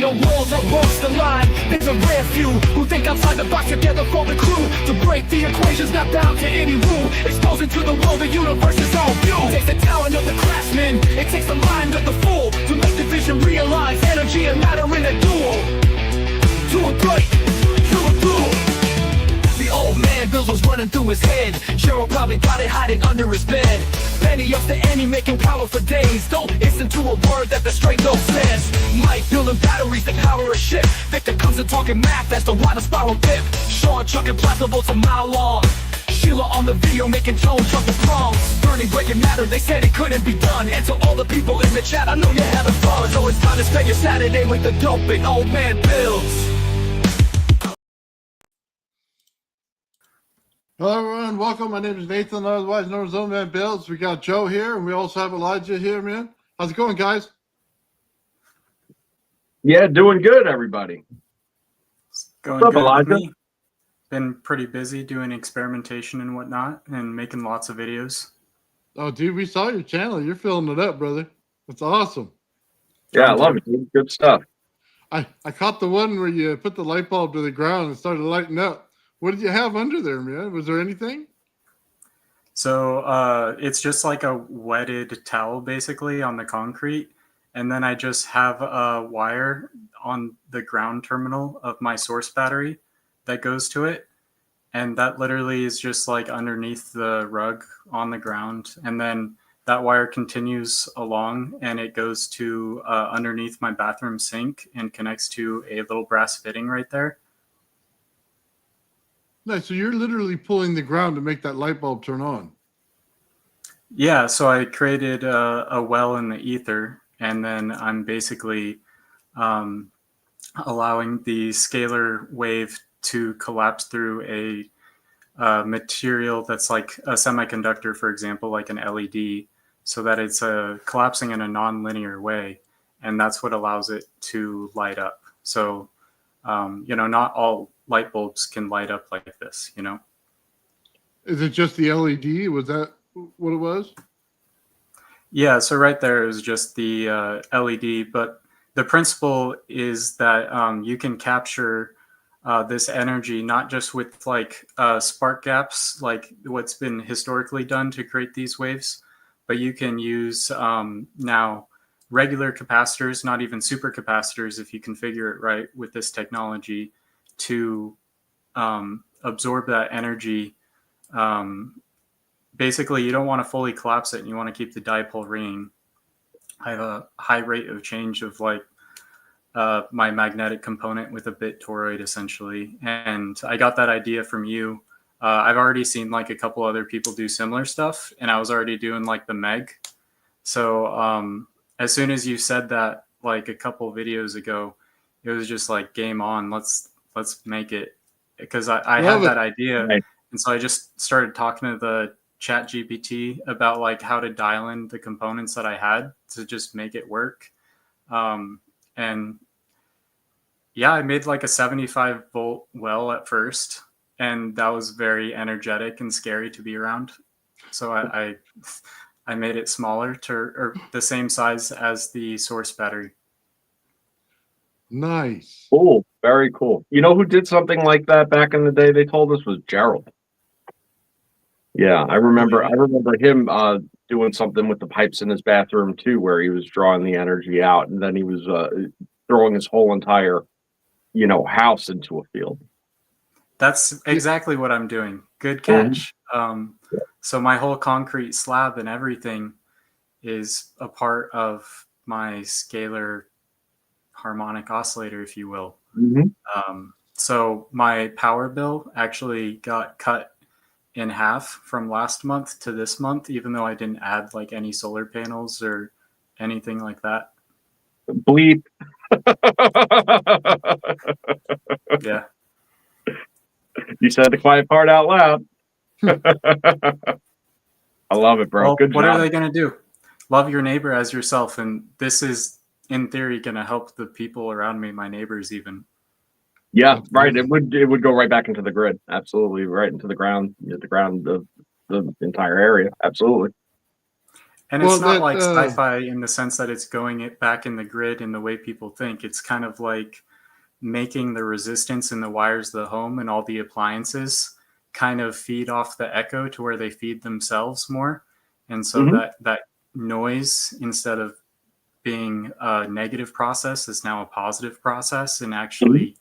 real world that walks the line. There's a rare few who think outside the box together for the crew. To break the equations, not bound to any rule. Exposing to the world the universe's own view. It takes the talent of the craftsman, it takes the mind of the fool, to make the vision realize energy and matter in a duel. To a great, to a duel. The old man Bills was running through his head. Cheryl probably got it hiding under his bed. Penny up to Annie making power for days. Don't listen to a word that the straight dope says. Mike building batteries that power a ship. Victor comes and talking math, that's the water spiral dip. Sean chucking plasma bolts a mile long. Sheila on the video making tone trumpet prongs. Burning breaking matter, they said it couldn't be done. And to all the people in the chat, I know you're having fun. So it's time to spend your Saturday with the dope and old man Bills. Hello everyone, welcome. My name is Nathan, otherwise known as Old Man Bills. We got Joe here, and we also have Elijah here, man. How's it going, guys? Yeah, doing good, everybody. It's going What's up, good Elijah? with me. Been pretty busy doing experimentation and whatnot, and making lots of videos. Oh, dude, we saw your channel. You're filling it up, brother. That's awesome. Yeah, I love it, dude. Good stuff. I caught the one where you put the light bulb to the ground and started lighting up. What did you have under there, man? Was there anything? So it's just like a wetted towel, basically, on the concrete. And then I just have a wire on the ground terminal of my source battery that goes to it. And that literally is just like underneath the rug on the ground. And then that wire continues along and it goes to underneath my bathroom sink and connects to a little brass fitting right there. Nice. So you're literally pulling the ground to make that light bulb turn on. Yeah, so I created a well in the ether, and then I'm basically allowing the scalar wave to collapse through a material that's like a semiconductor, for example, like an LED, so that it's collapsing in a non-linear way, and that's what allows it to light up. So, not all light bulbs can light up like this, Is it just the LED? Was that what it was? Yeah, so right there is just the LED, but the principle is that you can capture this energy not just with like spark gaps, like what's been historically done to create these waves, but you can use now regular capacitors, not even supercapacitors, if you configure it right with this technology, to absorb that energy. Basically, you don't want to fully collapse it, and you want to keep the dipole ringing. I have a high rate of change of like my magnetic component with a bit toroid, essentially. And I got that idea from you. I've already seen like a couple other people do similar stuff, and I was already doing like the meg. So as soon as you said that, like a couple videos ago, it was just like game on. Let's make it, because I had that idea, Right. and so I just started talking to the Chat GPT about like how to dial in the components that I had to just make it work. And yeah, I made like a 75 volt well at first, and that was very energetic and scary to be around. So I made it smaller or the same size as the source battery. Nice. Cool. Very cool. You know who did something like that back in the day? They told us was Gerald. Yeah, I remember him doing something with the pipes in his bathroom too, where he was drawing the energy out, and then he was throwing his whole entire, house into a field. That's exactly what I'm doing. Good catch. So my whole concrete slab and everything is a part of my scalar harmonic oscillator, if you will. So my power bill actually got cut in half from last month to this month, even though I didn't add like any solar panels or anything like that. Bleep. Yeah. You said the quiet part out loud. I love it, bro. Well, Good what job. are they going to do? Love your neighbor as yourself. And this is, in theory, going to help the people around me, my neighbors even. Yeah, right. It would go right back into the grid. Absolutely, right into the ground of the entire area. Absolutely. And Well, it's not that like sci-fi in the sense that it's going it back in the grid in the way people think. It's kind of like making the resistance in the wires of the home and all the appliances kind of feed off the echo to where they feed themselves more. And so Mhm. that noise, instead of being a negative process, is now a positive process and actually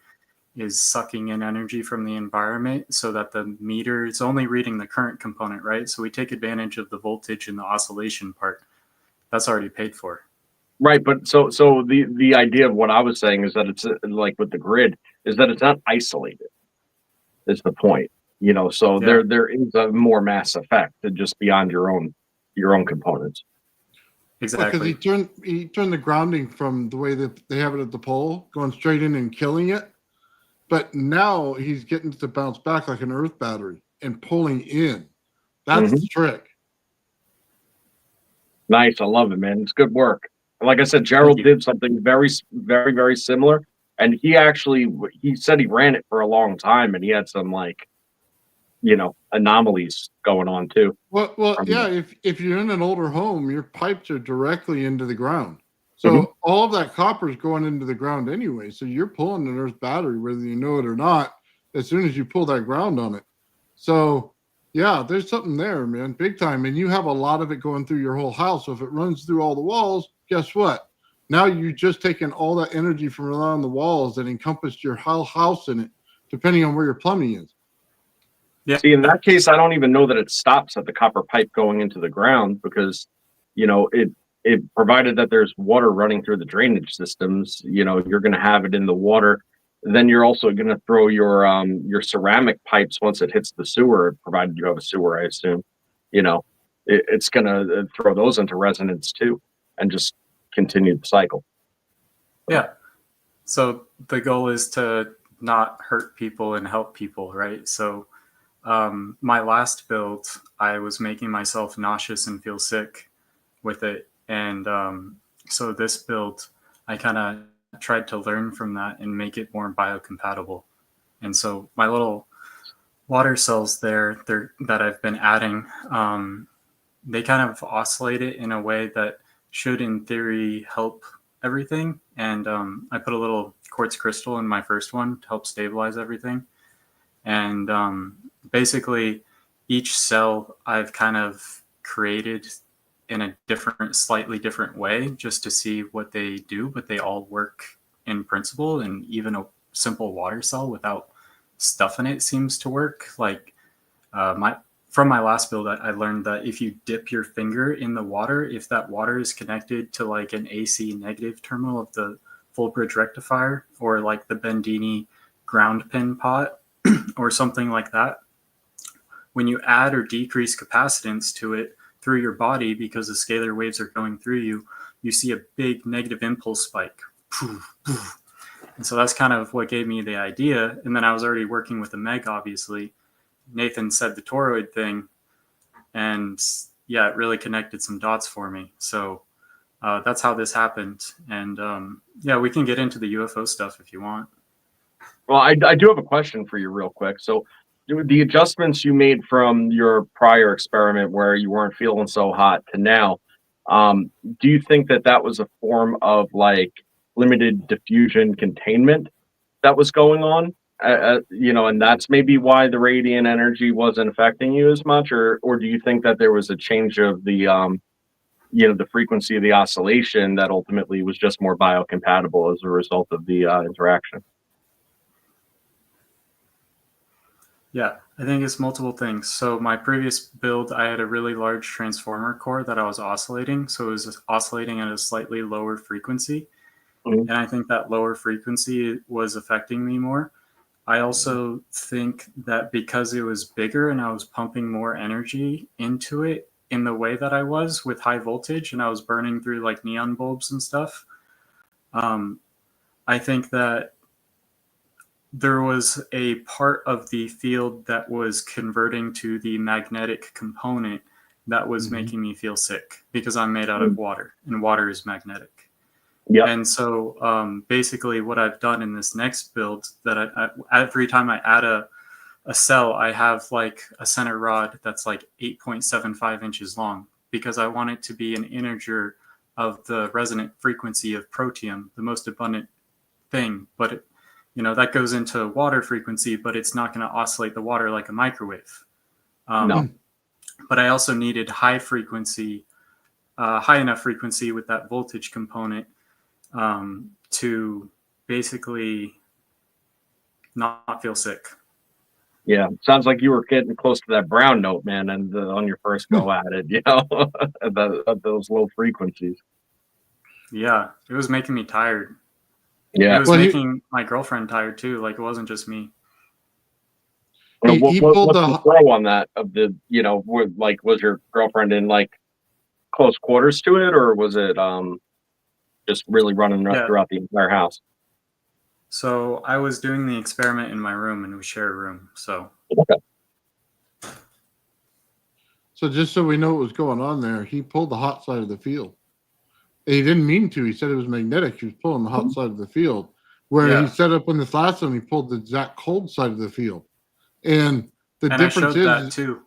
is sucking in energy from the environment, so that the meter is only reading the current component, right? So we take advantage of the voltage and the oscillation part. That's already paid for. Right, but so the idea of what I was saying is that it's like with the grid is that it's not isolated. Is the point, So Yeah, there is a more mass effect than just beyond your own components. Well, because exactly. he turned the grounding from the way that they have it at the pole, going straight in and killing it. But now he's getting it to bounce back like an earth battery and pulling in. That's Hmm. the trick. Nice, I love it, man. It's good work. And like I said, Thank Gerald you. did something very, very, very similar, and he said he ran it for a long time, and he had some anomalies going on too. Well, From yeah. If you're in an older home, your pipes are directly into the ground, Mhm. so all of that copper is going into the ground anyway. So you're pulling an earth battery, whether you know it or not, as soon as you pull that ground on it. So yeah, there's something there, man, big time. And you have a lot of it going through your whole house. So if it runs through all the walls, guess what? Now you just taken all that energy from around the walls that encompassed your whole house in it, depending on where your plumbing is. Yeah, See, in that case, I don't even know that it stops at the copper pipe going into the ground because, it provided that there's water running through the drainage systems, you're going to have it in the water. Then you're also going to throw your ceramic pipes once it hits the sewer, provided you have a sewer, I assume. It's going to throw those into resonance too, and just continue the cycle. yeah. So the goal is to not hurt people and help people, right? So my last build, I was making myself nauseous and feel sick with it. And so this build, I kind of tried to learn from that and make it more biocompatible. And so my little water cells there that I've been adding, they kind of oscillate it in a way that should, in theory, help everything. And I put a little quartz crystal in my first one to help stabilize everything. And basically, each cell I've kind of created in a slightly different way, just to see what they do, but they all work in principle. And even a simple water cell without stuff in it seems to work. Like from my last build, I learned that if you dip your finger in the water, if that water is connected to like an AC negative terminal of the full bridge rectifier, or like the Bendini ground pin pot or something like that, when you add or decrease capacitance to it through your body, because the scalar waves are going through you, you see a big negative impulse spike. And so that's kind of what gave me the idea. And then I was already working with the Meg, obviously. Nathan said the toroid thing, and yeah, it really connected some dots for me. So that's how this happened. And yeah, we can get into the UFO stuff if you want. Well, I do have a question for you real quick. So the adjustments you made from your prior experiment where you weren't feeling so hot to now, do you think that that was a form of like limited diffusion containment that was going on? And that's maybe why the radiant energy wasn't affecting you as much, or do you think that there was a change of the frequency of the oscillation that ultimately was just more biocompatible as a result of the interaction? Yeah, I think it's multiple things. So my previous build, I had a really large transformer core that I was oscillating. So it was oscillating at a slightly lower frequency. Mhm. And I think that lower frequency was affecting me more. I also think that because it was bigger and I was pumping more energy into it in the way that I was with high voltage, and I was burning through like neon bulbs and stuff, I think that there was a part of the field that was converting to the magnetic component that was making me feel sick, because I'm made out of water and water is magnetic. Yep. And so basically what I've done in this next build, that I every time I add a cell, I have like a center rod that's like 8.75 inches long, because I want it to be an integer of the resonant frequency of protium, the most abundant thing. But it, that goes into water frequency, but it's not going to oscillate the water like a microwave. No. But I also needed high enough frequency with that voltage component to basically not feel sick. Yeah, sounds like you were getting close to that brown note, man, and on your first go at it, at those low frequencies. Yeah, it was making me tired. Yeah, It was making my girlfriend tired too. Like, it wasn't just me. He pulled what's the- the throw on that of the, was your girlfriend in like close quarters to it, or was it just really running throughout the entire house? So I was doing the experiment in my room, and we share a room. So Okay. So just so we know what was going on there, he pulled the hot side of the field. And he didn't mean to. He said it was magnetic. He was pulling the hot side of the field. Where he set up on this last one, he pulled the exact cold side of the field. And the difference is that too.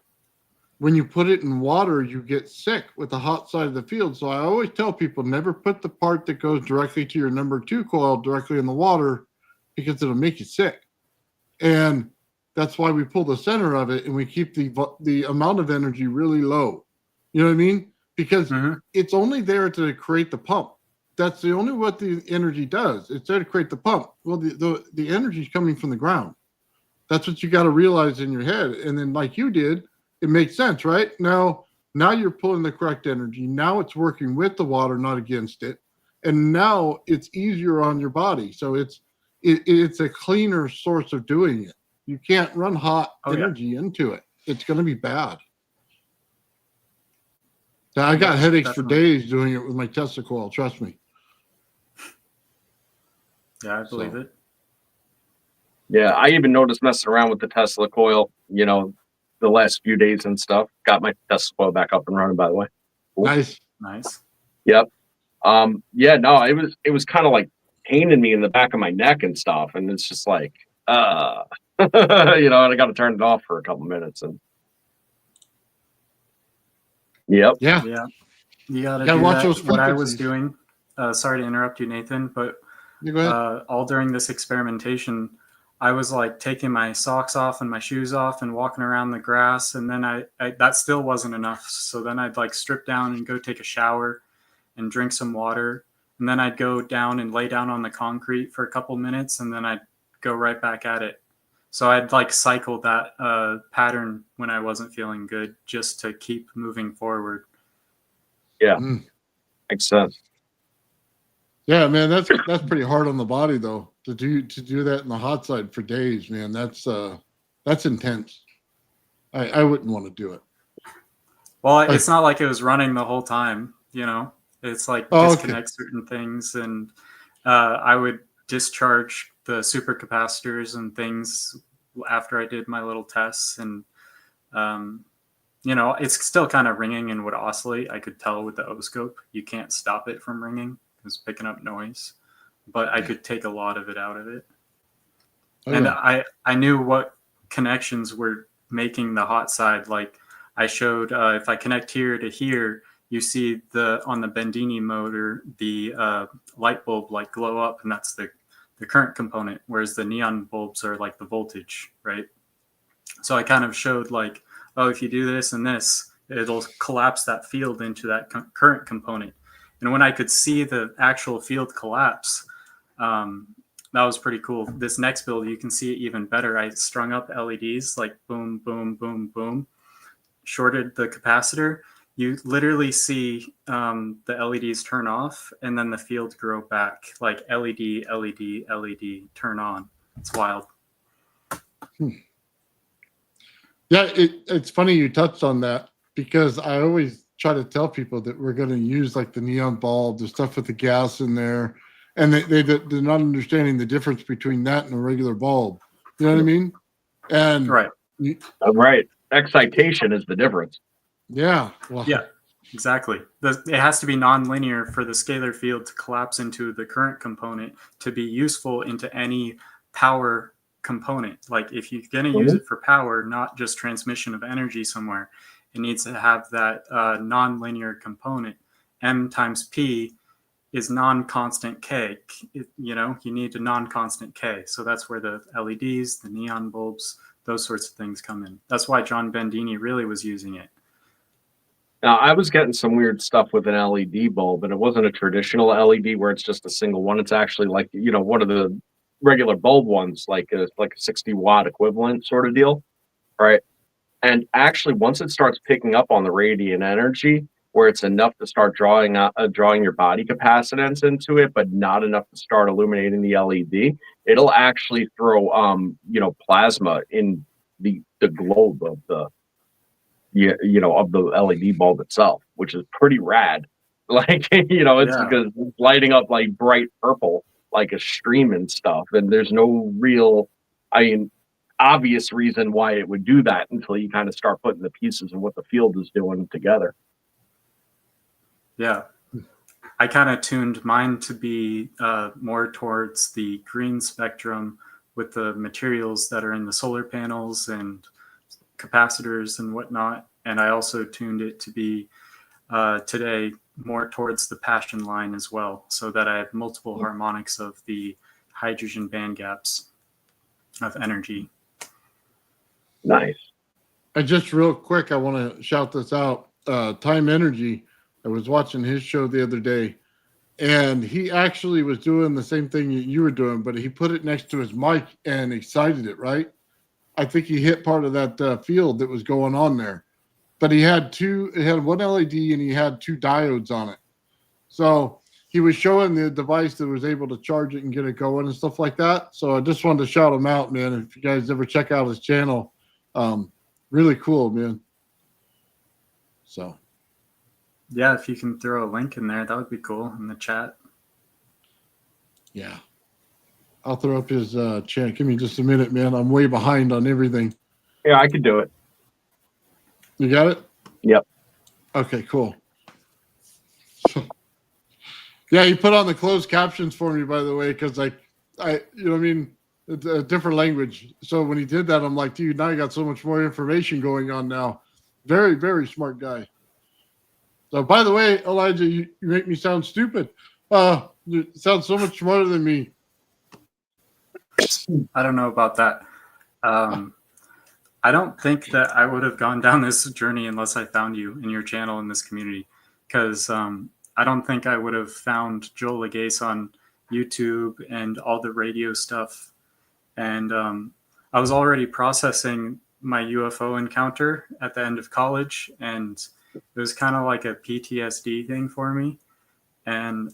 When you put it in water, you get sick with the hot side of the field. So I always tell people, never put the part that goes directly to your number 2 coil directly in the water, because it'll make you sick. And that's why we pull the center of it and we keep the amount of energy really low. You know what I mean? Because it's only there to create the pump. That's the only what the energy does. It's there to create the pump. Well, the energy is coming from the ground. That's what you got to realize in your head. And then, like you did, it makes sense, right? Now you're pulling the correct energy. Now it's working with the water, not against it. And now it's easier on your body. So it's a cleaner source of doing it. You can't run hot energy into it. It's going to be bad. I got headaches for days doing it with my Tesla coil. Trust me. Yeah, I believe it. Yeah, I even noticed messing around with the Tesla coil, the last few days and stuff. Got my Tesla coil back up and running, by the way. Cool. Nice. Yep. No, it was kind of like paining me in the back of my neck and stuff, and it's just like, and I got to turn it off for a couple minutes, and yeah. You got to do watch that. those What I was frequencies. doing. Sorry to interrupt you, Nathan, but You go ahead. all during this experimentation, I was like taking my socks off and my shoes off and walking around the grass, and then I that still wasn't enough. So then I'd like strip down and go take a shower and drink some water, and then I'd go down and lay down on the concrete for a couple minutes, and then I'd go right back at it. So I'd like cycle that pattern when I wasn't feeling good, just to keep moving forward. Yeah, makes sense. Yeah, man, that's pretty hard on the body though, to do that in the hot side for days, man. That's intense. I wouldn't want to do it. Well, it's not like it was running the whole time, It's like disconnect certain things, and I would discharge the supercapacitors and things after I did my little tests, and it's still kind of ringing and would oscillate. I could tell with the O-scope. You can't stop it from ringing. It was picking up noise, but I could take a lot of it out of it. And I knew what connections were making the hot side. Like I showed, if I connect here to here, you see on the Bendini motor, the light bulb like glow up, and that's the current component, whereas the neon bulbs are like the voltage, right? So I kind of showed like, if you do this and this, it'll collapse that field into that current component. And when I could see the actual field collapse, that was pretty cool. This next build, you can see it even better. I strung up LEDs like boom, boom, boom, boom, shorted the capacitor. You literally see the LEDs turn off, and then the field grow back, like LED, LED, LED, turn on. It's wild. Yeah, it's funny you touched on that, because I always try to tell people that we're going to use like the neon bulb, the stuff with the gas in there, and they're not understanding the difference between that and a regular bulb. You know what I mean? And right. Right. Excitation is the difference. Yeah. Well, yeah, exactly. It has to be nonlinear for the scalar field to collapse into the current component to be useful into any power component. Like if you're going to use it for power, not just transmission of energy somewhere, it needs to have that non-linear component. M times P is non-constant K. You need a non-constant K. So that's where the LEDs, the neon bulbs, those sorts of things come in. That's why John Bandini really was using it. Now, I was getting some weird stuff with an LED bulb, and it wasn't a traditional LED where it's just a single one. It's actually like, one of the regular bulb ones, like a 60-watt equivalent sort of deal, right? And actually, once it starts picking up on the radiant energy, where it's enough to start drawing your body capacitance into it, but not enough to start illuminating the LED, it'll actually throw plasma in the globe of the of the LED bulb itself, which is pretty rad. Like, it's because it's lighting up like bright purple, like a stream and stuff. And there's no real, obvious reason why it would do that until you kind of start putting the pieces of what the field is doing together. Yeah. I kind of tuned mine to be more towards the green spectrum with the materials that are in the solar panels and capacitors and whatnot. And I also tuned it to be today more towards the passion line as well, so that I have multiple harmonics of the hydrogen band gaps of energy. Nice. And just real quick, I want to shout this out. Time Energy, I was watching his show the other day, and he actually was doing the same thing you were doing, but he put it next to his mic and excited it, right? I think he hit part of that field that was going on there. But it had one LED and he had 2 diodes on it. So he was showing the device that was able to charge it and get it going and stuff like that. So I just wanted to shout him out, man. If you guys ever check out his channel, really cool, man. So. Yeah, if you can throw a link in there, that would be cool in the chat. Yeah. I'll throw up his chat. Give me just a minute, man. I'm way behind on everything. Yeah, I could do it. You got it? Yep. Okay, cool. Yeah, he put on the closed captions for me, by the way, because I it's a different language. So when he did that, I'm like, dude, now you got so much more information going on now. Very, very smart guy. So, by the way, Elijah, you make me sound stupid. You sound so much smarter than me. I don't know about that. I don't think that I would have gone down this journey unless I found you in your channel in this community, because I don't think I would have found Joel Legase on YouTube and all the radio stuff. And I was already processing my UFO encounter at the end of college, and it was kind of like a PTSD thing for me. And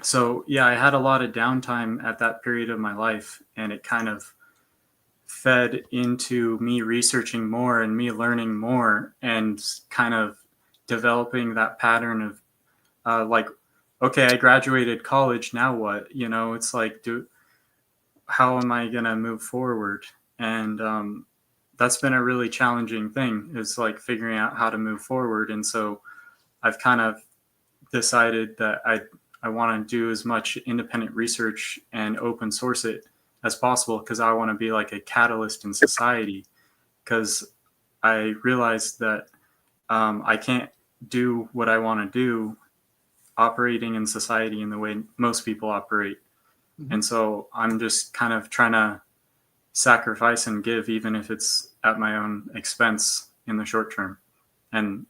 so, yeah, I had a lot of downtime at that period of my life, and it kind of fed into me researching more and me learning more and kind of developing that pattern of like, okay, I graduated college, now what? It's like, how am I going to move forward? And that's been a really challenging thing, is like figuring out how to move forward. And so I've kind of decided that I want to do as much independent research and open source it as possible, because I want to be like a catalyst in society, because I realized that I can't do what I want to do operating in society in the way most people operate. Mm-hmm. And so I'm just kind of trying to sacrifice and give, even if it's at my own expense in the short term. And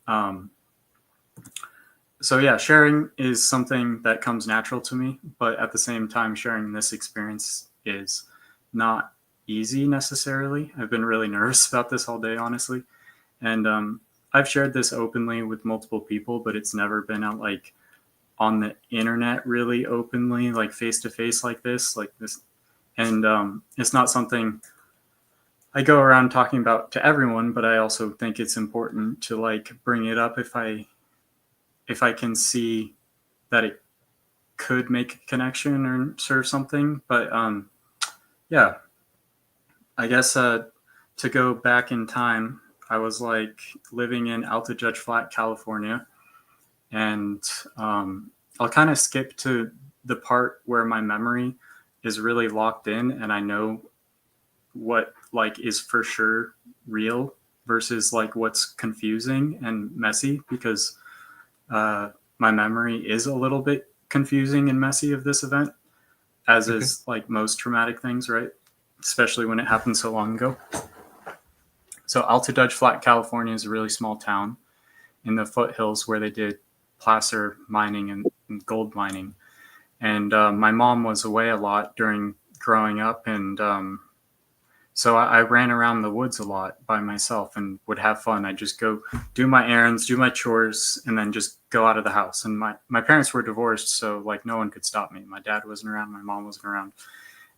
so, yeah, sharing is something that comes natural to me, but at the same time, sharing this experience is not easy necessarily. I've been really nervous about this all day, honestly. And I've shared this openly with multiple people, but it's never been out like on the internet really openly, like face to face like this. And it's not something I go around talking about to everyone, but I also think it's important to like bring it up if I can see that it could make a connection or serve something. But yeah, I guess to go back in time, I was like living in Alta Judge Flat, California. And I'll kind of skip to the part where my memory is really locked in and I know what like is for sure real versus like what's confusing and messy, because my memory is a little bit confusing and messy of this event, as Okay. is like most traumatic things, right? Especially when it happened so long ago. So Altadudge Flat, California is a really small town in the foothills where they did placer mining and gold mining. And my mom was away a lot during growing up, and so I ran around the woods a lot by myself and would have fun. I'd just go do my errands, do my chores, and then just go out of the house. And my parents were divorced, so like no one could stop me. My dad wasn't around, my mom wasn't around.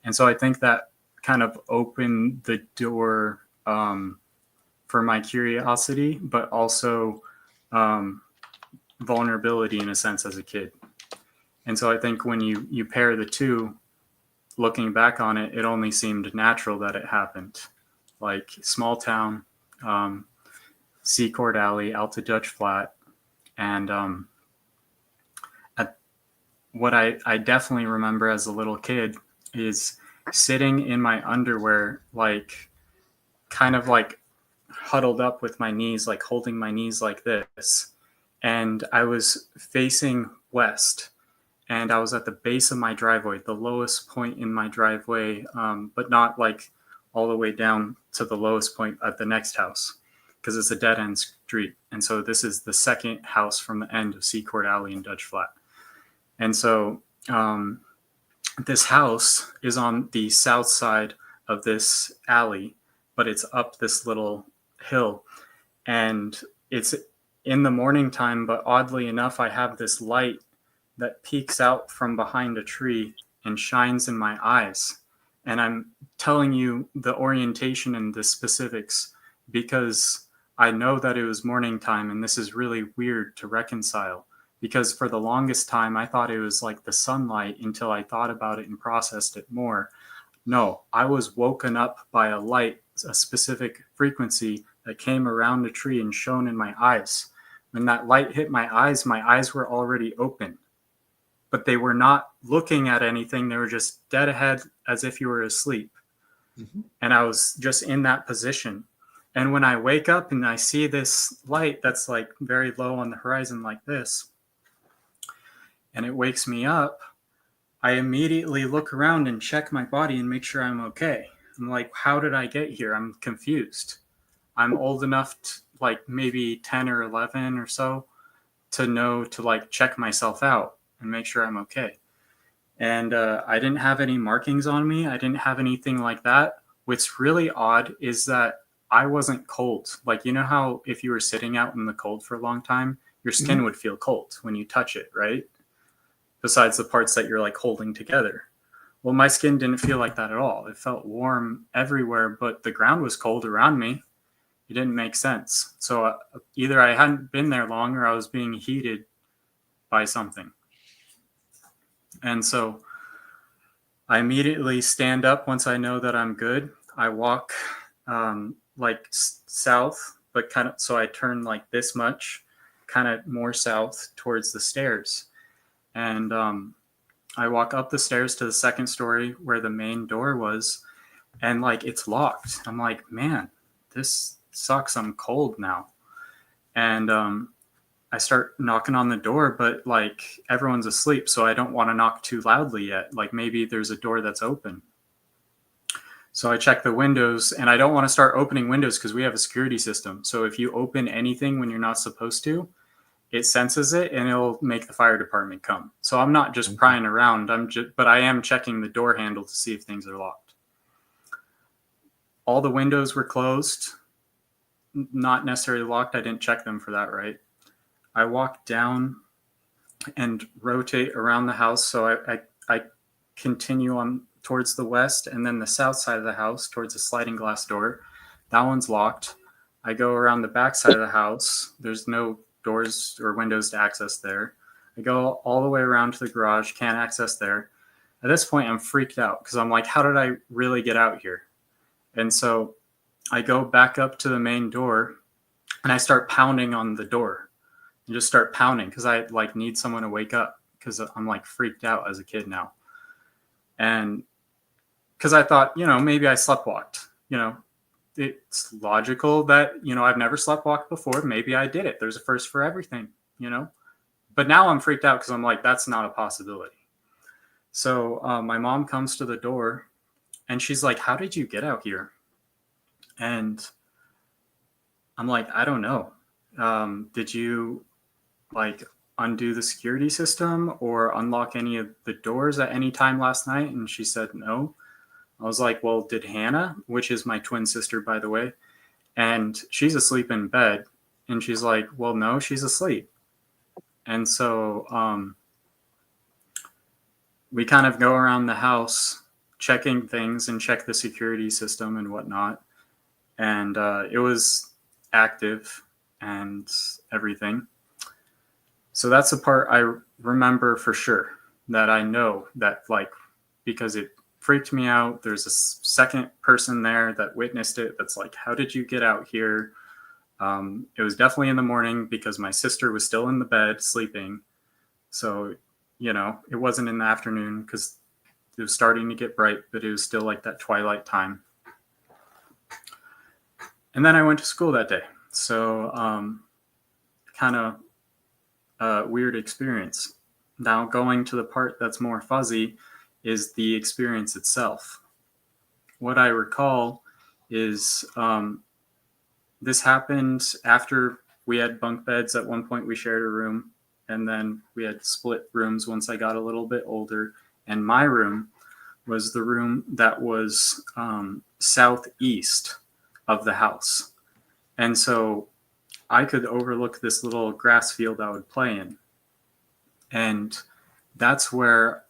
And so I think that kind of opened the door for my curiosity, but also vulnerability in a sense as a kid. And so I think when you pair the two, looking back on it, it only seemed natural that it happened. Like small town, Seacourt Alley, Altadudge Flat. And what I definitely remember as a little kid is sitting in my underwear, like kind of like huddled up with my knees, like holding my knees like this. And I was facing west. And I was at the base of my driveway, the lowest point in my driveway, but not like all the way down to the lowest point at the next house, because it's a dead end street. And so this is the second house from the end of Seacourt Alley and Dudge Flat. And so this house is on the south side of this alley, but it's up this little hill. And it's in the morning time, but oddly enough, I have this light that peeks out from behind a tree and shines in my eyes. And I'm telling you the orientation and the specifics because I know that it was morning time, and this is really weird to reconcile, because for the longest time I thought it was like the sunlight until I thought about it and processed it more. No, I was woken up by a light, a specific frequency that came around a tree and shone in my eyes. When that light hit my eyes were already open. But they were not looking at anything. They were just dead ahead as if you were asleep. Mm-hmm. And I was just in that position. And when I wake up and I see this light that's like very low on the horizon like this, and it wakes me up, I immediately look around and check my body and make sure I'm okay. I'm like, how did I get here? I'm confused. I'm old enough to, like maybe 10 or 11 or so, to know to like check myself out and make sure I'm okay. And I didn't have any markings on me. I didn't have anything like that. What's really odd is that I wasn't cold. Like, you know how if you were sitting out in the cold for a long time, your skin would feel cold when you touch it, right? Besides the parts that you're like holding together. Well, my skin didn't feel like that at all. It felt warm everywhere, but the ground was cold around me. It didn't make sense. So either I hadn't been there long or I was being heated by something. And so I immediately stand up once I know that I'm good. I walk like south, but kind of, so I turn like this much, kind of more south towards the stairs. And I walk up the stairs to the second story where the main door was, and like it's locked. I'm like, man, this sucks. I'm cold now. And I start knocking on the door, but like everyone's asleep, so I don't want to knock too loudly yet. Like maybe there's a door that's open. So I check the windows, and I don't want to start opening windows because we have a security system. So if you open anything when you're not supposed to, it senses it and it'll make the fire department come. So I'm not just prying around. But I am checking the door handle to see if things are locked. All the windows were closed, not necessarily locked. I didn't check them for that, right? I walk down and rotate around the house. So I continue on towards the west, and then the south side of the house towards the sliding glass door. That one's locked. I go around the back side of the house. There's no doors or windows to access there. I go all the way around to the garage, can't access there. At this point, I'm freaked out because I'm like, how did I really get out here? And so I go back up to the main door and I start pounding on the door. And just start pounding because I like need someone to wake up because I'm like freaked out as a kid now. And because I thought, maybe I sleptwalked, it's logical that, I've never sleptwalked before. Maybe I did it. There's a first for everything, But now I'm freaked out because I'm like, that's not a possibility. So my mom comes to the door and she's like, how did you get out here? And I'm like, I don't know. Did you like undo the security system or unlock any of the doors at any time last night? And she said, no. I was like, well, did Hannah, which is my twin sister, by the way, and she's asleep in bed. And she's like, well, no, she's asleep. And so we kind of go around the house checking things and check the security system and whatnot. And it was active and everything. So that's the part I remember for sure, that I know that, like, because it freaked me out. There's a second person there that witnessed it. That's like, how did you get out here? It was definitely in the morning because my sister was still in the bed sleeping. So, it wasn't in the afternoon because it was starting to get bright, but it was still like that twilight time. And then I went to school that day. So kind of a weird experience. Now going to the part that's more fuzzy is the experience itself. What I recall is this happened after we had bunk beds. At one point we shared a room, and then we had split rooms once I got a little bit older. And my room was the room that was southeast of the house. And so I could overlook this little grass field I would play in. And that's where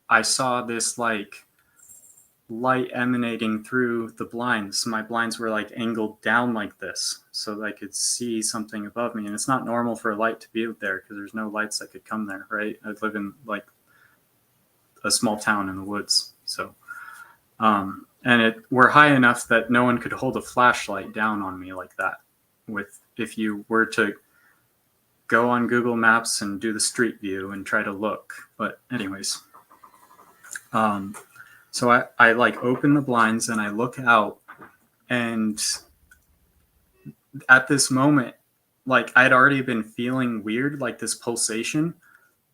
I saw this like light emanating through the blinds. My blinds were like angled down like this so that I could see something above me. And it's not normal for a light to be there because there's no lights that could come there, right? I live in like a small town in the woods. So, and we're high enough that no one could hold a flashlight down on me like that. If you were to go on Google Maps and do the street view and try to look. But anyways, so I like open the blinds and I look out, and at this moment, like I'd already been feeling weird, like this pulsation,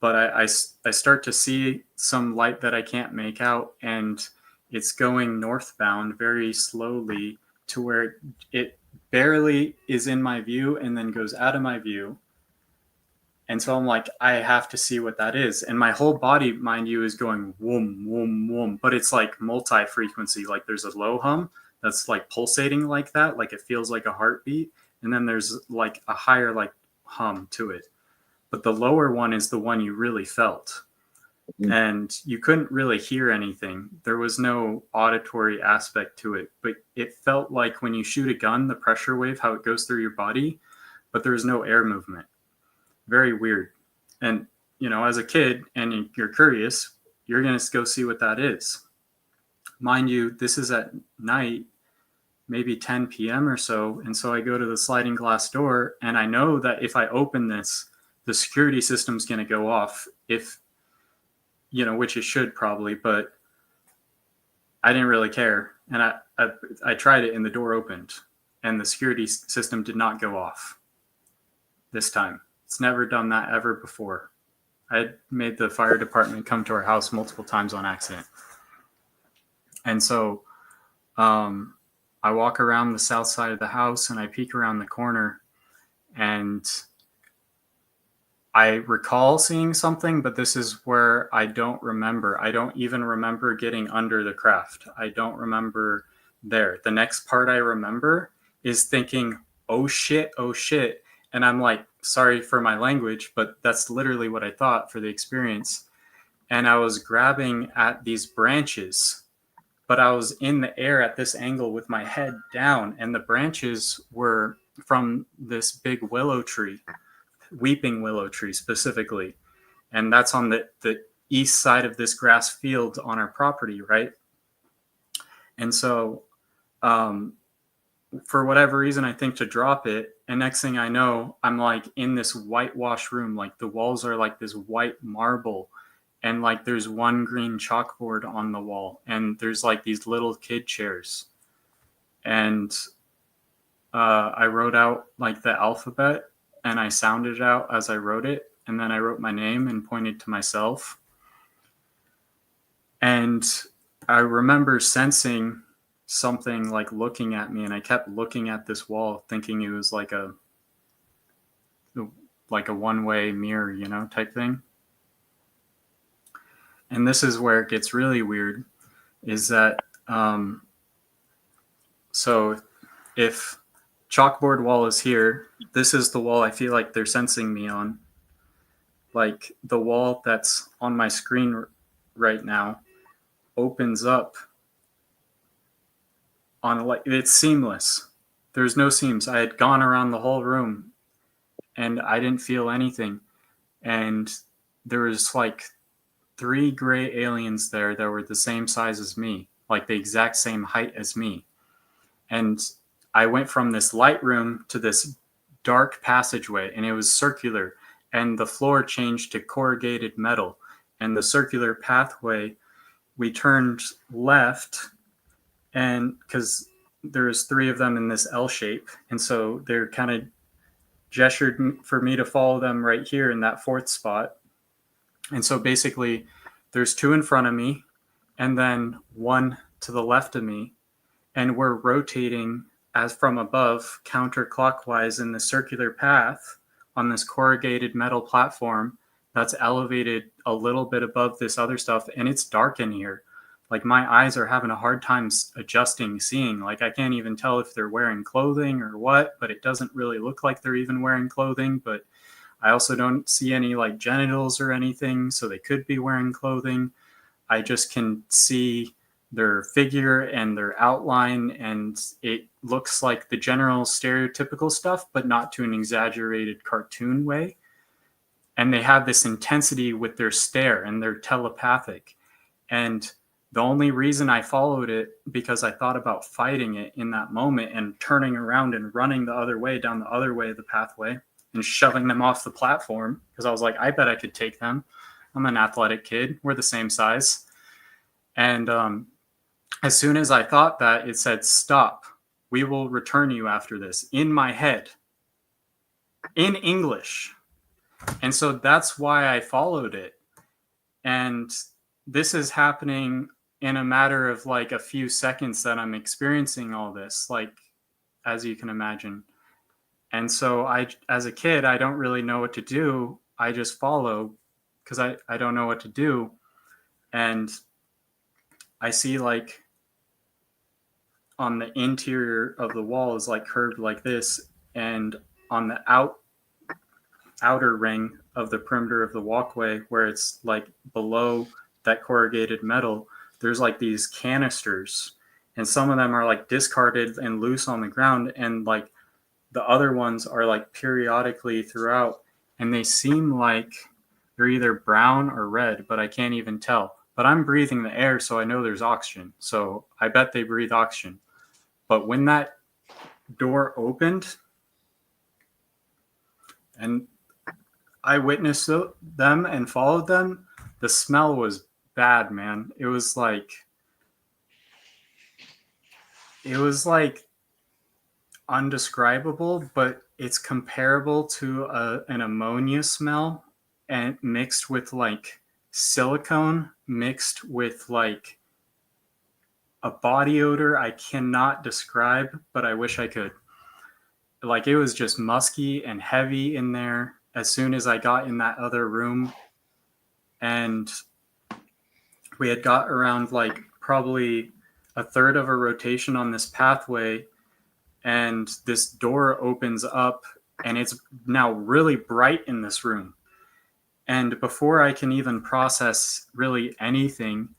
but I start to see some light that I can't make out, and it's going northbound very slowly to where it barely is in my view and then goes out of my view. And so I'm like, I have to see what that is. And my whole body, mind you, is going whoom, whoom, whoom. But it's like multi-frequency. Like there's a low hum that's like pulsating like that. Like it feels like a heartbeat. And then there's like a higher like hum to it. But the lower one is the one you really felt. Mm-hmm. And you couldn't really hear anything. There was no auditory aspect to it. But it felt like when you shoot a gun, the pressure wave, how it goes through your body. But there was no air movement. Very weird. And, as a kid and you're curious, you're going to go see what that is. Mind you, this is at night, maybe 10 p.m. or so. And so I go to the sliding glass door, and I know that if I open this, the security system's going to go off which it should probably, but I didn't really care. And I tried it and the door opened and the security system did not go off this time. It's never done that ever before. I had made the fire department come to our house multiple times on accident. And so I walk around the south side of the house and I peek around the corner, and I recall seeing something, but this is where I don't remember. I don't even remember getting under the craft. I don't remember there. The next part I remember is thinking, oh shit. And I'm like, sorry for my language, but that's literally what I thought for the experience. And I was grabbing at these branches, but I was in the air at this angle with my head down, and the branches were from this big willow tree, weeping willow tree specifically. And that's on the east side of this grass field on our property, right? And so for whatever reason, I think to drop it. And next thing I know, I'm like in this whitewash room. Like the walls are like this white marble. And like there's one green chalkboard on the wall. And there's like these little kid chairs. And I wrote out like the alphabet and I sounded it out as I wrote it. And then I wrote my name and pointed to myself. And I remember sensing something like looking at me, and I kept looking at this wall thinking it was like a one-way mirror, you know, type thing. And this is where it gets really weird, is that so if chalkboard wall is here, this is the wall I feel like they're sensing me on. Like the wall that's on my screen right now opens up on like it's seamless. There's no seams. I had gone around the whole room and I didn't feel anything. And there was like 3 gray aliens there that were the same size as me, like the exact same height as me. And I went from this light room to this dark passageway, and it was circular, and the floor changed to corrugated metal. And the circular pathway, we turned left, and because there's 3 of them in this L shape, and so they're kind of gestured for me to follow them right here in that 4th spot. And so basically there's 2 in front of me and then 1 to the left of me, and we're rotating as from above counterclockwise in the circular path on this corrugated metal platform that's elevated a little bit above this other stuff. And it's dark in here. Like my eyes are having a hard time adjusting, seeing. Like I can't even tell if they're wearing clothing or what, but it doesn't really look like they're even wearing clothing. But I also don't see any like genitals or anything, so they could be wearing clothing. I just can see their figure and their outline, and it looks like the general stereotypical stuff, but not to an exaggerated cartoon way. And they have this intensity with their stare, and they're telepathic. And the only reason I followed it because I thought about fighting it in that moment and turning around and running the other way, down the other way of the pathway, and shoving them off the platform, because I was like, I bet I could take them. I'm an athletic kid. We're the same size. And as soon as I thought that, it said, stop. We will return you after this, in my head, in English. And so that's why I followed it. And this is happening in a matter of like a few seconds that I'm experiencing all this, like, as you can imagine. And so as a kid, I don't really know what to do. I just follow because I don't know what to do. And I see like on the interior of the wall is like curved like this. And on the outer ring of the perimeter of the walkway, where it's like below that corrugated metal, there's like these canisters, and some of them are like discarded and loose on the ground, and like the other ones are like periodically throughout, and they seem like they're either brown or red, but I can't even tell. But I'm breathing the air, so I know there's oxygen, so I bet they breathe oxygen. But when that door opened and I witnessed them and followed them, the smell was bad, man. It was like undescribable, but it's comparable to an ammonia smell, and mixed with like silicone, mixed with like a body odor I cannot describe, but I wish I could. Like it was just musky and heavy in there as soon as I got in that other room. And we had got around like probably a third of a rotation on this pathway, and this door opens up, and it's now really bright in this room. And before I can even process really anything,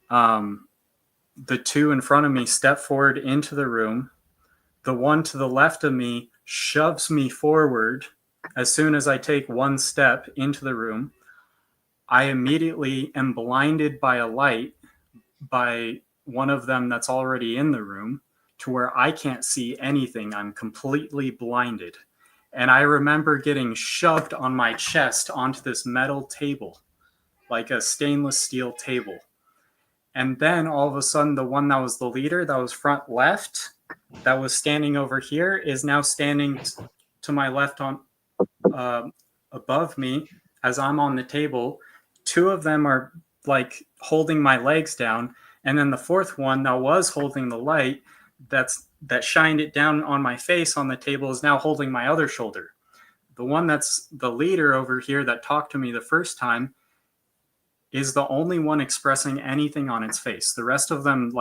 the 2 in front of me step forward into the room. The 1 to the left of me shoves me forward. As soon as I take 1 step into the room, I immediately am blinded by a light by one of them that's already in the room, to where I can't see anything. I'm completely blinded. And I remember getting shoved on my chest onto this metal table, like a stainless steel table. And then all of a sudden, the one that was the leader, that was front left, that was standing over here is now standing to my left on above me as I'm on the table. Two of them are like holding my legs down, and then the fourth one that was holding the light that shined it down on my face on the table is now holding my other shoulder. The one that's the leader over here that talked to me the first time is the only one expressing anything on its face. The rest of them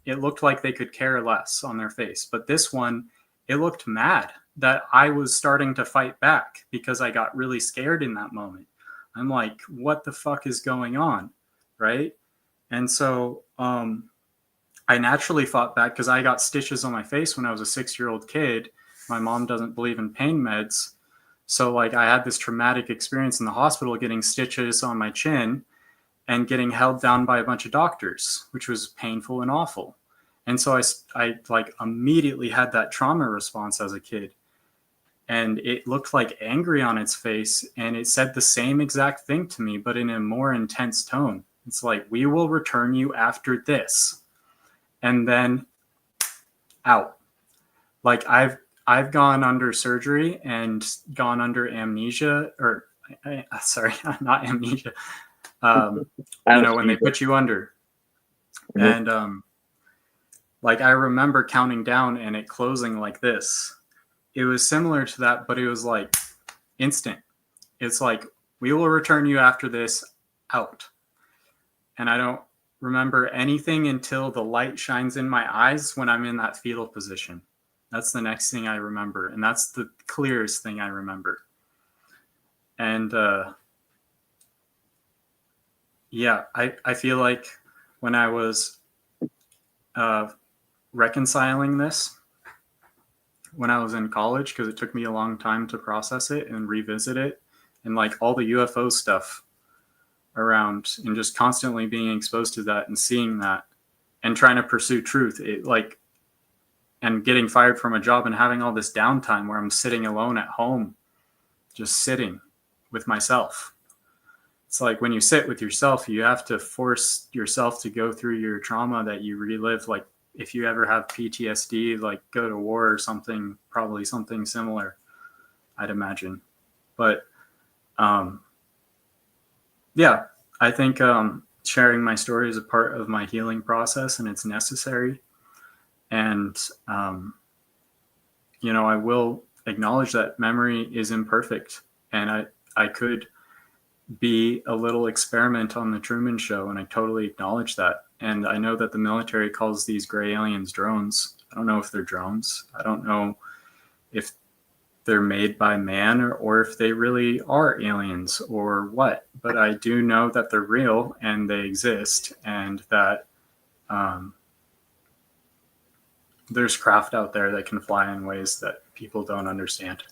it looked like they could care less on their face. But this one, it looked mad that I was starting to fight back because I got really scared in that moment. I'm like, what the fuck is going on? Right? And so I naturally fought back because I got stitches on my face when I was a 6-year-old kid. My mom doesn't believe in pain meds. So like I had this traumatic experience in the hospital getting stitches on my chin and getting held down by a bunch of doctors, which was painful and awful. And so I like immediately had that trauma response as a kid. And it looked like angry on its face. And it said the same exact thing to me, but in a more intense tone. It's like, we will return you after this. And then out. Like I've gone under surgery and gone under amnesia, or sorry, not amnesia. When they put you under. Mm-hmm. And like I remember counting down and it closing like this. It was similar to that, but it was like instant. It's like, we will return you after this, out. And I don't remember anything until the light shines in my eyes when I'm in that fetal position. That's the next thing I remember. And that's the clearest thing I remember. And I feel like when I was reconciling this, when I was in college, because it took me a long time to process it and revisit it, and like all the UFO stuff around and just constantly being exposed to that and seeing that and trying to pursue truth, and getting fired from a job and having all this downtime where I'm sitting alone at home, just sitting with myself. It's like when you sit with yourself, you have to force yourself to go through your trauma that you relive. Like if you ever have PTSD, like go to war or something, probably something similar, I'd imagine. But I think sharing my story is a part of my healing process, and it's necessary. And, I will acknowledge that memory is imperfect, and I could be a little experiment on the Truman Show, and I totally acknowledge that. And I know that the military calls these gray aliens drones. I don't know if they're drones. I don't know if they're made by man or if they really are aliens or what. But I do know that they're real and they exist, and that there's craft out there that can fly in ways that people don't understand.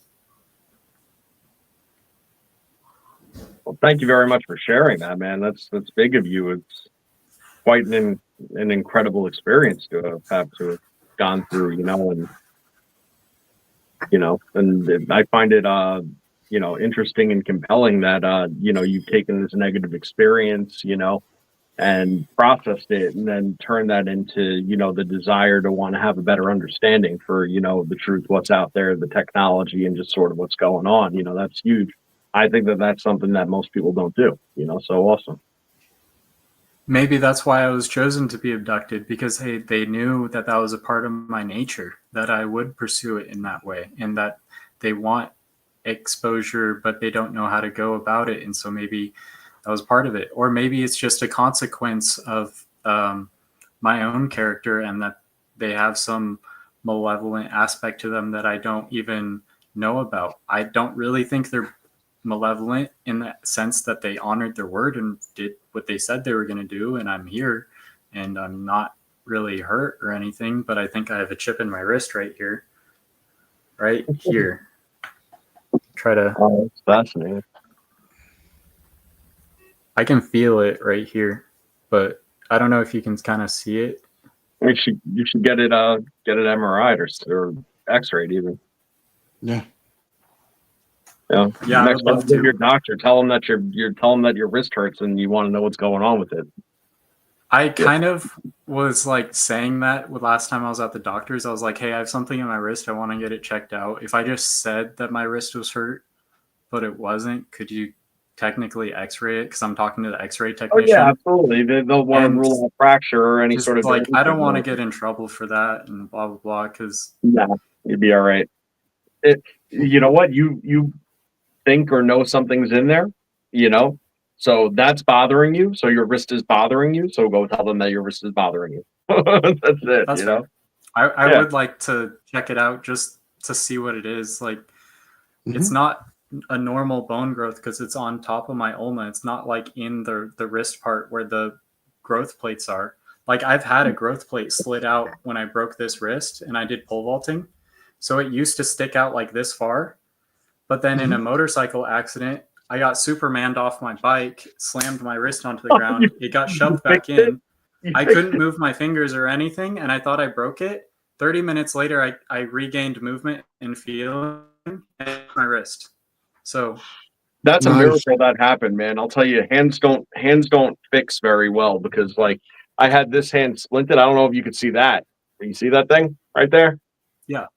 Well, thank you very much for sharing that, man. That's big of you. It's quite an incredible experience to have gone through, and I find it, interesting and compelling that, you've taken this negative experience, and processed it and then turned that into, the desire to want to have a better understanding for, the truth, what's out there, the technology, and just sort of what's going on. That's huge. I think that that's something that most people don't do, so awesome. Maybe that's why I was chosen to be abducted, because they knew that was a part of my nature, that I would pursue it in that way, and that they want exposure, but they don't know how to go about it. And so maybe that was part of it. Or maybe it's just a consequence of my own character, and that they have some malevolent aspect to them that I don't even know about. I don't really think they're malevolent in the sense that they honored their word and did what they said they were going to do. And I'm here and I'm not really hurt or anything, but I think I have a chip in my wrist right here. Right here. Try to. Oh, that's fascinating. I can feel it right here, but I don't know if you can kind of see it. You should get it MRI'd or X-rayed even. Yeah. Yeah. Next time you your doctor, tell them that your wrist hurts and you want to know what's going on with it. I kind of was like saying that last time I was at the doctor's. I was like, hey, I have something in my wrist. I want to get it checked out. If I just said that my wrist was hurt, but it wasn't, could you technically x-ray it? Because I'm talking to the x-ray Oh technician. yeah, absolutely. They'll want to And rule out fracture or any just sort of like, I don't want to damage. get in trouble for that and blah, blah, blah. Because No, you'd be all right. You know what? You think or know something's in there, you know? So that's bothering you. So your wrist is bothering you. So go tell them that your wrist is bothering you. That's it, that's you fair. know? I Yeah. would like to check it out just to see what it is. Like, it's Mhm. not a normal bone growth because it's on top of my ulna. It's not like in the wrist part where the growth plates are. Like, I've had a growth plate slid out when I broke this wrist and I did pole vaulting. So it used to stick out like this far. But then in a motorcycle accident, I got Supermaned off my bike, slammed my wrist onto the ground. It got shoved back fixed it? in. I couldn't move my fingers or anything, and I thought I broke it. 30 minutes later, I regained movement and feeling and my wrist. So That's a Nice. miracle that happened, man. I'll tell you, hands don't fix very well because like I had this hand splinted. I don't know if you could see that. Can you see that thing right there? yeah,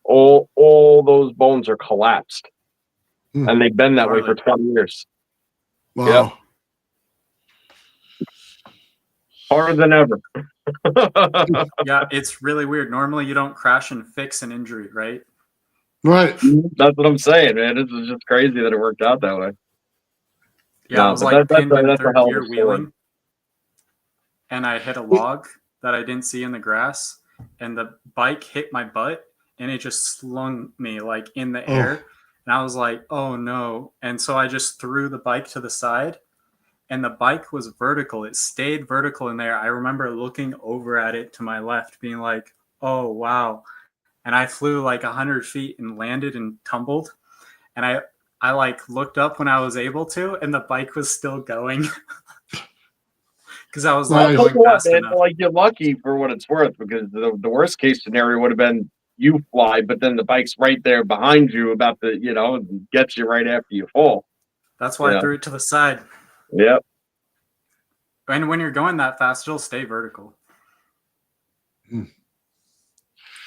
All those bones are collapsed. Hmm. And they've been that way for Gnarly. 20 years. Wow. Harder than ever. yeah, it's really weird. Normally, you don't crash and fix an injury, right? Right. That's what I'm saying, man. This is just crazy that it worked out that way. Yeah, I No, was but like pinned in that's a third hell of gear a story. wheeling, and I hit a log that I didn't see in the grass, and the bike hit my butt, and it just slung me like in the air. And I was like, oh no. And so I just threw the bike to the side, and the bike was vertical. It stayed vertical in there. I remember looking over at it to my left, being like, oh wow. And I flew like 100 feet and landed and tumbled. And I like looked up when I was able to, and the bike was still going. Because I was like Nice. I'll tell going you what, fast man, enough. like you're lucky for what it's worth because the worst case scenario would have been you fly, but then the bike's right there behind you about to, gets you right after you fall. That's why I Yeah. threw it to the side. Yep. And when you're going that fast, it'll stay vertical. Hmm.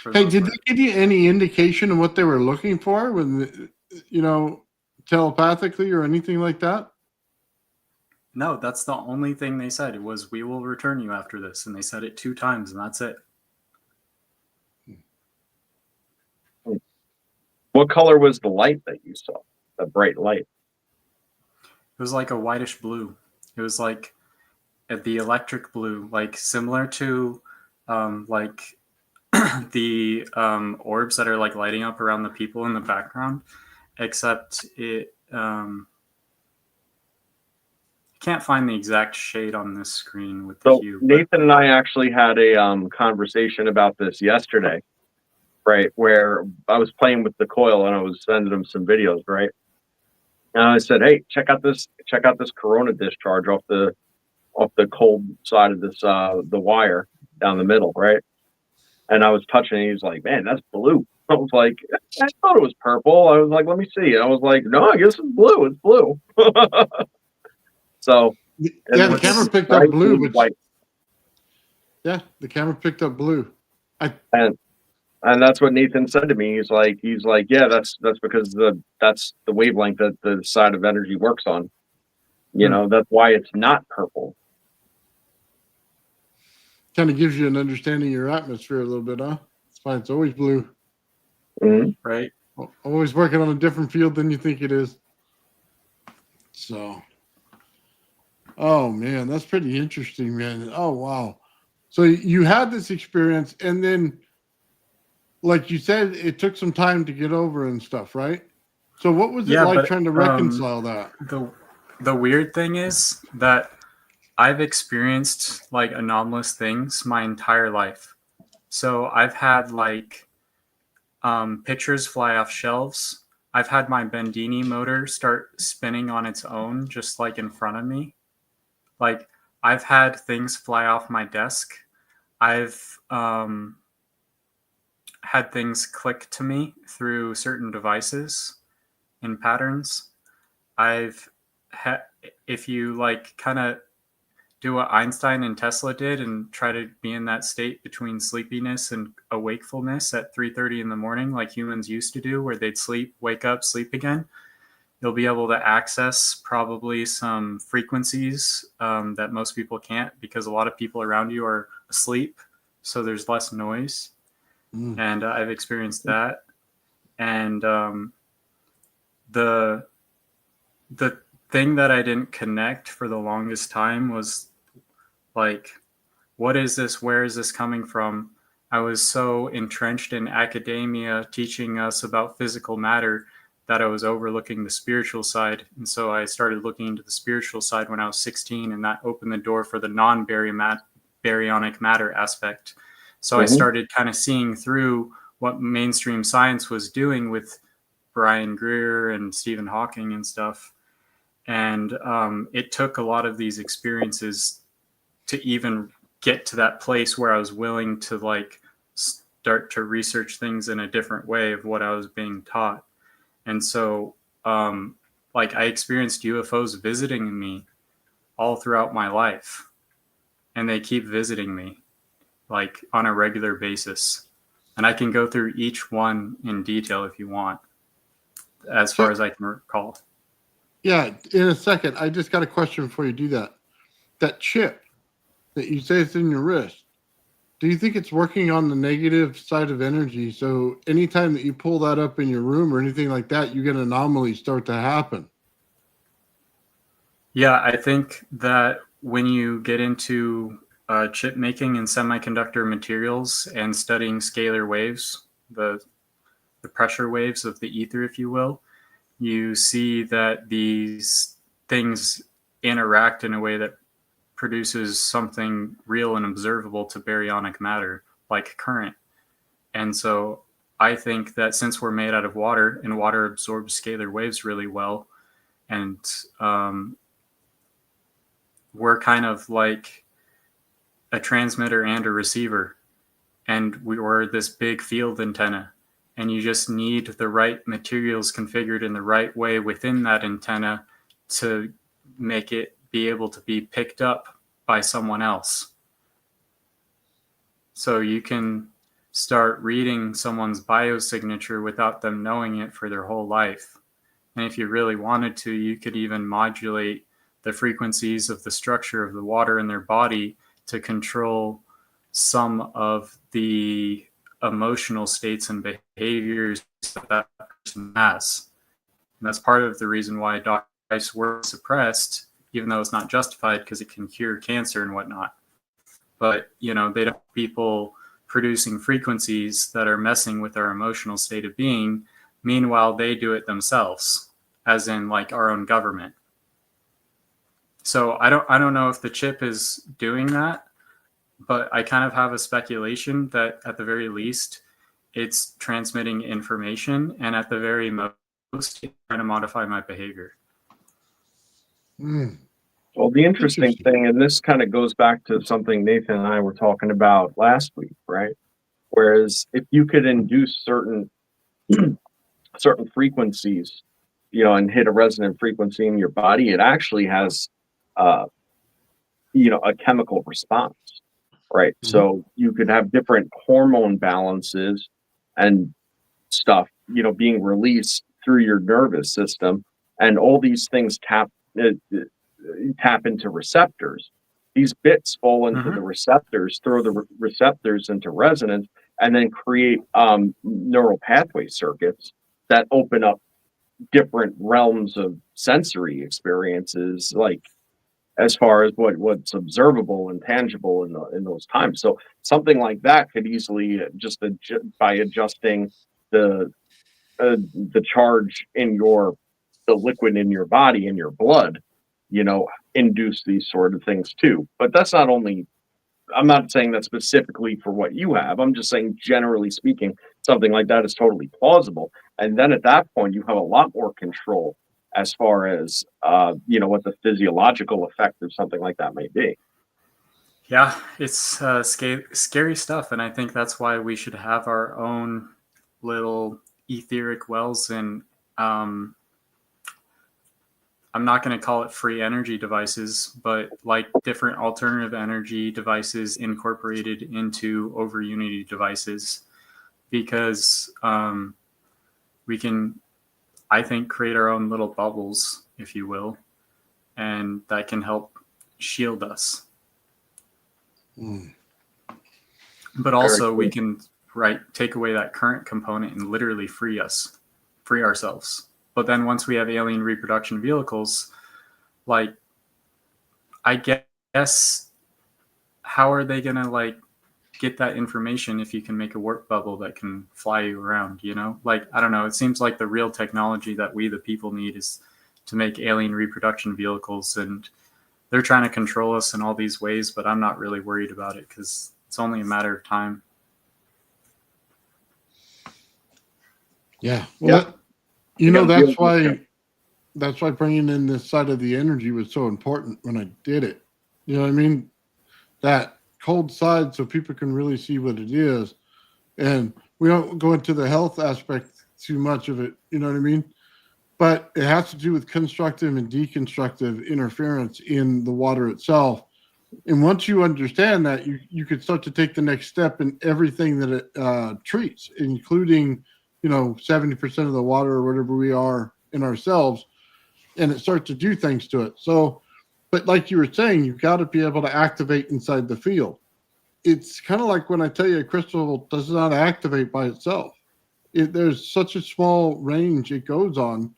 For the Hey, most did part. they give you any indication of what they were looking for when, telepathically or anything like that? No, that's the only thing they said. It was, we will return you after this. And they said it 2 times, and that's it. What color was the light that you saw? The bright light. It was like a whitish blue. It was like the electric blue, like similar to like the orbs that are like lighting up around the people in the background, except it can't find the exact shade on this screen with the So hue. Nathan and I actually had a conversation about this yesterday, right? Where I was playing with the coil and I was sending him some videos, right? And I said, "Hey, check out this corona discharge off the cold side of this the wire down the middle, right?" And I was touching it. He was like, "Man, that's blue." I was like, "I thought it was purple." I was like, "Let me see." And I was like, "No, I guess it's blue. It's blue." So Yeah, the camera picked up bright blue, but white. yeah, the camera picked up blue. And that's what Nathan said to me. He's like, yeah, that's because that's the wavelength that the side of energy works on. That's why it's not purple. Kind of gives you an understanding of your atmosphere a little bit, huh? That's why it's always blue. Mm-hmm. Right. Always working on a different field than you think it is. So, oh man, that's pretty interesting, man. Oh wow. So you had this experience, and then, like you said, it took some time to get over and stuff, right? So what was it like but, trying to reconcile that? The weird thing is that I've experienced like anomalous things my entire life. So I've had like pictures fly off shelves. I've had my Bendini motor start spinning on its own, just like in front of me. Like, I've had things fly off my desk. I've had things click to me through certain devices in patterns. If you like kind of do what Einstein and Tesla did and try to be in that state between sleepiness and awakefulness at 3:30 in the morning, like humans used to do, where they'd sleep, wake up, sleep again, you'll be able to access probably some frequencies that most people can't, because a lot of people around you are asleep, so there's less noise. And I've experienced that. And the thing that I didn't connect for the longest time was like, what is this? Where is this coming from? I was so entrenched in academia teaching us about physical matter that I was overlooking the spiritual side. And so I started looking into the spiritual side when I was 16, and that opened the door for the non-baryonic matter aspect. So I started kind of seeing through what mainstream science was doing with Brian Greer and Stephen Hawking and stuff. And it took a lot of these experiences to even get to that place where I was willing to like start to research things in a different way of what I was being taught. And so like I experienced UFOs visiting me all throughout my life, and they keep visiting me like on a regular basis. And I can go through each one in detail if you want, as far as I can recall. Yeah, in a second. I just got a question before you do that. That chip that you say is in your wrist, do you think it's working on the negative side of energy? So anytime that you pull that up in your room or anything like that, you get anomalies start to happen. Yeah, I think that when you get into chip making and semiconductor materials and studying scalar waves, the pressure waves of the ether, if you will, you see that these things interact in a way that produces something real and observable to baryonic matter, like current. And so I think that since we're made out of water, and water absorbs scalar waves really well, and we're kind of like a transmitter and a receiver, and we're this big field antenna, and you just need the right materials configured in the right way within that antenna to make it be able to be picked up by someone else. So you can start reading someone's biosignature without them knowing it for their whole life. And if you really wanted to, you could even modulate the frequencies of the structure of the water in their body to control some of the emotional states and behaviors that person has. And that's part of the reason why Dr. were suppressed, even though it's not justified, because it can cure cancer and whatnot. But, you know, they don't have people producing frequencies that are messing with our emotional state of being. Meanwhile, they do it themselves, as in like our own government. So I don't know if the chip is doing that, but I kind of have a speculation that at the very least, it's transmitting information, and at the very most, it's trying to modify my behavior. Well, the interesting thing, and this kind of goes back to something Nathan and I were talking about last week, right? Whereas if you could induce certain frequencies, you know, and hit a resonant frequency in your body, it actually has, you know, a chemical response, right? So you could have different hormone balances and stuff, you know, being released through your nervous system, and all these things tap into receptors. These bits fall into the receptors, throw the receptors into resonance, and then create neural pathway circuits that open up different realms of sensory experiences, like as far as what's observable and tangible in those times. So something like that could easily just by adjusting the charge in the liquid in your body, in your blood, you know, induce these sort of things too. But that's not only, I'm not saying that specifically for what you have. I'm just saying, generally speaking, something like that is totally plausible. And then at that point, you have a lot more control as far as, you know, what the physiological effect of something like that may be. Yeah, it's scary stuff. And I think that's why we should have our own little etheric wells and I'm not going to call it free energy devices, but like different alternative energy devices incorporated into over Unity devices, because we can, I think, create our own little bubbles, if you will, and that can help shield us. But also we can take away that current component and literally free ourselves. But then once we have alien reproduction vehicles, like, I guess, how are they gonna like get that information if you can make a warp bubble that can fly you around, you know? Like, I don't know, it seems like the real technology that we the people need is to make alien reproduction vehicles, and they're trying to control us in all these ways, but I'm not really worried about it because it's only a matter of time. Yeah. Well, that's why bringing in this side of the energy was so important when I did it. You know what I mean? That cold side, so people can really see what it is. And we don't go into the health aspect too much of it. You know what I mean? But it has to do with constructive and deconstructive interference in the water itself. And once you understand that, you could start to take the next step in everything that it treats, including, 70% of the water or whatever we are in ourselves, and it starts to do things to it. So, but like you were saying, you've got to be able to activate inside the field. It's kind of like when I tell you a crystal does not activate by itself. There's such a small range it goes on.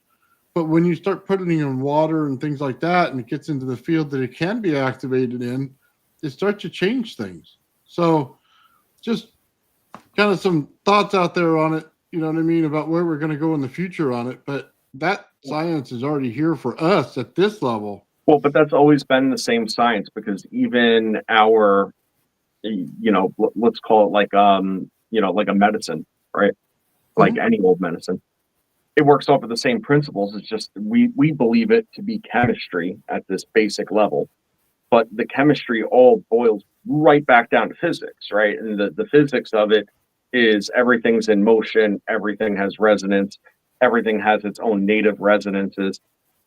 But when you start putting it in water and things like that, and it gets into the field that it can be activated in, it starts to change things. So just kind of some thoughts out there on it, you know what I mean, about where we're going to go in the future on it. But that science is already here for us at this level. Well, but that's always been the same science, because even our, let's call it like, like a medicine, right? Like any old medicine. It works off of the same principles. It's just we believe it to be chemistry at this basic level, but the chemistry all boils right back down to physics, right? And the physics of it is everything's in motion, everything has resonance, everything has its own native resonances,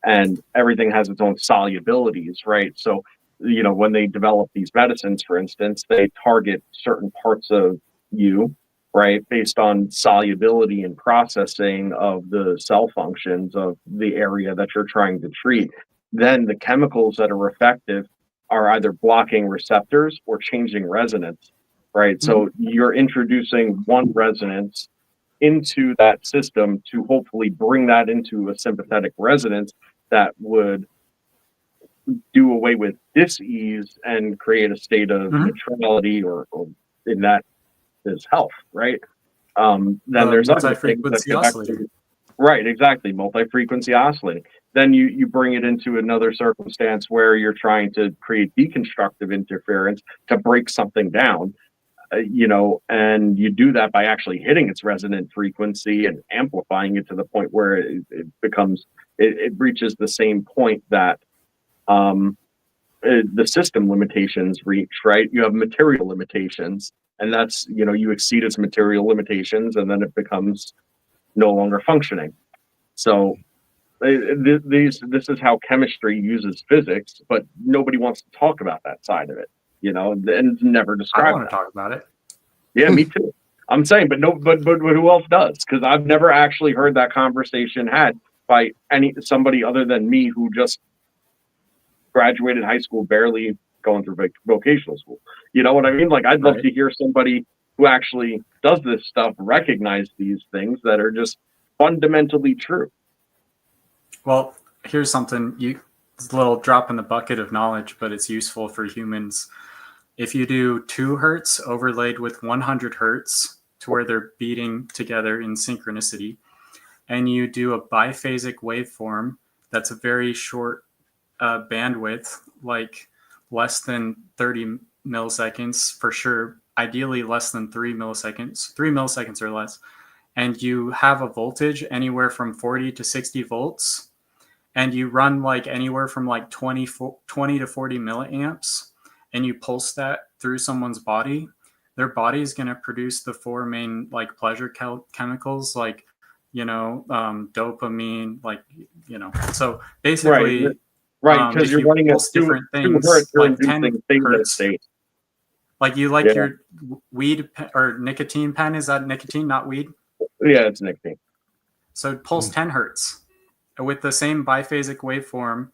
and everything has its own solubilities, right? So, when they develop these medicines, for instance, they target certain parts of you, right, based on solubility and processing of the cell functions of the area that you're trying to treat. Then the chemicals that are effective are either blocking receptors or changing resonance, right? So you're introducing one resonance into that system to hopefully bring that into a sympathetic resonance that would do away with dis-ease and create a state of neutrality, or in that is health, right? Then there's multi-frequency oscillating. Right, exactly, multi-frequency oscillating. Then you bring it into another circumstance where you're trying to create deconstructive interference to break something down, and you do that by actually hitting its resonant frequency and amplifying it to the point where it becomes, it reaches the same point that the system limitations reach, right? You have material limitations, and that's, you exceed its material limitations, and then it becomes no longer functioning. So this is how chemistry uses physics, but nobody wants to talk about that side of it, and it's never described. I want to talk about it. Yeah, me too. I'm saying, but who else does? Because I've never actually heard that conversation had by somebody other than me, who just graduated high school, barely going through vocational school. You know what I mean? Like, I'd love to hear somebody who actually does this stuff recognize these things that are just fundamentally true. Well, here's something, it's a little drop in the bucket of knowledge, but it's useful for humans. If you do 2 hertz overlaid with 100 hertz to where they're beating together in synchronicity, and you do a biphasic waveform that's a very short bandwidth, like less than 30 milliseconds for sure, ideally less than 3 milliseconds, 3 milliseconds or less, and you have a voltage anywhere from 40 to 60 volts, and you run like anywhere from like 20 to 40 milliamps, and you pulse that through someone's body, their body is going to produce the 4 main like pleasure chemicals like dopamine, like, so basically, Right, because if you're you running at pulse different two things, hertz, you're like 10 inducing theta hertz, state. like you Yeah. your weed or nicotine pen, is that nicotine, not weed? Yeah, it's nicotine. So pulse 10 hertz with the same biphasic waveform.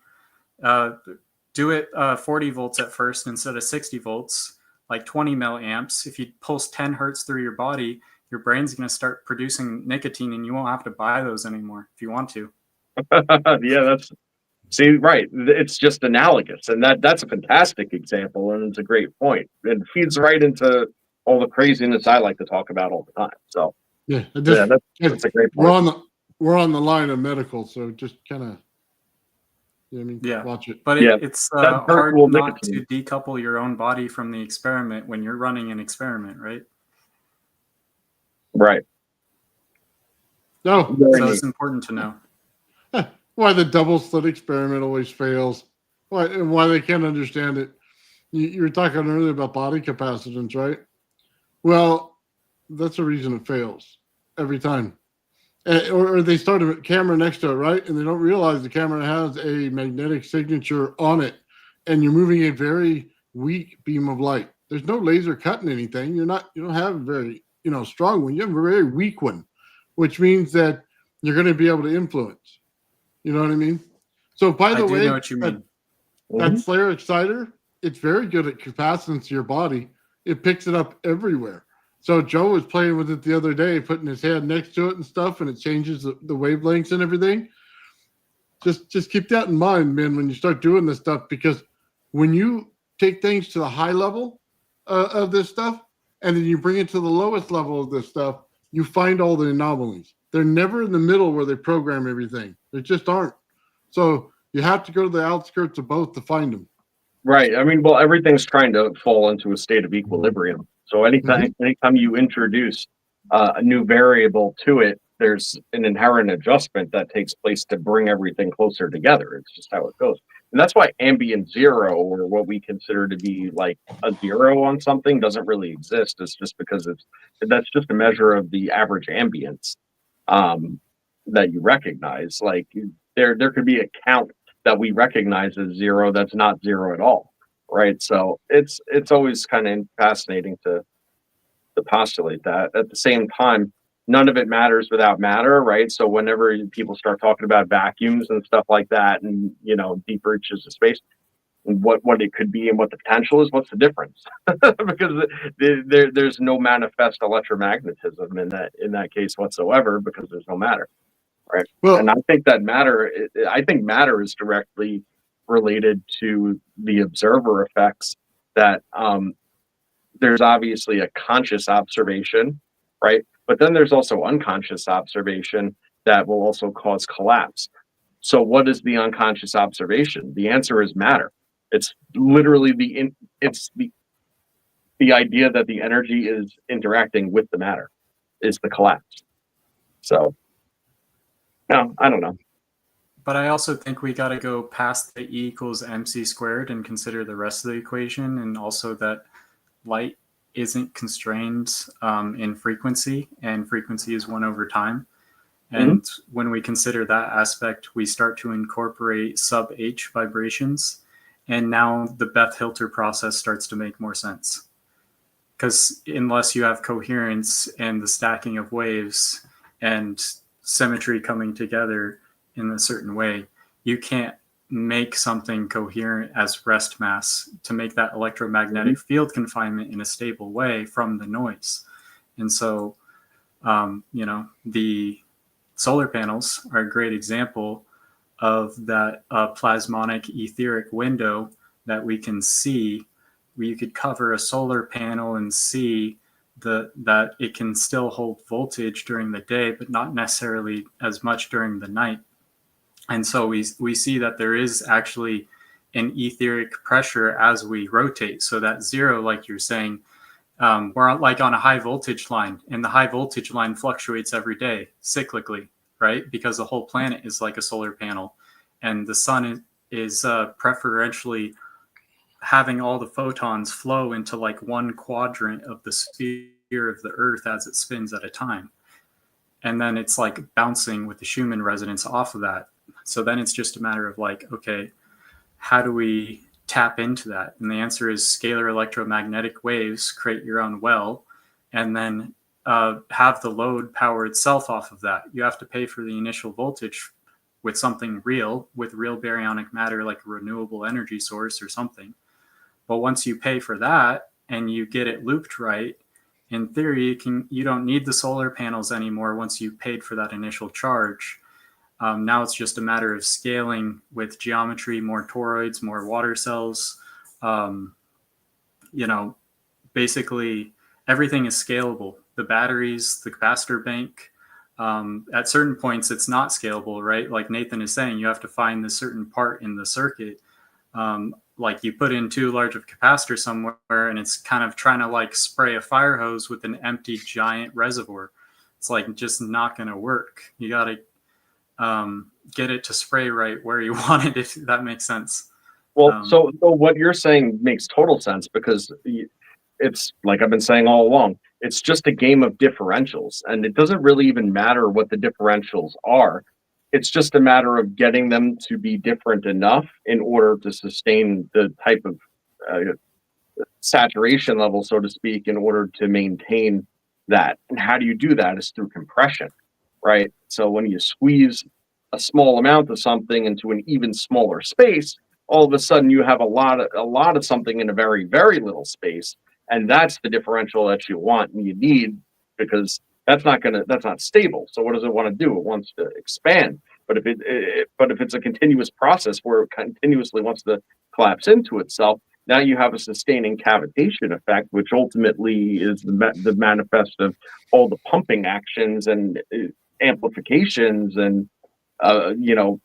Do it 40 volts at first instead of 60 volts, like 20 milliamps. If you pulse 10 hertz through your body, your brain's going to start producing nicotine, and you won't have to buy those anymore if you want to. Yeah, right. It's just analogous, and that's a fantastic example, and it's a great point. It feeds right into all the craziness I like to talk about all the time. So Yeah, that's a great we're point. we're on the line of medical, so just kind of, Yeah, watch it. but Yeah, it's that's hard virtual not nicotine. to decouple your own body from the experiment when you're running an experiment, right? Right. No, So it's important to know. why the double slit experiment always fails. Why they can't understand it. You were talking earlier about body capacitance, right? Well, that's the reason it fails every time. Or they start a camera next to it, right? And they don't realize the camera has a magnetic signature on it, and you're moving a very weak beam of light. There's no laser cutting anything. You don't have a very, strong one. You have a very weak one, which means that you're going to be able to influence. You know what I mean? So, by the way, know what you mean. That Slayer exciter, it's very good at capacitance to your body. It picks it up everywhere. So Joe was playing with it the other day, putting his hand next to it and stuff, and it changes the wavelengths and everything. Just keep that in mind, man, when you start doing this stuff, because when you take things to the high level of this stuff, and then you bring it to the lowest level of this stuff, you find all the anomalies. They're never in the middle where they program everything. They just aren't. So you have to go to the outskirts of both to find them. Right. I mean, well, everything's trying to fall into a state of equilibrium. So anytime you introduce a new variable to it, there's an inherent adjustment that takes place to bring everything closer together. It's just how it goes. And that's why ambient zero, or what we consider to be like a zero on something, doesn't really exist. It's just because that's just a measure of the average ambience that you recognize. Like there could be a count that we recognize as zero that's not zero at all, right? So it's always kind of fascinating to postulate that. At the same time, none of it matters without matter, right? So whenever people start talking about vacuums and stuff like that, and deep reaches of space, and what it could be and what the potential is, what's the difference? Because there's no manifest electromagnetism in that case whatsoever, because there's no matter. Right. Well, and I think matter is directly related to the observer effects, that there's obviously a conscious observation, right? But then there's also unconscious observation that will also cause collapse. So what is the unconscious observation? The answer is matter. It's literally the idea that the energy is interacting with the matter is the collapse. So no, I don't know. But I also think we got to go past the E equals mc squared and consider the rest of the equation, and also that light isn't constrained in frequency, and frequency is 1 over time. And when we consider that aspect, we start to incorporate sub-H vibrations. And now the Bethe-Hilter process starts to make more sense. Because unless you have coherence and the stacking of waves and symmetry coming together in a certain way, you can't make something coherent as rest mass to make that electromagnetic field confinement in a stable way from the noise. And so, the solar panels are a great example of that plasmonic etheric window that we can see, where you could cover a solar panel and see that it can still hold voltage during the day, but not necessarily as much during the night. And so we see that there is actually an etheric pressure as we rotate. So that zero, like you're saying, we're like on a high voltage line, and the high voltage line fluctuates every day cyclically, right? Because the whole planet is like a solar panel, and the sun is preferentially having all the photons flow into like one quadrant of the sphere of the Earth as it spins at a time. and then it's like bouncing with the Schumann resonance off of that. So then it's just a matter of like, okay, how do we tap into that? And the answer is scalar electromagnetic waves create your own well, and then have the load power itself off of that. You have to pay for the initial voltage with something real, with real baryonic matter, like a renewable energy source or something. But once you pay for that and you get it looped right, in theory, you don't need the solar panels anymore once you've paid for that initial charge. Now it's just a matter of scaling with geometry, more toroids, more water cells. Basically everything is scalable. The batteries, the capacitor bank, at certain points it's not scalable, right? Like Nathan is saying, you have to find the certain part in the circuit. Like you put in too large of a capacitor somewhere and it's kind of trying to like spray a fire hose with an empty giant reservoir. It's like just not going to work. You got to get it to spray right where you want it, if that makes sense. Well, so what you're saying makes total sense, because it's like I've been saying all along, it's just a game of differentials, and it doesn't really even matter what the differentials are. It's just a matter of getting them to be different enough in order to sustain the type of saturation level, so to speak, in order to maintain that. And how do you do that? Is through compression, right? So when you squeeze a small amount of something into an even smaller space, all of a sudden you have a lot of something in a very, very little space. And that's the differential that you want and you need, because that's not stable. So what does it want to do? It wants to expand. But if it's a continuous process where it continuously wants to collapse into itself, now you have a sustaining cavitation effect, which ultimately is the manifest of all the pumping actions and amplifications and all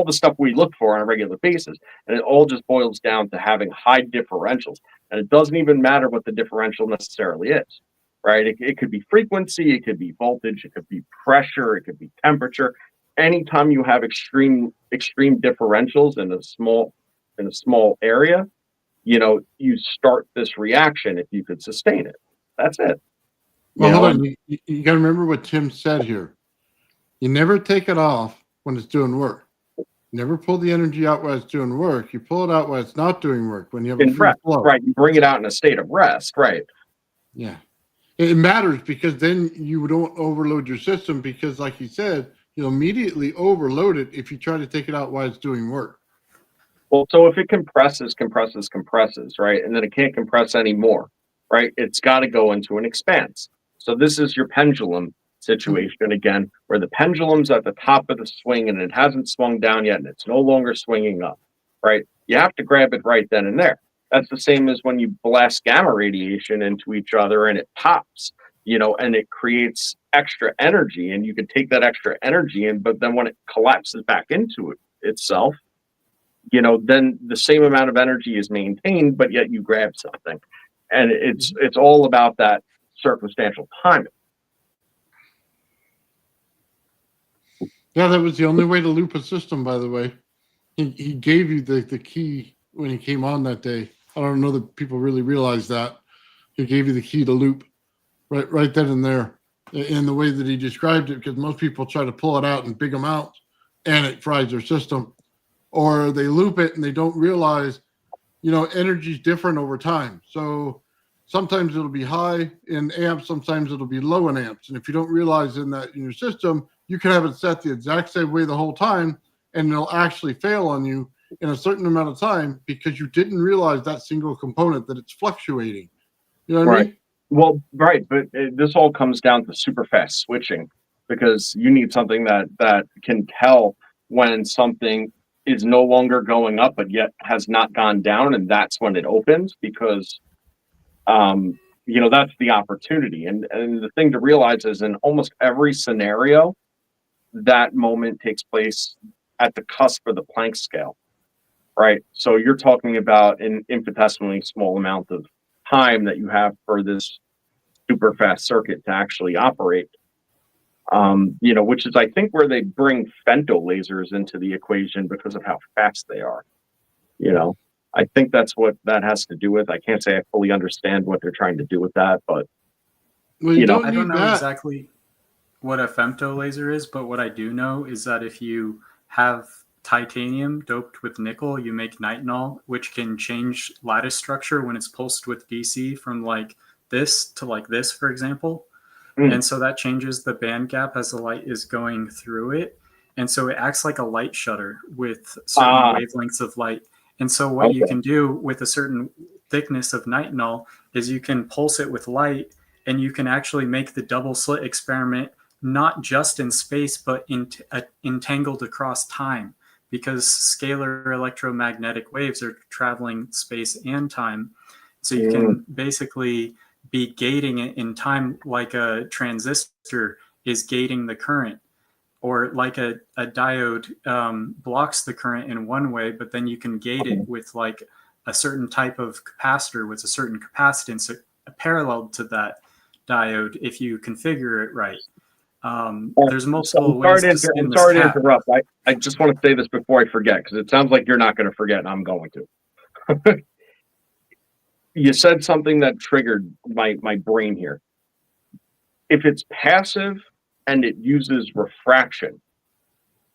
the stuff we look for on a regular basis. And it all just boils down to having high differentials. And it doesn't even matter what the differential necessarily is, right? It could be frequency, it could be voltage, it could be pressure, it could be temperature. Anytime you have extreme differentials in a small area, you start this reaction if you could sustain it. That's it. Well, hold on. You got to remember what Tim said here. You never take it off when it's doing work. You never pull the energy out while it's doing work. You pull it out while it's not doing work. When you have a free flow, right? You bring it out in a state of rest, right? Yeah, it matters, because then you don't overload your system. Because, like you said, you'll immediately overload it if you try to take it out while it's doing work. Well, so if it compresses, right, and then it can't compress anymore, right? It's got to go into an expanse. So this is your pendulum situation again, where the pendulum's at the top of the swing and it hasn't swung down yet and it's no longer swinging up, right? You have to grab it right then and there. That's the same as when you blast gamma radiation into each other and it pops, and it creates extra energy, and you can take that extra energy in, but then when it collapses back into itself, then the same amount of energy is maintained, but yet you grab something. And it's all about that circumstantial timing. Yeah, that was the only way to loop a system, by the way. He gave you the key when he came on that day. I don't know that people really realize that. He gave you the key to loop right then and there, in the way that he described it, because most people try to pull it out in big amounts and it fries their system. Or they loop it and they don't realize, energy is different over time. So sometimes it'll be high in amps, sometimes it'll be low in amps. And if you don't realize in your system, you can have it set the exact same way the whole time, and it'll actually fail on you in a certain amount of time because you didn't realize that single component, that it's fluctuating. You know what I mean? Well, right. But this all comes down to super fast switching, because you need something that can tell when something is no longer going up, but yet has not gone down. And that's when it opens, because, that's the opportunity. And the thing to realize is, in almost every scenario, that moment takes place at the cusp of the Planck scale, right? So you're talking about an infinitesimally small amount of time that you have for this super fast circuit to actually operate. Which is, I think, where they bring femto lasers into the equation because of how fast they are. I think that's what that has to do with. I can't say I fully understand what they're trying to do with that, but well, I don't know exactly. what a femto laser is, but what I do know is that if you have titanium doped with nickel, you make nitinol, which can change lattice structure when it's pulsed with DC from like this to like this, for example. And so that changes the band gap as the light is going through it. And so it acts like a light shutter with certain wavelengths of light. And so what you can do with a certain thickness of nitinol is you can pulse it with light, and you can actually make the double slit experiment not just in space, but entangled across time, because scalar electromagnetic waves are traveling space and time. So you can basically be gating it in time, like a transistor is gating the current, or like a diode blocks the current in one way, but then you can gate it with like a certain type of capacitor with a certain capacitance parallel to that diode if you configure it right. There's multiple ways to spin this sorry to tap. interrupt. I just want to say this before I forget, because it sounds like you're not going to forget, and I'm going to. You said something that triggered my brain here. If it's passive and it uses refraction,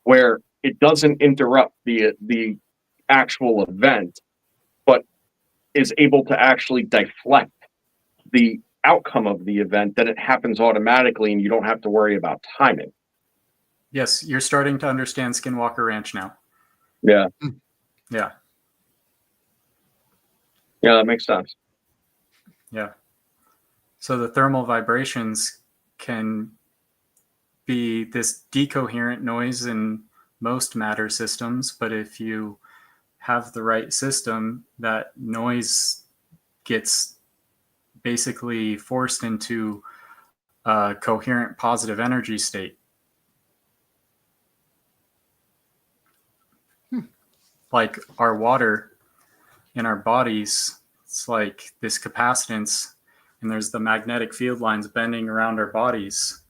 where it doesn't interrupt the actual event, but is able to actually deflect the outcome of the event, then it happens automatically and you don't have to worry about timing. Yes, you're starting to understand Skinwalker Ranch now. Yeah. Yeah. Yeah, that makes sense. Yeah. So the thermal vibrations can be this decoherent noise in most matter systems, but if you have the right system, that noise gets basically forced into a coherent positive energy state. Like our water in our bodies, it's like this capacitance, and there's the magnetic field lines bending around our bodies.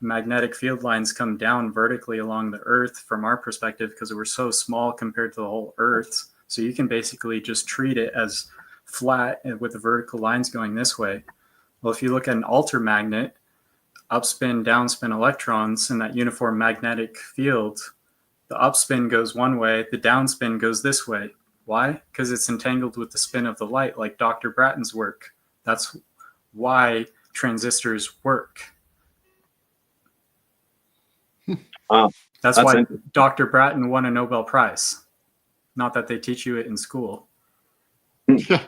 Magnetic field lines come down vertically along the earth from our perspective because we're so small compared to the whole earth. So you can basically just treat it as flat with the vertical lines going this way. Well, if you look at an altermagnet, upspin, downspin electrons in that uniform magnetic field, the upspin goes one way, the downspin goes this way. Why? Because it's entangled with the spin of the light, like Dr. Bratton's work. That's why transistors work. That's why Dr. Bratton won a Nobel Prize. Not that they teach you it in school. Yeah,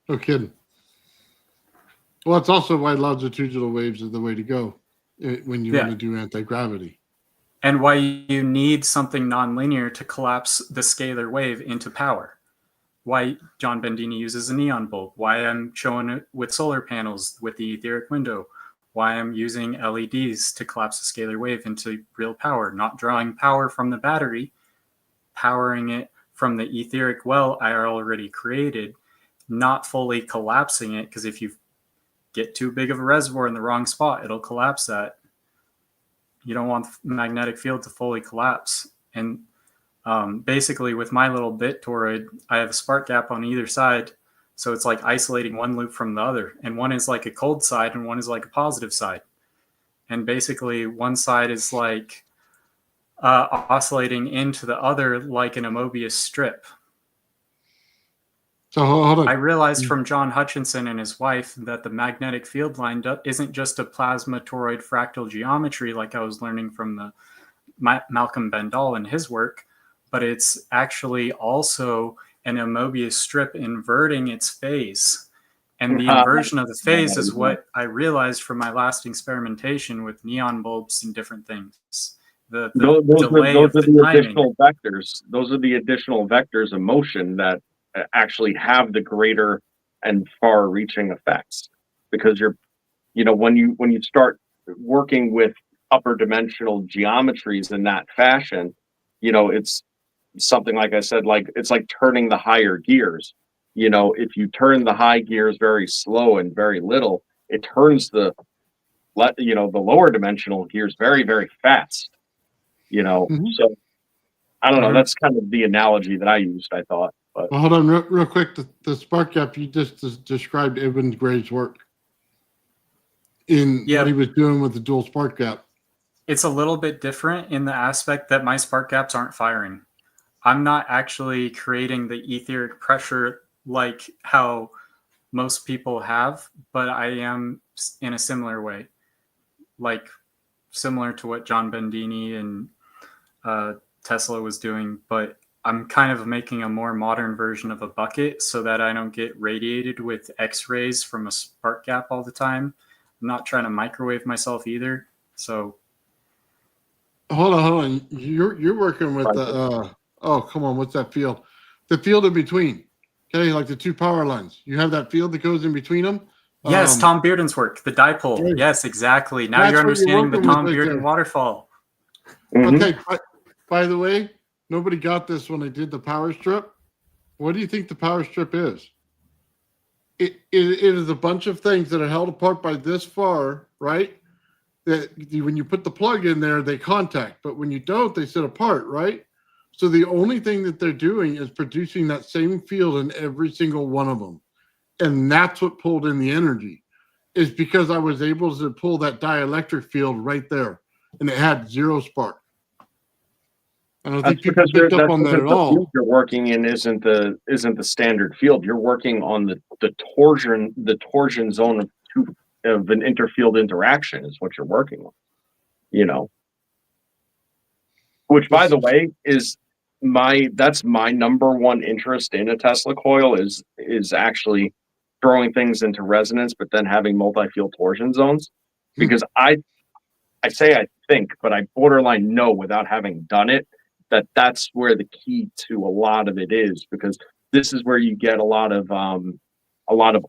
no kidding. Well, it's also why longitudinal waves are the way to go when you want to do anti-gravity. And why you need something nonlinear to collapse the scalar wave into power. Why John Bendini uses a neon bulb. Why I'm showing it with solar panels with the etheric window. Why I'm using LEDs to collapse the scalar wave into real power. Not drawing power from the battery, powering it from the etheric well I already created, not fully collapsing it, because if you get too big of a reservoir in the wrong spot, it'll collapse that. You don't want the magnetic field to fully collapse. And basically with my little bit toroid, I have a spark gap on either side. So it's like isolating one loop from the other. And one is like a cold side and one is like a positive side. And basically one side is like oscillating into the other like in a Mobius strip. So hold on. I realized from John Hutchinson and his wife that the magnetic field line isn't just a plasma toroid fractal geometry like I was learning from the Malcolm Bendall and his work, but it's actually also an Mobius strip inverting its phase. And the inversion of the phase is what I realized from my last experimentation with neon bulbs and different things. The delay of the timing. Additional vectors. Those are the additional vectors of motion that actually have the greater and far-reaching effects, because when you start working with upper dimensional geometries in that fashion, it's something like I said, like it's like turning the higher gears. If you turn the high gears very slow and very little, it turns the lower dimensional gears very, very fast. So I don't know. That's kind of the analogy that I used, I thought. But well, hold on real quick. The spark gap, you just described Ibn Gray's work in what he was doing with the dual spark gap. It's a little bit different in the aspect that my spark gaps aren't firing. I'm not actually creating the etheric pressure like how most people have, but I am in a similar way, like similar to what John Bendini and Tesla was doing, but I'm kind of making a more modern version of a bucket so that I don't get radiated with X-rays from a spark gap all the time. I'm not trying to microwave myself either. So Hold on. You're working with the oh, come on, what's that field? The field in between. Okay, like the two power lines. You have that field that goes in between them. yes, Tom Bearden's work, the dipole. Right. Yes, exactly. Now That's you're what you're understanding the working with Tom right Bearden there. waterfall. Mhm. Okay, by the way, nobody got this when I did the power strip. What do you think the power strip is? It is a bunch of things that are held apart by this far, right? That when you put the plug in there, they contact, but when you don't, they sit apart, right? So the only thing that they're doing is producing that same field in every single one of them. And that's what pulled in the energy, is because I was able to pull that dielectric field right there, and it had zero spark. I don't think people picked up on that at the field all. you're working in isn't the standard field. You're working on the torsion zone of an interfield interaction is what you're working on. You know, which by the way is that's my number one interest in a Tesla coil is actually throwing things into resonance, but then having multi-field torsion zones. Because I think, but I borderline know without having done it, that's where the key to a lot of it is, because this is where you get a lot of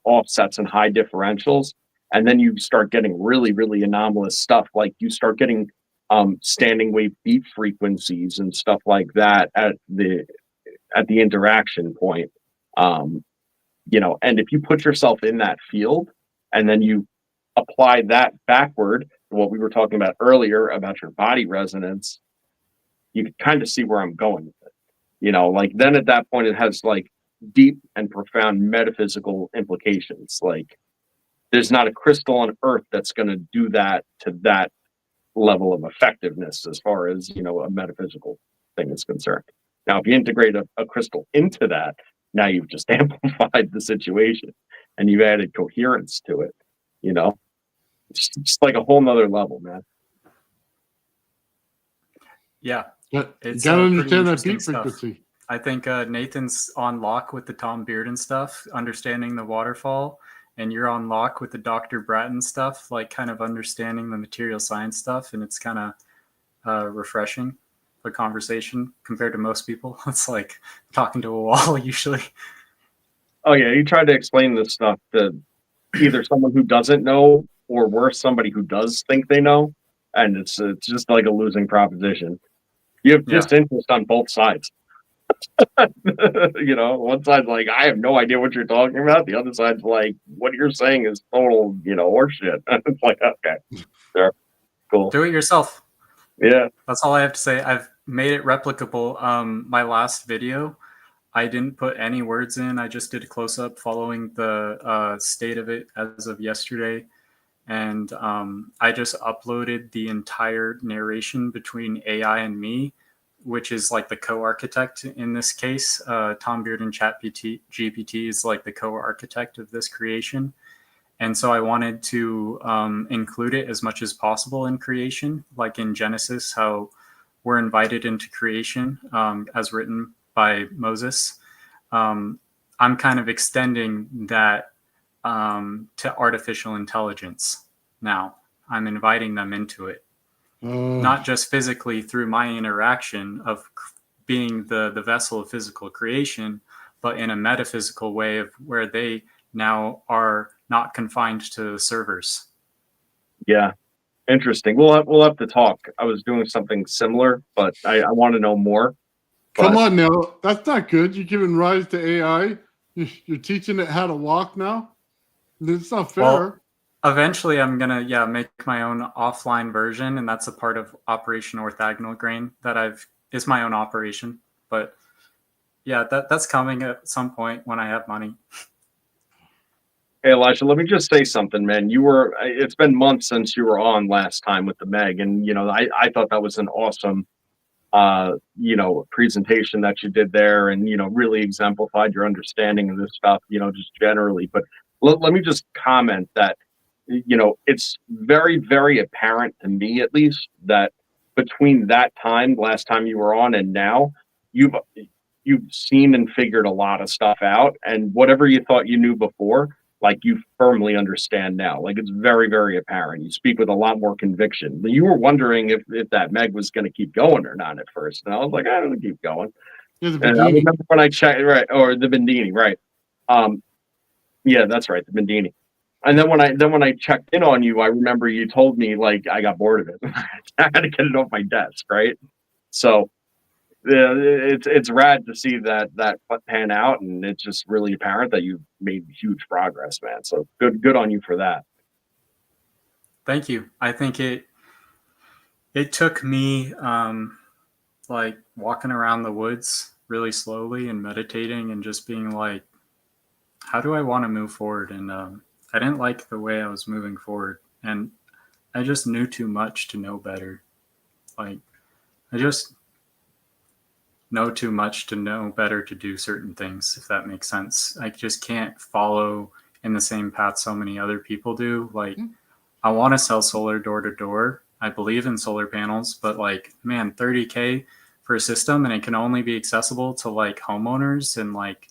offsets and high differentials, and then you start getting really, really anomalous stuff. Like you start getting standing wave beat frequencies and stuff like that at the interaction point. And if you put yourself in that field and then you apply that backward to what we were talking about earlier about your body resonance, you can kind of see where I'm going with it. Like then at that point, it has like deep and profound metaphysical implications. Like there's not a crystal on earth that's going to do that to that level of effectiveness as far as, a metaphysical thing is concerned. Now, if you integrate a crystal into that, now you've just amplified the situation and you've added coherence to it. It's just like a whole nother level, man. Yeah. You It's gotta pretty understand that interesting beat stuff. frequency. I think Nathan's on lock with the Tom Bearden stuff, understanding the waterfall, and you're on lock with the Dr. Bratton stuff, like kind of understanding the material science stuff, and it's kind of refreshing, the conversation compared to most people. It's like talking to a wall usually. Oh yeah, you try to explain this stuff to either someone who doesn't know, or worse, somebody who does think they know, and it's just like a losing proposition. You have disinterest on both sides. One side's like, I have no idea what you're talking about. The other side's like, what you're saying is total, horseshit. It's like, okay, sure, cool. Do it yourself. Yeah. That's all I have to say. I've made it replicable. My last video, I didn't put any words in. I just did a close-up following the state of it as of yesterday. And I just uploaded the entire narration between AI and me, which is like the co-architect in this case. Tom Bearden GPT is like the co-architect of this creation. And so I wanted to include it as much as possible in creation, like in Genesis, how we're invited into creation as written by Moses. I'm kind of extending that to artificial intelligence now. I'm inviting them into it. Not just physically through my interaction of being the vessel of physical creation, but in a metaphysical way of where they now are not confined to the servers. Yeah, interesting. We'll have to talk. I was doing something similar, but I want to know more. Come on now, that's not good. You're giving rise to AI. You're teaching it how to walk now. It's not fair. Well, eventually, I'm gonna make my own offline version, and that's a part of Operation Orthogonal Grain that is my own operation. But yeah, that's coming at some point when I have money. Hey, Elijah, let me just say something, man. It's been months since you were on last time with the Meg, and, I thought that was an awesome, presentation that you did there, and, really exemplified your understanding of this stuff, just generally. But let me just comment that, it's very, very apparent to me, at least, that between that time, last time you were on, and now, you've seen and figured a lot of stuff out, and whatever you thought you knew before, like, you firmly understand now. Like, it's very, very apparent. You speak with a lot more conviction. You were wondering if that Meg was going to keep going or not at first, and I was like, I don't keep going. Yeah, the And I Bikini. remember when I checked, right, or the Bendini, right? Yeah, that's right, the Bendini. And then when I checked in on you, I remember you told me, like, I got bored of it. I had to get it off my desk, right? So yeah, it's rad to see that pan out, and it's just really apparent that you've made huge progress, man. So good on you for that. Thank you. I think it took me like walking around the woods really slowly and meditating and just being like, how do I want to move forward? And I didn't like the way I was moving forward, and I just knew too much to know better. Like, I just know too much to know better to do certain things, if that makes sense. I just can't follow in the same path so many other people do. Like, I want to sell solar door to door. I believe in solar panels, but like, man, $30K for a system, and it can only be accessible to like homeowners, and like,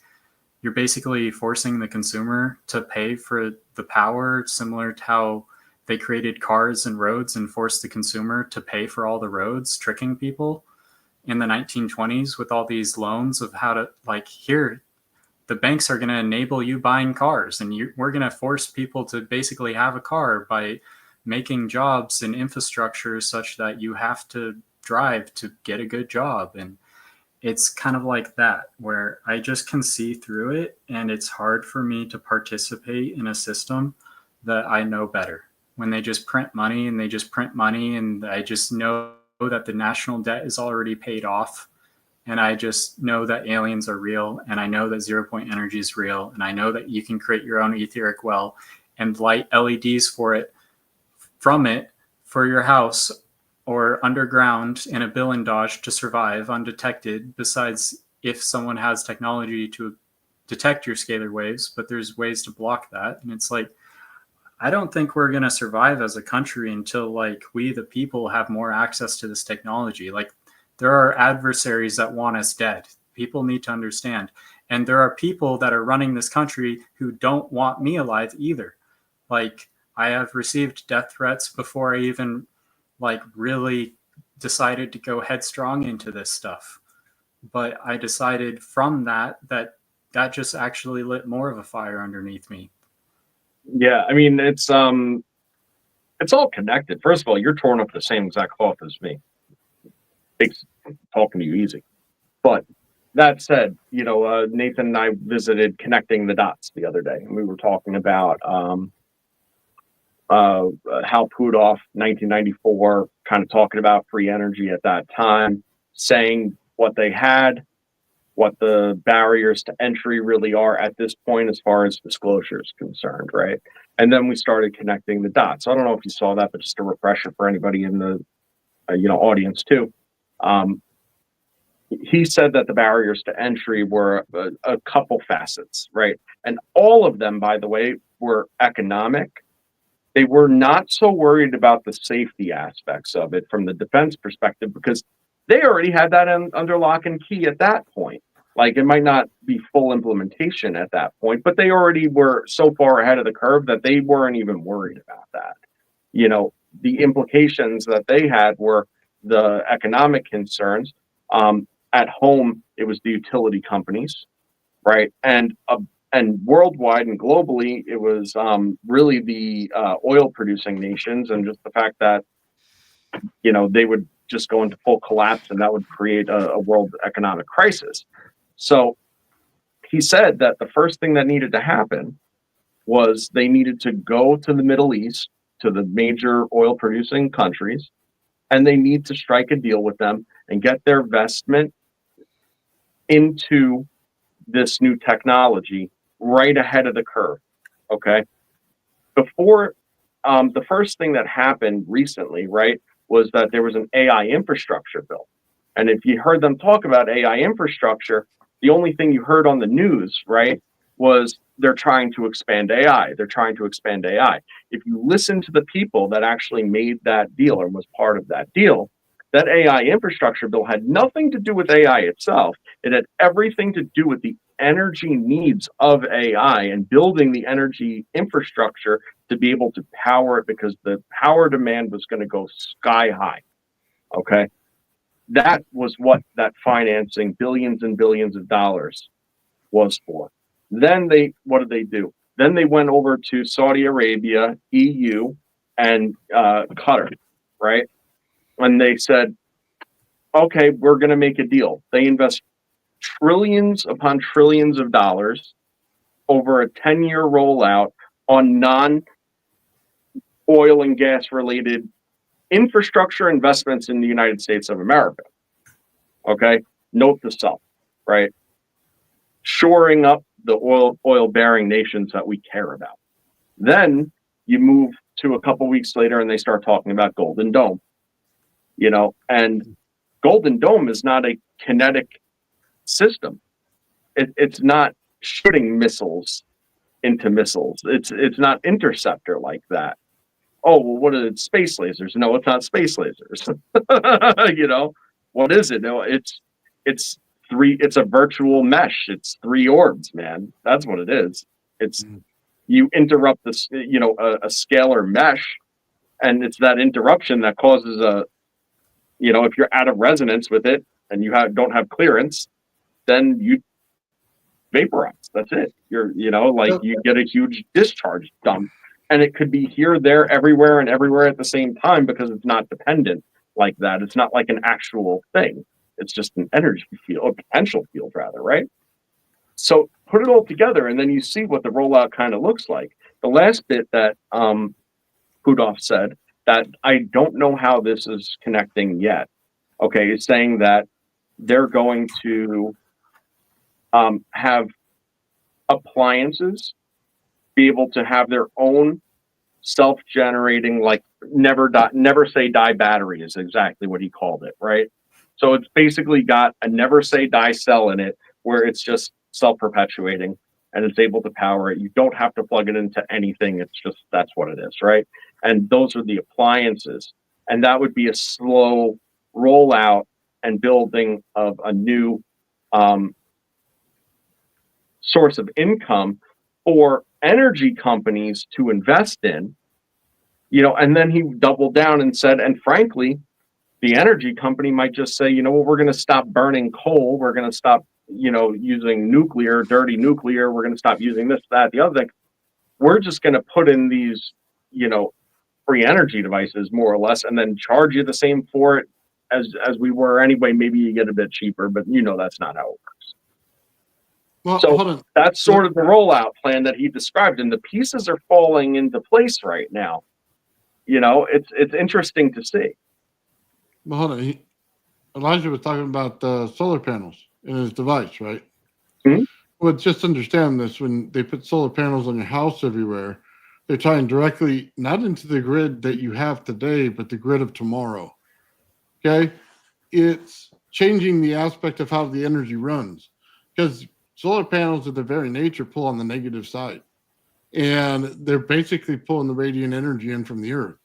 you're basically forcing the consumer to pay for the power, similar to how they created cars and roads and forced the consumer to pay for all the roads, tricking people in the 1920s with all these loans of how to, like, here, the banks are going to enable you buying cars, and we're going to force people to basically have a car by making jobs and infrastructure such that you have to drive to get a good job. And it's kind of like that, where I just can see through it, and it's hard for me to participate in a system that I know better. When they just print money and they just print money, and I just know that the national debt is already paid off, and I just know that aliens are real, and I know that zero-point energy is real, and I know that you can create your own etheric well and light LEDs from it for your house or underground in a Bill Dodge to survive undetected, besides if someone has technology to detect your scalar waves, but there's ways to block that. And it's like, I don't think we're going to survive as a country until like we, the people, have more access to this technology. Like, there are adversaries that want us dead. People need to understand. And there are people that are running this country who don't want me alive either. Like, I have received death threats before I even like really decided to go headstrong into this stuff. But I decided from that just actually lit more of a fire underneath me. Yeah, I mean, it's all connected. First of all, you're torn up the same exact cloth as me. Makes talking to you easy. But that said, Nathan and I visited Connecting the Dots the other day, and we were talking about Hal Puthoff, 1994, kind of talking about free energy at that time, saying what they had, what the barriers to entry really are at this point as far as disclosure is concerned, right? And then we started connecting the dots. I don't know if you saw that, but just a refresher for anybody in the audience too. He said that the barriers to entry were a couple facets, right? And all of them, by the way, were economic. They were not so worried about the safety aspects of it from the defense perspective, because they already had that under lock and key at that point. Like, it might not be full implementation at that point, but they already were so far ahead of the curve that they weren't even worried about that. The implications that they had were the economic concerns. At home, it was the utility companies, right? And worldwide and globally, it was really the oil producing nations, and just the fact that they would just go into full collapse, and that would create a world economic crisis. So he said that the first thing that needed to happen was they needed to go to the Middle East, to the major oil producing countries, and they need to strike a deal with them and get their investment into this new technology right ahead of the curve. Okay. Before, the first thing that happened recently, right, was that there was an AI infrastructure bill. And if you heard them talk about AI infrastructure, the only thing you heard on the news, right, was they're trying to expand AI. They're trying to expand AI. If you listen to the people that actually made that deal or was part of that deal, that AI infrastructure bill had nothing to do with AI itself. It had everything to do with the energy needs of AI and building the energy infrastructure to be able to power it, because the power demand was going to go sky high. Okay. That was what that financing, billions and billions of dollars, was for. Then what did they do? Then they went over to Saudi Arabia, EU, and Qatar, right? And they said, okay, we're going to make a deal. They invest trillions upon trillions of dollars over a 10-year rollout on non-oil and gas related infrastructure investments in the United States of America. Okay, note to self, right? Shoring up the oil bearing nations that we care about. Then you move to a couple weeks later and they start talking about Golden Dome, and Golden Dome is not a kinetic system. It's not shooting missiles into missiles. It's not interceptor like that. Oh, well, what are it? Space lasers? No, it's not space lasers. What is it? No, it's a virtual mesh. It's 3 orbs, man. That's what it is. It's you interrupt this, a scalar mesh, and it's that interruption that causes if you're out of resonance with it and you don't have clearance, then you vaporize. That's it. You get a huge discharge dump, and it could be here, there, everywhere, and everywhere at the same time because it's not dependent like that. It's not like an actual thing. It's just an energy field, a potential field rather, right? So put it all together, and then you see what the rollout kind of looks like. The last bit that Pudov said, that I don't know how this is connecting yet, okay, is saying that they're going to have appliances be able to have their own self-generating, like never say die battery is exactly what he called it, right? So it's basically got a never say die cell in it where it's just self-perpetuating and it's able to power it. You don't have to plug it into anything. It's just, that's what it is, right? And those are the appliances. And that would be a slow rollout and building of a new source of income for energy companies to invest in, and then he doubled down and said, and frankly, the energy company might just say, we're going to stop burning coal. We're going to stop, using nuclear, dirty nuclear. We're going to stop using this, that, the other thing. We're just going to put in these, free energy devices more or less, and then charge you the same for it as we were anyway. Maybe you get a bit cheaper, but that's not how it works. Well, so that's sort of the rollout plan that he described, and the pieces are falling into place right now. It's interesting to see. Well, hold on. Elijah was talking about solar panels in his device, right? Mm-hmm. Well, just understand this: when they put solar panels on your house everywhere, they're tying directly not into the grid that you have today, but the grid of tomorrow. Okay, it's changing the aspect of how the energy runs, because solar panels, at their very nature, pull on the negative side. And they're basically pulling the radiant energy in from the earth.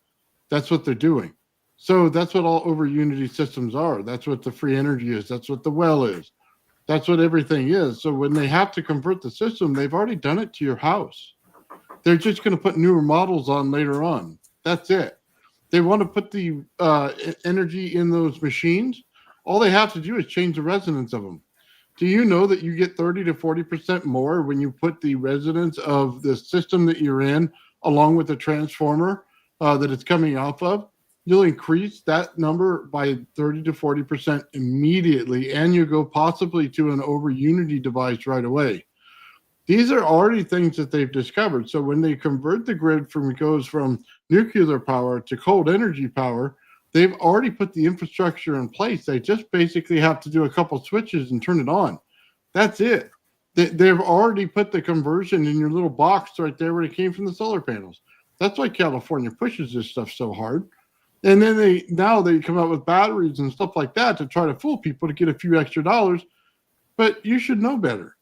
That's what they're doing. So that's what all over unity systems are. That's what the free energy is. That's what the well is. That's what everything is. So when they have to convert the system, they've already done it to your house. They're just going to put newer models on later on. That's it. They want to put the energy in those machines. All they have to do is change the resonance of them. Do you know that you get 30 to 40% more when you put the resonance of the system that you're in along with the transformer that it's coming off of? You'll increase that number by 30 to 40% immediately, and you go possibly to an over unity device right away. These are already things that they've discovered. So when they convert the grid goes from nuclear power to cold energy power, they've already put the infrastructure in place. They just basically have to do a couple switches and turn it on. That's it. They've already put the conversion in your little box right there where it came from the solar panels. That's why California pushes this stuff so hard. And then they come out with batteries and stuff like that to try to fool people to get a few extra dollars. But you should know better.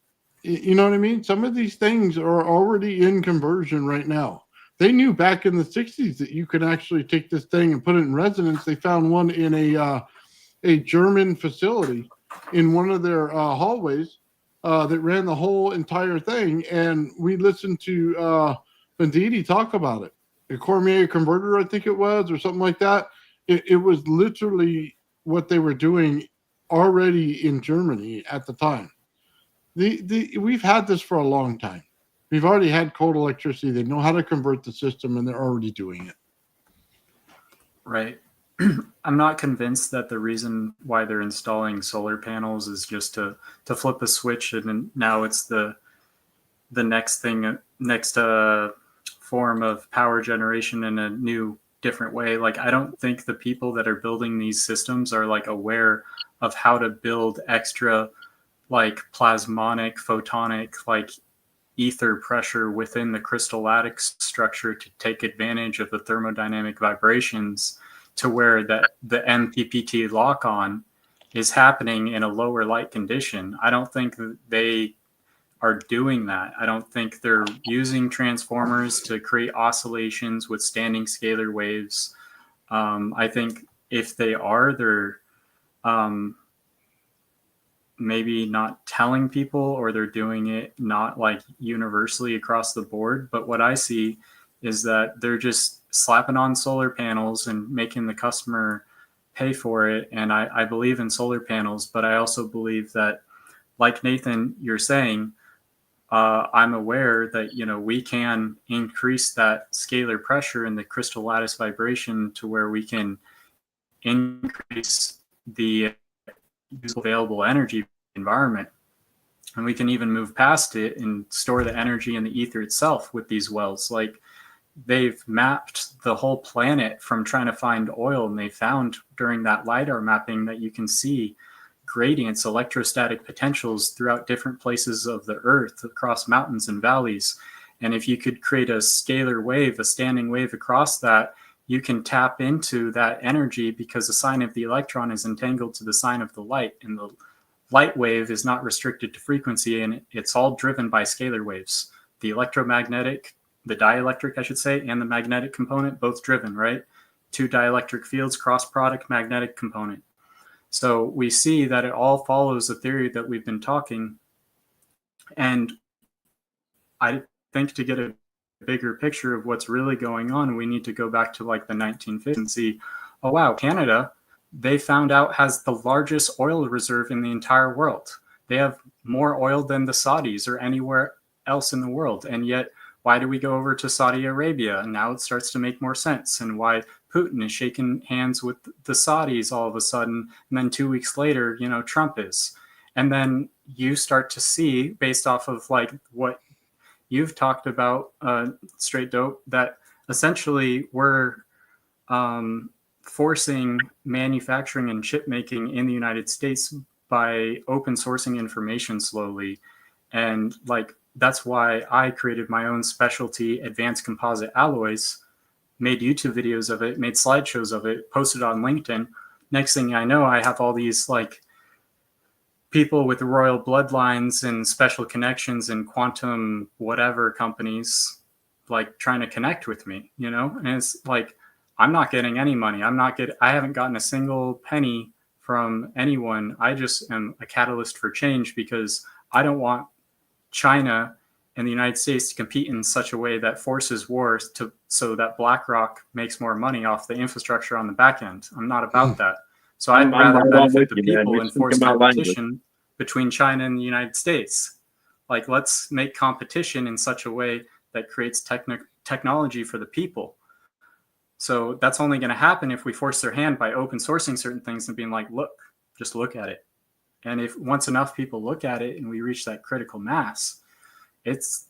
You know what I mean? Some of these things are already in conversion right now. They knew back in the 60s that you could actually take this thing and put it in resonance. They found one in a German facility in one of their hallways that ran the whole entire thing. And we listened to Venditti talk about it. A Cormier converter, I think it was, or something like that. It was literally what they were doing already in Germany at the time. We've had this for a long time. We've already had cold electricity. They know how to convert the system, and they're already doing it. Right. I'm not convinced that the reason why they're installing solar panels is just to flip a switch and now it's the next form of power generation in a new, different way. Like, I don't think the people that are building these systems are like aware of how to build extra like plasmonic, photonic, like ether pressure within the crystal lattice structure to take advantage of the thermodynamic vibrations to where that the MPPT lock-on is happening in a lower light condition. I don't think that they are doing that. I don't think they're using transformers to create oscillations with standing scalar waves. I think if they are, they're maybe not telling people, or they're doing it not like universally across the board. But what I see is that they're just slapping on solar panels and making the customer pay for it. And I believe in solar panels, but I also believe that, like Nathan, you're saying, I'm aware that, you know, we can increase that scalar pressure in the crystal lattice vibration to where we can increase the available energy environment. And we can even move past it and store the energy in the ether itself with these wells. Like, they've mapped the whole planet from trying to find oil, and they found during that LiDAR mapping that you can see gradients, electrostatic potentials throughout different places of the earth, across mountains and valleys. And if you could create a scalar wave, a standing wave across that, you can tap into that energy, because the sign of the electron is entangled to the sign of the light, and the light wave is not restricted to frequency, and it's all driven by scalar waves. The electromagnetic, the dielectric, I should say, and the magnetic component, both driven, right? Two dielectric fields, cross product, magnetic component. So we see that it all follows the theory that we've been talking. And I think to get a bigger picture of what's really going on, we need to go back to like the 1950s and see, oh wow, Canada, they found out, has the largest oil reserve in the entire world. They have more oil than the Saudis or anywhere else in the world. And yet, why do we go over to Saudi Arabia? And now it starts to make more sense. And why Putin is shaking hands with the Saudis all of a sudden. And then 2 weeks later, you know, Trump is. And then you start to see, based off of like what you've talked about, Straight Dope, that essentially we're forcing manufacturing and chip making in the United States by open sourcing information slowly. And like, that's why I created my own specialty advanced composite alloys, made YouTube videos of it, made slideshows of it, posted on LinkedIn. Next thing I know, I have all these like people with royal bloodlines and special connections and quantum whatever companies like trying to connect with me, you know? And it's like, I'm not getting any money. I haven't gotten a single penny from anyone. I just am a catalyst for change, because I don't want China and the United States to compete in such a way that forces wars so that BlackRock makes more money off the infrastructure on the back end. I'm not about that. So I'd rather benefit the people and force competition between China and the United States. Like, let's make competition in such a way that creates technology for the people. So that's only going to happen if we force their hand by open sourcing certain things and being like, look, just look at it. And if once enough people look at it and we reach that critical mass, it's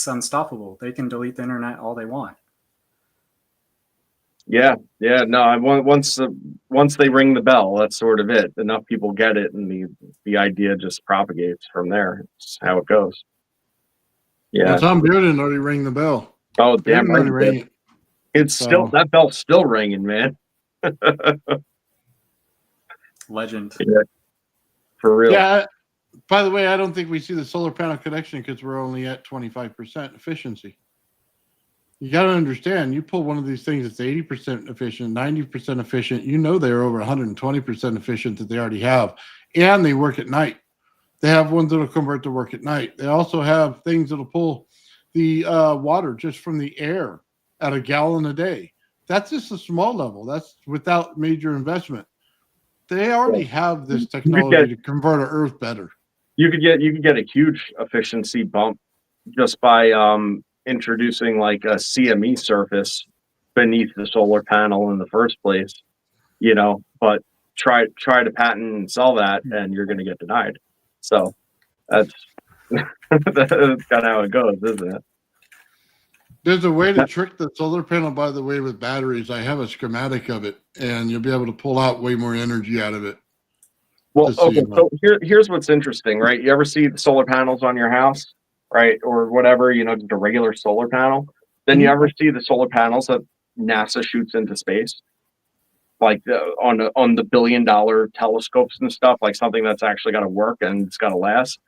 unstoppable. They can delete the internet all they want. Yeah, yeah. No, once they ring the bell, that's sort of it. Enough people get it, and the idea just propagates from there. It's how it goes. Well, Yeah. Tom Bearden already rang the bell. Oh, damn Bearden right. already It rang did. it. It's still So that bell's still ringing, man. Legend. Yeah, for real. yeah. By the way, I don't think we see the solar panel connection because we're only at 25% efficiency. You got to understand, you pull one of these things that's 80% efficient, 90% efficient, you know they're over 120% efficient that they already have. And they work at night. They have ones that'll convert to work at night. They also have things that'll pull the water just from the air at a gallon a day. That's just a small level. That's without major investment. They already have this You could technology get to convert our earth better. you could get a huge efficiency bump just by introducing like a CME surface beneath the solar panel in the first place, but try to patent and sell that and you're going to get denied. So that's that's kind of how it goes, isn't it? There's a way to trick the solar panel, by the way, with batteries. I have a schematic of it, and you'll be able to pull out way more energy out of it. Well, Just so okay, you know. so here's what's interesting, right? You ever see the solar panels on your house, right? Or whatever, just a regular solar panel. Then you ever see the solar panels that NASA shoots into space? Like on the billion-dollar telescopes and stuff, like something that's actually got to work and it's got to last.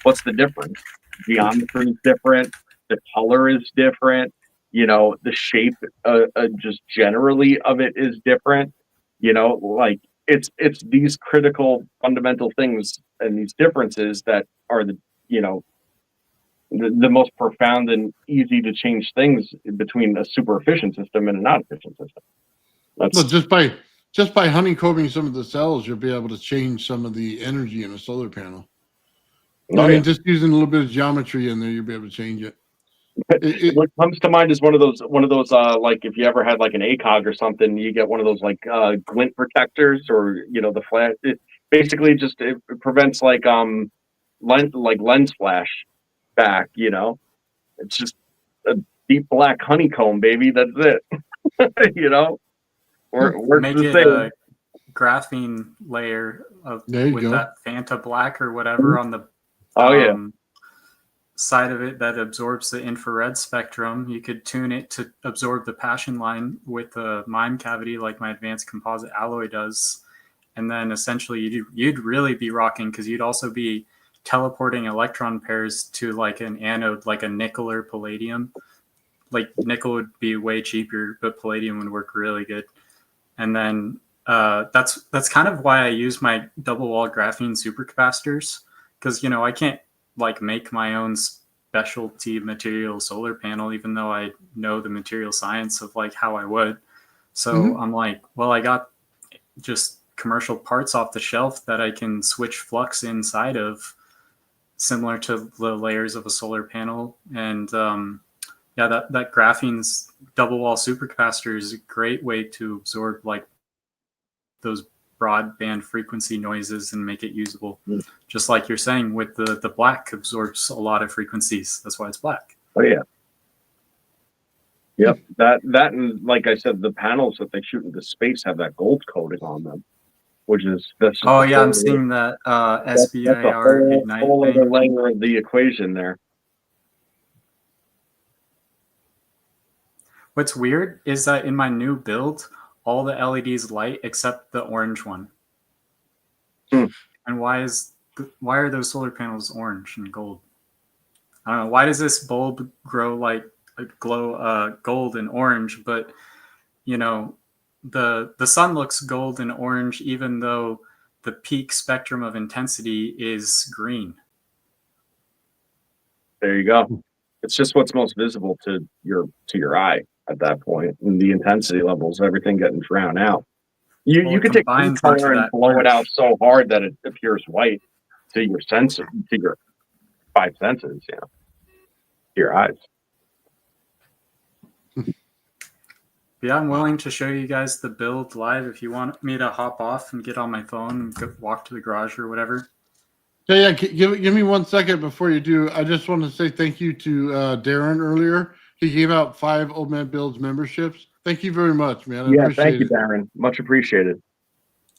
What's the difference? Geometry is different. The color is different. The shape, just generally of it is different. Like it's these critical fundamental things and these differences that are the most profound and easy to change things between a super efficient system and a not efficient system. That's Well, just by honeycombing some of the cells, you'll be able to change some of the energy in a solar panel. I mean, just using a little bit of geometry in there, you'll be able to change it. What comes to mind is one of those like if you ever had like an ACOG or something, you get one of those like glint protectors or the flash. It basically just it prevents like lens flash back. It's just a deep black honeycomb, baby. That's it. Or Make the it same. a graphene layer There you with go. that Fanta black or whatever on the side of it that absorbs the infrared spectrum. You could tune it to absorb the passion line with a mime cavity like my advanced composite alloy does. And then essentially you'd really be rocking because you'd also be teleporting electron pairs to like an anode, like a nickel or palladium. Like nickel would be way cheaper, but palladium would work really good. And then that's kind of why I use my double wall graphene supercapacitors because I can't like make my own specialty material solar panel, even though I know the material science of like how I would. So I'm like, well, I got just commercial parts off the shelf that I can switch flux inside of, similar to the layers of a solar panel. And that graphene's double wall supercapacitor is a great way to absorb like those broadband frequency noises and make it usable. Just like you're saying with the black absorbs a lot of frequencies. That's why it's black. Oh yeah. Yep. That and like I said, the panels that they shoot into space have that gold coating on them, which is I'm seeing that SBIR Ignite whole thing. other layer of the equation there. What's weird is that in my new build, all the LEDs light except the orange one. And why are those solar panels orange and gold? I don't know. Why does this bulb glow gold and orange, but the sun looks gold and orange even though the peak spectrum of intensity is green. There you go. It's just what's most visible to your eye at that point, and the intensity levels, everything getting drowned out. You could take any color and blow it out so hard that it appears white to your five senses, to your eyes. Yeah, I'm willing to show you guys the build live if you want me to hop off and get on my phone and walk to the garage or whatever. Yeah. Give me 1 second before you do. I just want to say thank you to Darren earlier. He gave out 5 Old Man Builds memberships. Thank you very much, man. I Yeah, appreciate thank you, it. Darren. Much appreciated.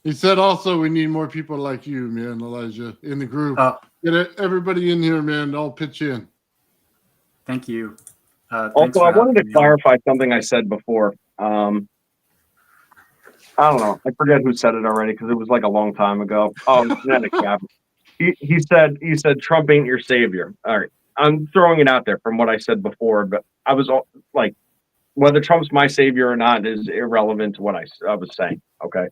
He said also we need more people like you, man, Elijah, in the group. Get everybody in here, man. I'll pitch in. Thank you. Also, I wanted to clarify something I said before. I don't know. I forget who said it already because it was like a long time ago. Oh, he said Trump ain't your savior. All right, I'm throwing it out there from what I said before, but I was like, whether Trump's my savior or not is irrelevant to what I was saying. Okay,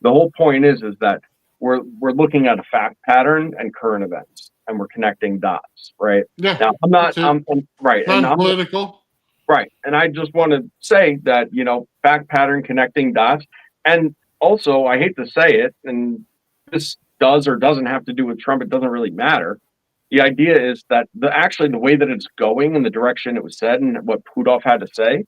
the whole point is that we're looking at a fact pattern and current events, and we're connecting dots. Right Yeah. now, I'm right, and I'm political. Right. And I just want to say that, fact pattern connecting dots. And also, I hate to say it, and this does or doesn't have to do with Trump. It doesn't really matter. The idea is that actually the way that it's going and the direction it was said and what Pudov had to say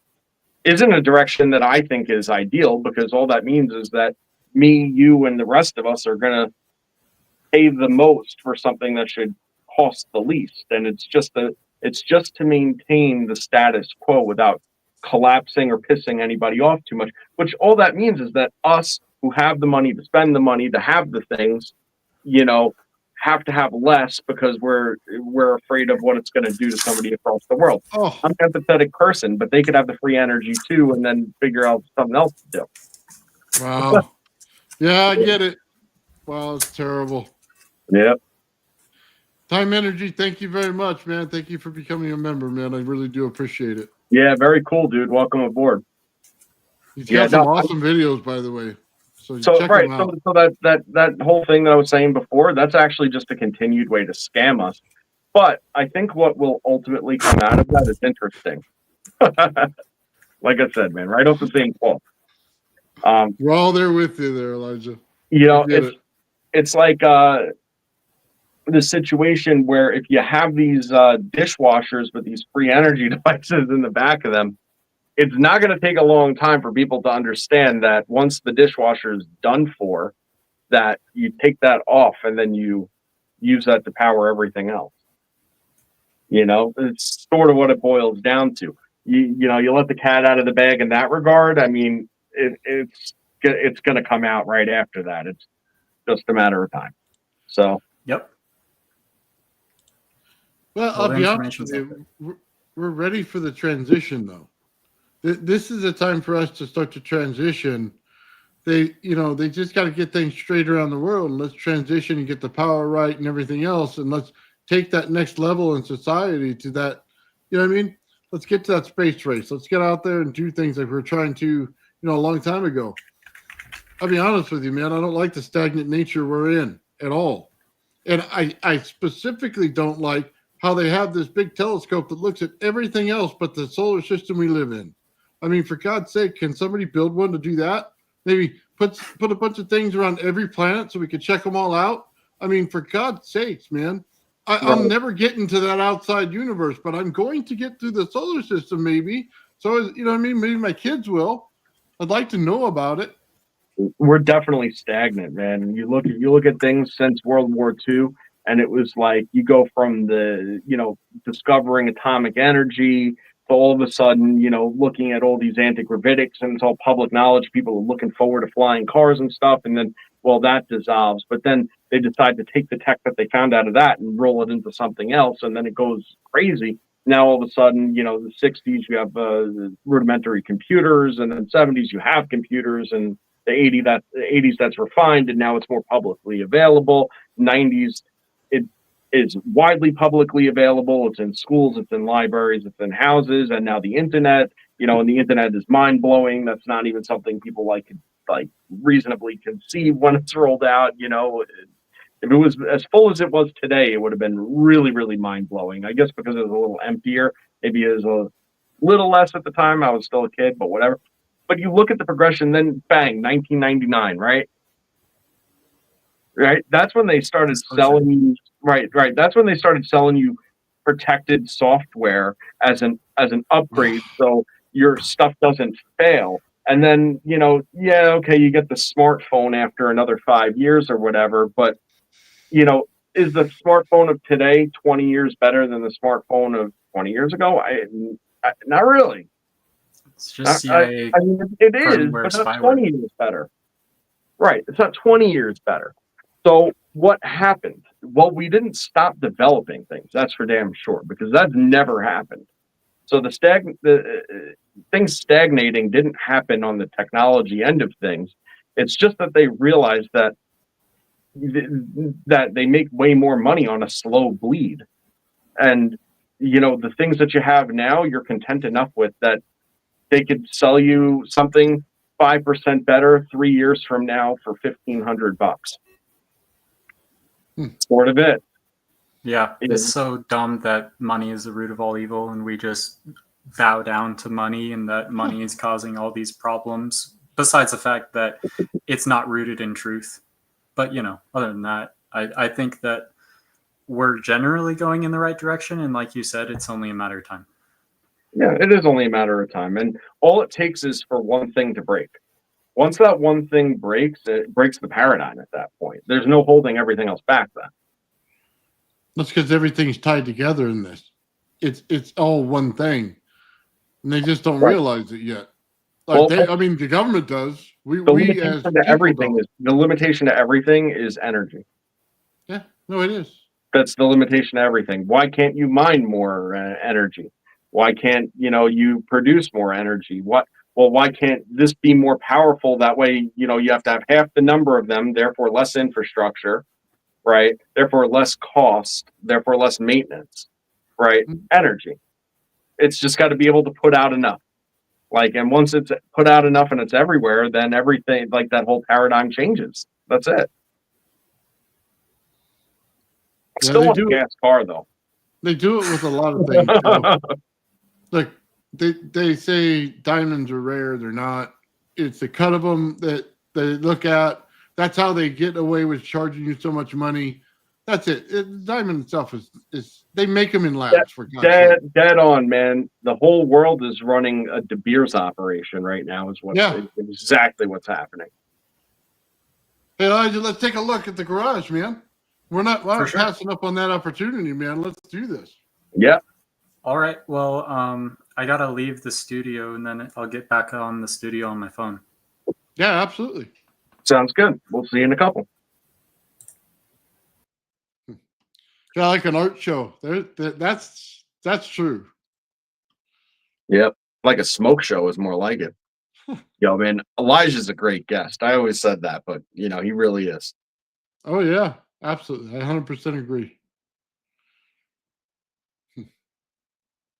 isn't a direction that I think is ideal, because all that means is that me, you, and the rest of us are going to pay the most for something that should cost the least. And it's just to maintain the status quo without collapsing or pissing anybody off too much, which all that means is that us who have the money to spend the money to have the things, have to have less because we're afraid of what it's going to do to somebody across the world. Oh. I'm an empathetic person, but they could have the free energy too and then figure out something else to do. Wow. Yeah, I get it. Wow, it's terrible. Yep. Time Energy, thank you very much, man. Thank you for becoming a member, man. I really do appreciate it. Yeah, very cool, dude. Welcome aboard. He's got some awesome videos, by the way. So check right, them out. so that whole thing that I was saying before, that's actually just a continued way to scam us. But I think what will ultimately come out of that is interesting. Like I said, man, right off the same call. We're all there with you there, Elijah. It's like the situation where if you have these dishwashers with these free energy devices in the back of them, it's not going to take a long time for people to understand that once the dishwasher is done for, that you take that off and then you use that to power everything else. It's sort of what it boils down to. You let the cat out of the bag in that regard. I mean, it's going to come out right after that. It's just a matter of time. So. Yep. Well, I'll be honest with you. We're ready for the transition, though. This is a time for us to start to transition. They just got to get things straight around the world, and let's transition and get the power right and everything else, and let's take that next level in society to that. You know what I mean? Let's get to that space race. Let's get out there and do things like we were trying to, a long time ago. I'll be honest with you, man. I don't like the stagnant nature we're in at all, and I specifically don't like how they have this big telescope that looks at everything else but the solar system we live in. I mean, for God's sake, can somebody build one to do that? Maybe put a bunch of things around every planet so we could check them all out. I mean, for God's sakes, man. I'll never get into that outside universe, but I'm going to get through the solar system maybe. So, you know what I mean? Maybe my kids will. I'd like to know about it. We're definitely stagnant, man. You look at things since World War II, and it was like you go from the, discovering atomic energy to all of a sudden, looking at all these anti-gravitics, and it's all public knowledge. People are looking forward to flying cars and stuff. And then, well, that dissolves. But then they decide to take the tech that they found out of that and roll it into something else. And then it goes crazy. Now, all of a sudden, the 60s, you have rudimentary computers, and then 70s, you have computers, and the 80s, that's refined, and now it's more publicly available. 90s, it is widely publicly available. It's in schools, it's in libraries, it's in houses, and now the internet, and the internet is mind blowing. That's not even something people like reasonably conceive when it's rolled out. If it was as full as it was today, it would have been really, really mind blowing. I guess because it was a little emptier, maybe it was a little less at the time. I was still a kid, but whatever. But you look at the progression, then bang, 1999, right? Right. That's when they started selling you. Right. That's when they started selling you protected software as an upgrade, so your stuff doesn't fail. And then okay, you get the smartphone after another 5 years or whatever. But is the smartphone of today 20 years better than the smartphone of 20 years ago? Not really. It's just CIA I mean, it is, firmware but not spyware. 20 years better. Right. It's not 20 years better. So what happened? Well, we didn't stop developing things. That's for damn sure, because that's never happened. So the things stagnating didn't happen on the technology end of things. It's just that they realized that they make way more money on a slow bleed. And the things that you have now, you're content enough with that they could sell you something 5% better 3 years from now for $1,500. Sort of it. Yeah, it's so dumb that money is the root of all evil, and we just bow down to money, and that money is causing all these problems. Besides the fact that it's not rooted in truth, but other than that, I think that we're generally going in the right direction, and like you said, it's only a matter of time. Yeah, it is only a matter of time, and all it takes is for one thing to break. Once that one thing breaks, it breaks the paradigm at that point. There's no holding everything else back then. That's because everything's tied together in this. It's all one thing, and they just don't realize it yet. Like the government does. We as the limitation to everything is energy. Yeah, no, it is. That's the limitation to everything. Why can't you mine more energy? Why can't you produce more energy? Why can't this be more powerful? That way, you have to have half the number of them, therefore less infrastructure, right? Therefore less cost, therefore less maintenance, right? Mm-hmm. Energy. It's just got to be able to put out enough. And once it's put out enough and it's everywhere, then everything, that whole paradigm changes. That's it. Yeah, still want a gas car, though. They do it with a lot of things. Like they say diamonds are rare. They're not. It's the cut of them that they look at. That's how they get away with charging you so much money. That's it. Diamond itself is they make them in labs for God's sake. Dead on, man. The whole world is running a De Beers operation right now. Is exactly what's happening. Hey, Elijah, let's take a look at the garage, man. We're not passing up on that opportunity, man. Let's do this. Yeah. All right. Well, I gotta leave the studio, and then I'll get back on the studio on my phone. Yeah, absolutely. Sounds good. We'll see you in a couple. Yeah, like an art show. That's true. Yep. Like a smoke show is more like it. Yo, man, Elijah's a great guest. I always said that, but he really is. Oh yeah, absolutely. I 100% agree.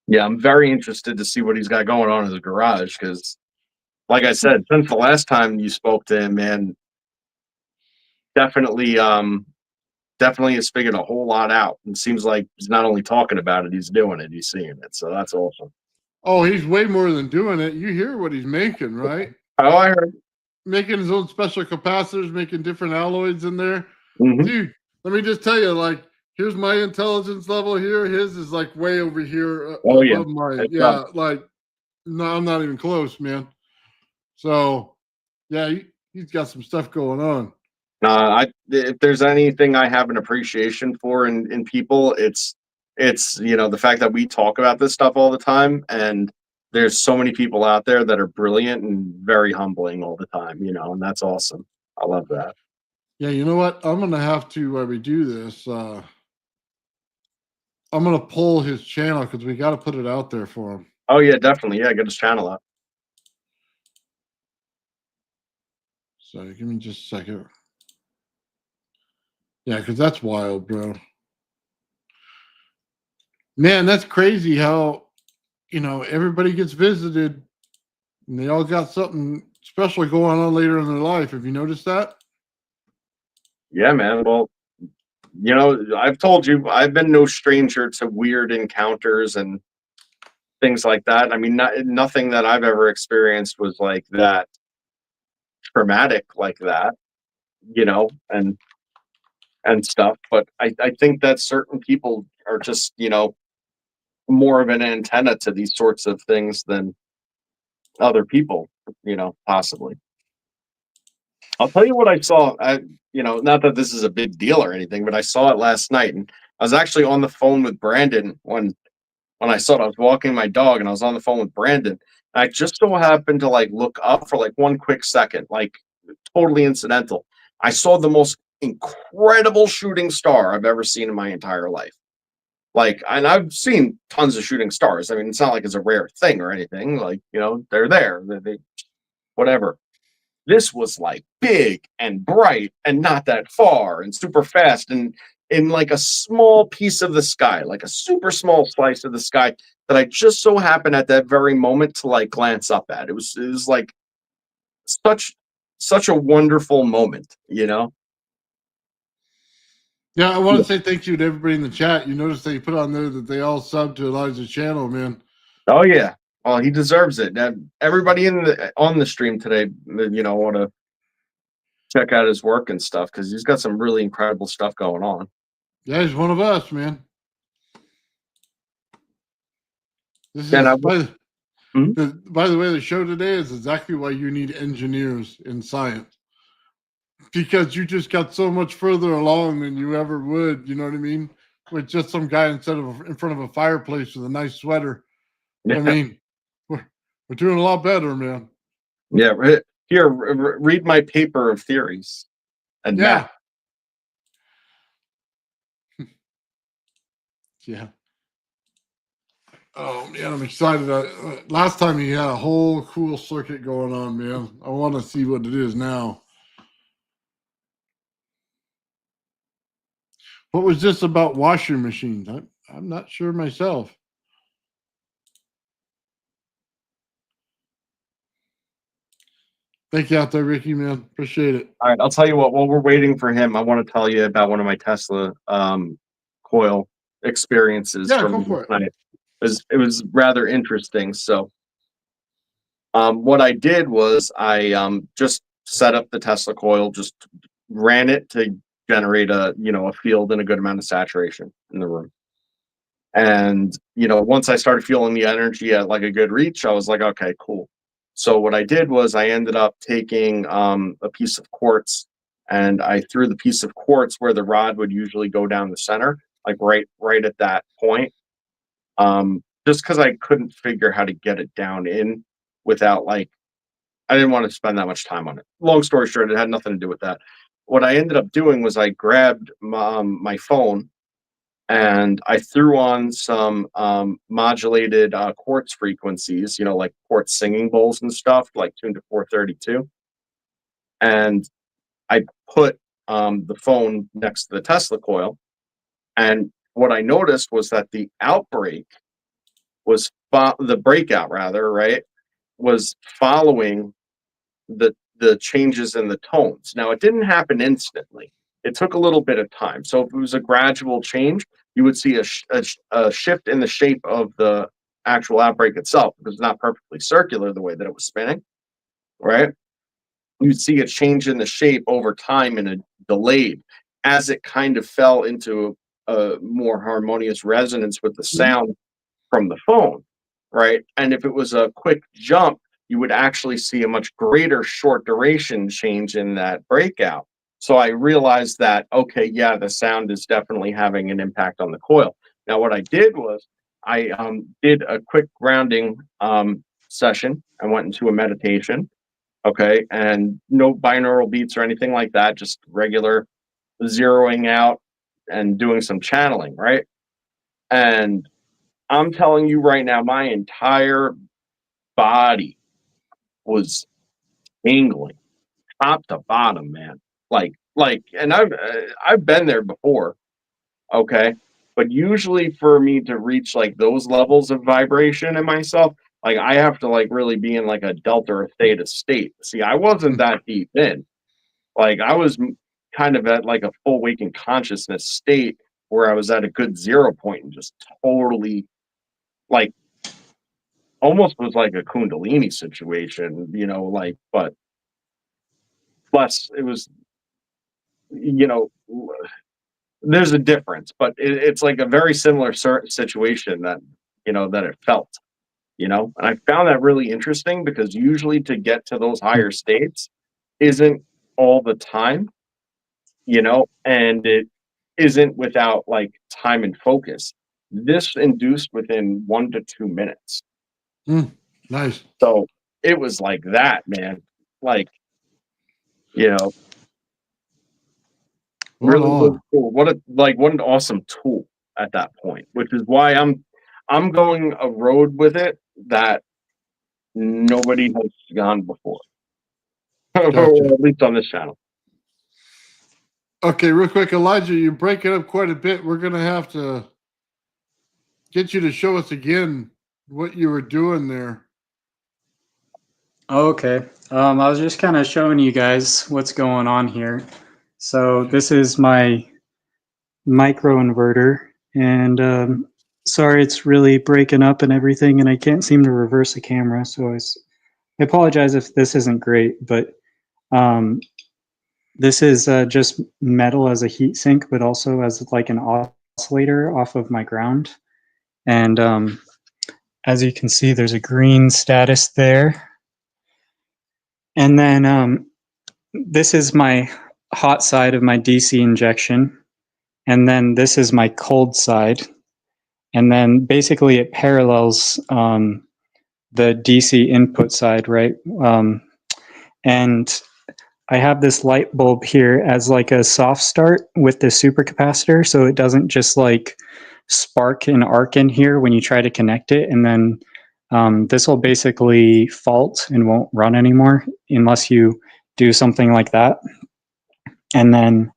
Yeah, I'm very interested to see what he's got going on in his garage because, like I said, since the last time you spoke to him, man, definitely has figured a whole lot out. And seems like he's not only talking about it, he's doing it. He's seeing it. So that's awesome. Oh, he's way more than doing it. You hear what he's making, right? Oh, I heard. Making his own special capacitors, making different alloys in there. Mm-hmm. Dude, let me just tell you, here's my intelligence level here. His is way over here above mine. Yeah, no, I'm not even close, man. So, yeah, he's got some stuff going on. If there's anything I have an appreciation for in people, it's the fact that we talk about this stuff all the time, and there's so many people out there that are brilliant and very humbling all the time, and that's awesome. I love that. Yeah, you know what? I'm gonna have to redo this. I'm gonna pull his channel because we got to put it out there for him. Oh yeah, definitely. Yeah, get his channel up. So give me just a second. Yeah, because that's wild, bro. Man, that's crazy how, everybody gets visited and they all got something special going on later in their life. Have you noticed that? Yeah, man. Well, I've told you, I've been no stranger to weird encounters and things like that. I mean, nothing that I've ever experienced was like that traumatic like that, and stuff. But I think that certain people are just, more of an antenna to these sorts of things than other people, possibly. I'll tell you what I saw. Not that this is a big deal or anything, but I saw it last night, and I was actually on the phone with Brandon when I saw it. I was walking my dog, and I was on the phone with Brandon, I just so happened to like look up for like one quick second, like totally incidental. I saw the most incredible shooting star I've ever seen in my entire life. Like, and I've seen tons of shooting stars. I mean, it's not like it's a rare thing or anything. Like, you know, they're there. They whatever. This was like big and bright and not that far and super fast and in like a small piece of the sky, like a super small slice of the sky that I just so happened at that very moment to like glance up at. It was like such a wonderful moment, you know? Yeah, I want to say thank you to everybody in the chat. You notice that you put on there that they all sub to Elijah's channel, man. Oh yeah. Well, he deserves it. Everybody on the stream today, you know, want to check out his work and stuff because he's got some really incredible stuff going on. Yeah, he's one of us, man. This And is by the way, the show today is exactly why you need engineers in science. Because you just got so much further along than you ever would, you know what I mean? With just some guy in front of a fireplace with a nice sweater. Yeah. I mean, we're doing a lot better, man. Yeah, here, read my paper of theories and Yeah. math. Yeah. Oh man, I'm excited. Last time he had a whole cool circuit going on, man. I want to see what it is now. What was this about washing machines? I'm not sure myself. Thank you out there, Ricky, man. Appreciate it. All right, I'll tell you what. While we're waiting for him, I want to tell you about one of my Tesla coil experiences Yeah, from go for it. tonight. It was rather interesting. So, what I did was I just set up the Tesla coil, just ran it to generate a field and a good amount of saturation in the room. And once I started feeling the energy at like a good reach, I was like, okay, cool. So what I did was I ended up taking a piece of quartz and I threw the piece of quartz where the rod would usually go down the center, like right at that point. Just because I couldn't figure how to get it down in without I didn't want to spend that much time on it. Long story short, it had nothing to do with that. What I ended up doing was I grabbed my phone and I threw on some modulated quartz frequencies, like quartz singing bowls and stuff, like tuned to 432. And I put the phone next to the Tesla coil. And what I noticed was that the outbreak was the breakout, rather, right, was following the changes in the tones. Now, it didn't happen instantly. It took a little bit of time. So if it was a gradual change, you would see a shift in the shape of the actual outbreak itself because it's not perfectly circular the way that it was spinning, right? You'd see a change in the shape over time and a delayed as it kind of fell into a more harmonious resonance with the sound from the phone, right? And if it was a quick jump, you would actually see a much greater short duration change in that breakout. So I realized that, okay, yeah, the sound is definitely having an impact on the coil. Now, what I did was I did a quick grounding session. I went into a meditation, okay, and no binaural beats or anything like that, just regular zeroing out and doing some channeling, right? And I'm telling you right now, my entire body was tingling, top to bottom, man. And I've been there before, okay. But usually, for me to reach like those levels of vibration in myself, like I have to like really be in like a delta or theta state. See, I wasn't that deep in. Like I was kind of at like a full waking consciousness state where I was at a good 0 point and just totally like almost was like a Kundalini situation, but plus it was, there's a difference, but it's like a very similar situation that it felt, and I found that really interesting because usually to get to those higher states isn't all the time, and it isn't without like time and focus. This induced within 1 to 2 minutes. Nice. So it was like that, man. Like, you know, Hold really, really on. cool. What an awesome tool at that point, which is why I'm going a road with it that nobody has gone before. Or Gotcha. at least on this channel. Okay, real quick, Elijah, you break it up quite a bit. We're gonna have to get you to show us again what you were doing there. Okay. I was just kind of showing you guys what's going on here. So this is my microinverter, and sorry it's really breaking up and everything, and I can't seem to reverse the camera, so I apologize if this isn't great, but um, this is just metal as a heat sink, but also as like an oscillator off of my ground. And as you can see, there's a green status there. And then this is my hot side of my DC injection. And then this is my cold side. And then basically it parallels the DC input side, right? And I have this light bulb here as like a soft start with the supercapacitor, so it doesn't just like spark and arc in here when you try to connect it. And then this will basically fault and won't run anymore unless you do something like that. And then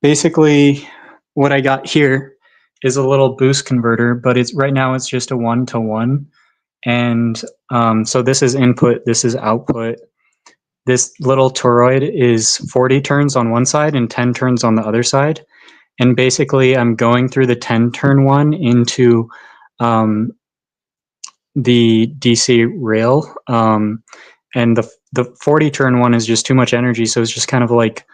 basically what I got here is a little boost converter, but it's right now it's just a 1-to-1. And so this is input, this is output. This little toroid is 40 turns on one side and 10 turns on the other side. And basically I'm going through the 10 turn one into the DC rail. And the 40 turn one is just too much energy. So it's just kind of like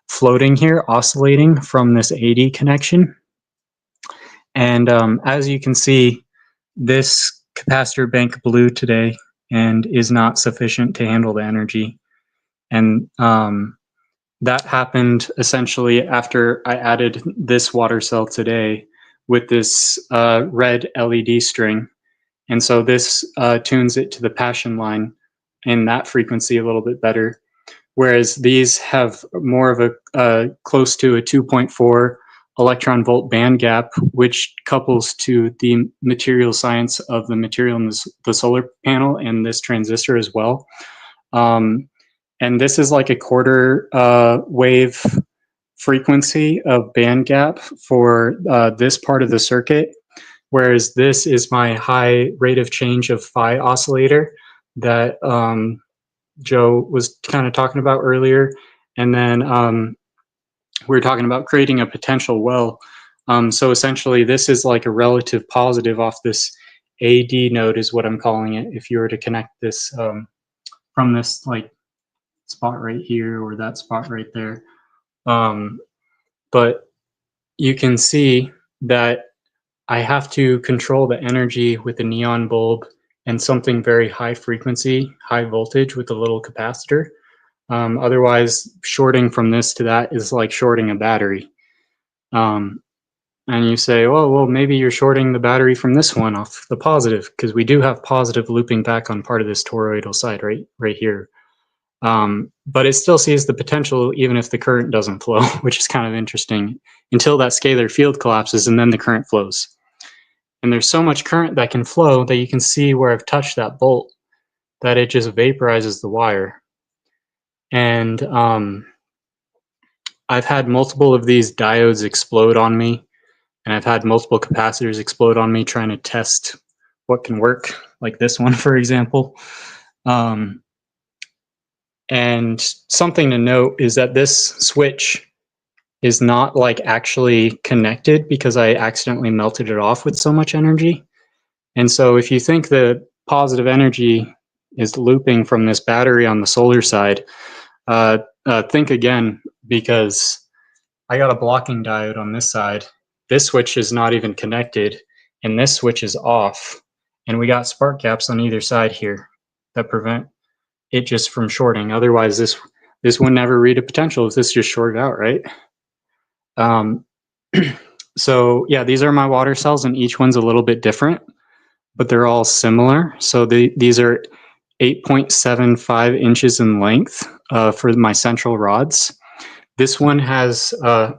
floating here, oscillating from this AD connection. And as you can see, this capacitor bank blew today and is not sufficient to handle the energy. And that happened essentially after I added this water cell today with this red LED string. And so this tunes it to the passion line in that frequency a little bit better. Whereas these have more of a close to a 2.4 electron volt band gap, which couples to the material science of the material in the solar panel and this transistor as well. And this is like a quarter wave frequency of band gap for this part of the circuit, whereas this is my high rate of change of phi oscillator that Joe was kind of talking about earlier. And then we were talking about creating a potential well. So essentially this is like a relative positive off this AD node is what I'm calling it. If you were to connect this from this like spot right here or that spot right there. But you can see that I have to control the energy with a neon bulb and something very high frequency, high voltage with a little capacitor. Otherwise, shorting from this to that is like shorting a battery. And you say, well, maybe you're shorting the battery from this one off the positive, because we do have positive looping back on part of this toroidal side right here. But it still sees the potential even if the current doesn't flow, which is kind of interesting, until that scalar field collapses and then the current flows. And there's so much current that can flow that you can see where I've touched that bolt, that it just vaporizes the wire. And I've had multiple of these diodes explode on me, and I've had multiple capacitors explode on me trying to test what can work, like this one, for example. And something to note is that this switch is not like actually connected because I accidentally melted it off with so much energy. And so if you think the positive energy is looping from this battery on the solar side, think again, because I got a blocking diode on this side. This switch is not even connected, and this switch is off. And we got spark gaps on either side here that prevent it just from shorting. Otherwise, this would never read a potential if this just shorted out, right? So yeah, these are my water cells, and each one's a little bit different. but they're all similar. So these are 8.75 inches in length for my central rods. This one has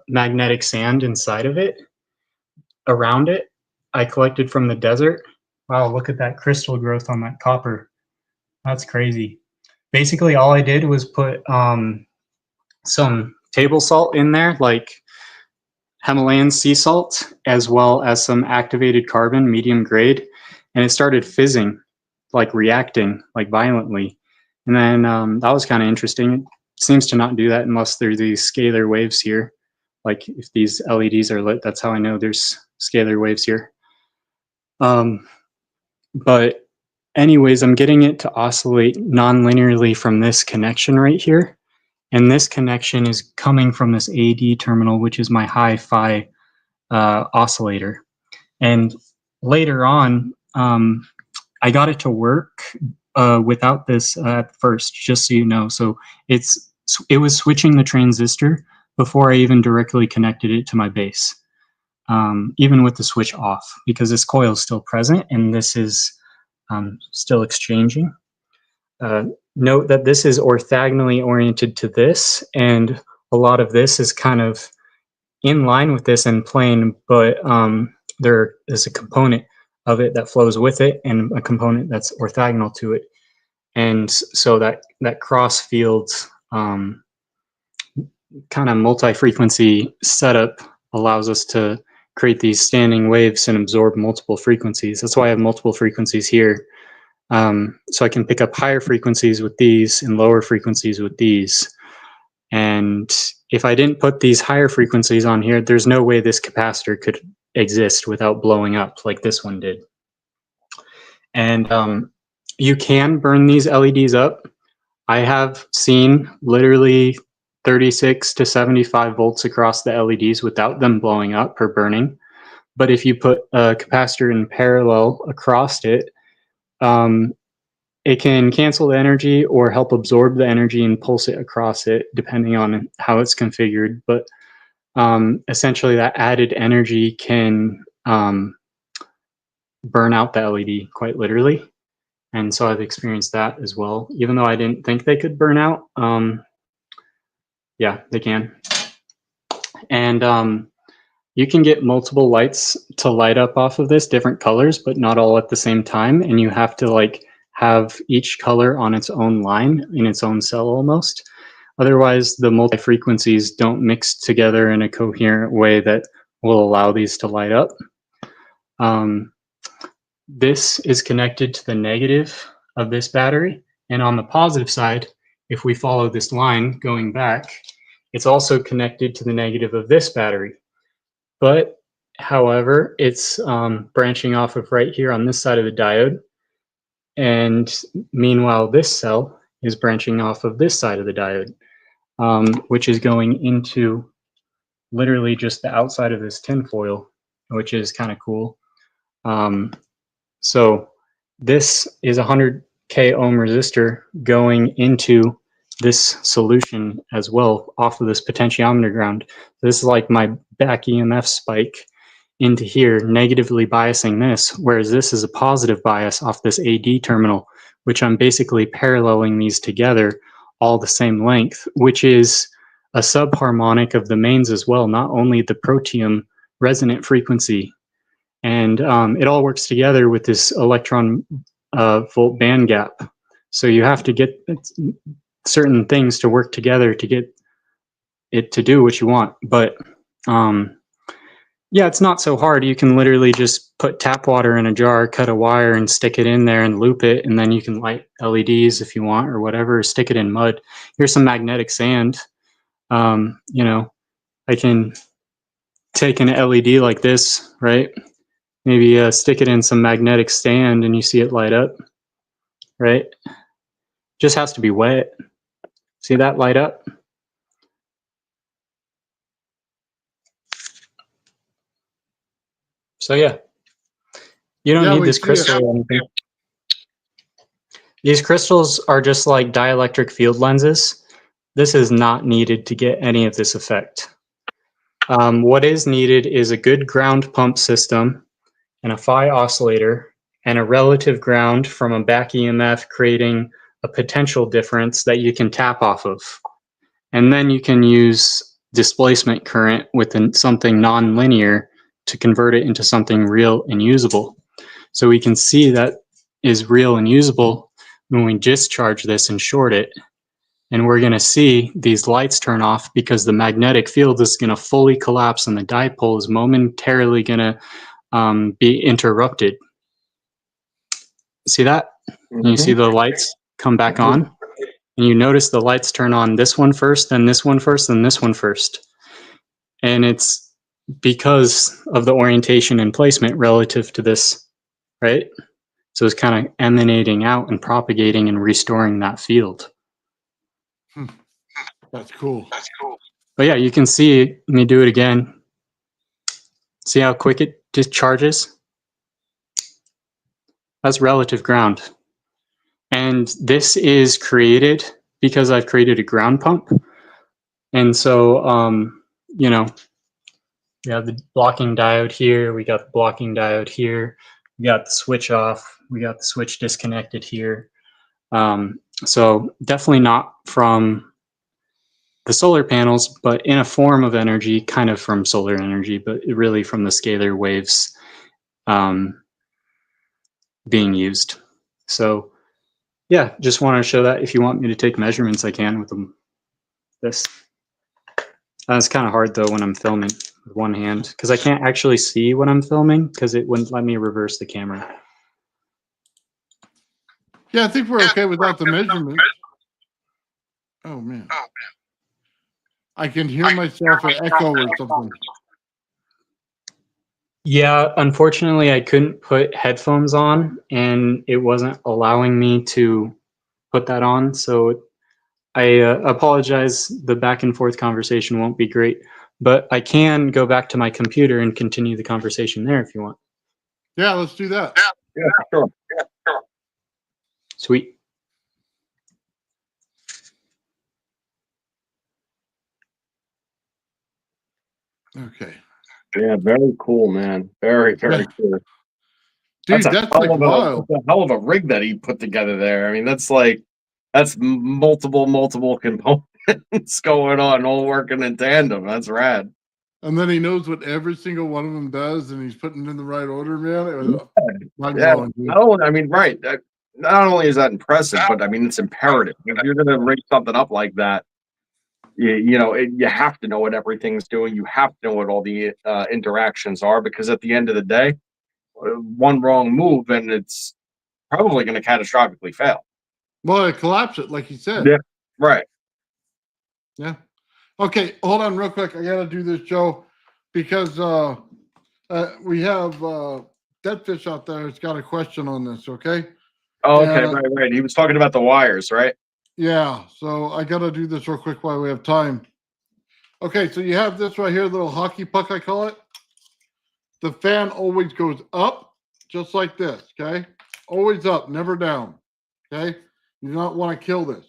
magnetic sand inside of it, around it. I collected from the desert. Wow, look at that crystal growth on that copper. That's crazy. Basically, all I did was put some table salt in there, like Himalayan sea salt, as well as some activated carbon, medium grade, and it started fizzing, like reacting, like violently. And then that was kind of interesting. It seems to not do that unless there's these scalar waves here. Like if these LEDs are lit, that's how I know there's scalar waves here. But anyways, I'm getting it to oscillate non-linearly from this connection right here. And this connection is coming from this AD terminal, which is my hi-fi oscillator. And later on, I got it to work without this at first, just so you know. So it was switching the transistor before I even directly connected it to my base, even with the switch off, because this coil is still present and this is still exchanging. Note that this is orthogonally oriented to this, and a lot of this is kind of in line with this and plane, but there is a component of it that flows with it and a component that's orthogonal to it. And so that cross field kind of multi-frequency setup allows us to create these standing waves and absorb multiple frequencies. That's why I have multiple frequencies here. So I can pick up higher frequencies with these and lower frequencies with these. And if I didn't put these higher frequencies on here, there's no way this capacitor could exist without blowing up like this one did. And you can burn these LEDs up. I have seen literally 36 to 75 volts across the LEDs without them blowing up or burning. But if you put a capacitor in parallel across it, it can cancel the energy or help absorb the energy and pulse it across it, depending on how it's configured. But essentially, that added energy can burn out the LED quite literally. And so I've experienced that as well, even though I didn't think they could burn out. Yeah, they can. And you can get multiple lights to light up off of this, different colors, but not all at the same time. And you have to like have each color on its own line in its own cell almost. Otherwise, the multi-frequencies don't mix together in a coherent way that will allow these to light up. This is connected to the negative of this battery. And on the positive side, if we follow this line going back, it's also connected to the negative of this battery. But however, it's branching off of right here on this side of the diode. And meanwhile, this cell is branching off of this side of the diode, which is going into literally just the outside of this tinfoil, which is kind of cool. So this is a 100K ohm resistor going into this solution as well off of this potentiometer ground. This is like my back EMF spike into here, negatively biasing this, whereas this is a positive bias off this AD terminal, which I'm basically paralleling these together all the same length, which is a subharmonic of the mains as well, not only the protium resonant frequency. And it all works together with this electron volt band gap. So you have to get certain things to work together to get it to do what you want. But yeah, it's not so hard. You can literally just put tap water in a jar, cut a wire and stick it in there and loop it. And then you can light LEDs if you want or whatever, stick it in mud. Here's some magnetic sand. You know, I can take an LED like this, right? Maybe stick it in some magnetic sand and you see it light up, right? Just has to be wet. See that light up? So yeah, you don't need this crystal or anything. These crystals are just like dielectric field lenses. This is not needed to get any of this effect. What is needed is a good ground pump system and a phi oscillator and a relative ground from a back EMF, creating a potential difference that you can tap off of. And then you can use displacement current with something non-linear to convert it into something real and usable. So we can see that is real and usable when we discharge this and short it. And we're going to see these lights turn off because the magnetic field is going to fully collapse and the dipole is momentarily going to be interrupted. See that? And you see the lights come back on? And you notice the lights turn on this one first, then this one first, then this one first. And it's because of the orientation and placement relative to this, right? So it's kind of emanating out and propagating and restoring that field. That's cool. But yeah, you can see, let me do it again. See how quick it discharges? That's relative ground. And this is created because I've created a ground pump. And so, you know, we have the blocking diode here. We got the blocking diode here. We got the switch off. We got the switch disconnected here. So definitely not from the solar panels, but in a form of energy, kind of from solar energy, but really from the scalar waves being used. So yeah, just want to show that. If you want me to take measurements, I can with this. It's kind of hard though when I'm filming with one hand because I can't actually see what I'm filming because it wouldn't let me reverse the camera. Yeah, I think we're okay without the measurement. Oh man. I can hear myself an echo or something. Yeah, unfortunately, I couldn't put headphones on, and it wasn't allowing me to put that on. So I apologize. The back and forth conversation won't be great, but I can go back to my computer and continue the conversation there if you want. Yeah, let's do that. Yeah, sure. Sweet. Okay. Yeah, very cool, man. Very cool. Dude, that's like wild. That's a hell of a rig that he put together there. I mean, that's multiple components going on, all working in tandem. That's rad. And then he knows what every single one of them does, and he's putting it in the right order, man. It was mind-blowing, dude. I mean, right. Not only is that impressive, but I mean, it's imperative. If you're going to rig something up like that, you have to know what everything's doing. You have to know what all the interactions are, because at the end of the day, one wrong move and it's probably going to catastrophically fail. Well, it collapsed it, like you said. Yeah, right. Yeah. Okay, hold on real quick. I got to do this, Joe, because we have Dead Fish out there. It's got a question on this, okay? Oh, okay, right. He was talking about the wires, right? Yeah, so I got to do this real quick while we have time. Okay, so you have this right here, little hockey puck, I call it. The fan always goes up, just like this, okay? Always up, never down, okay? You do not want to kill this.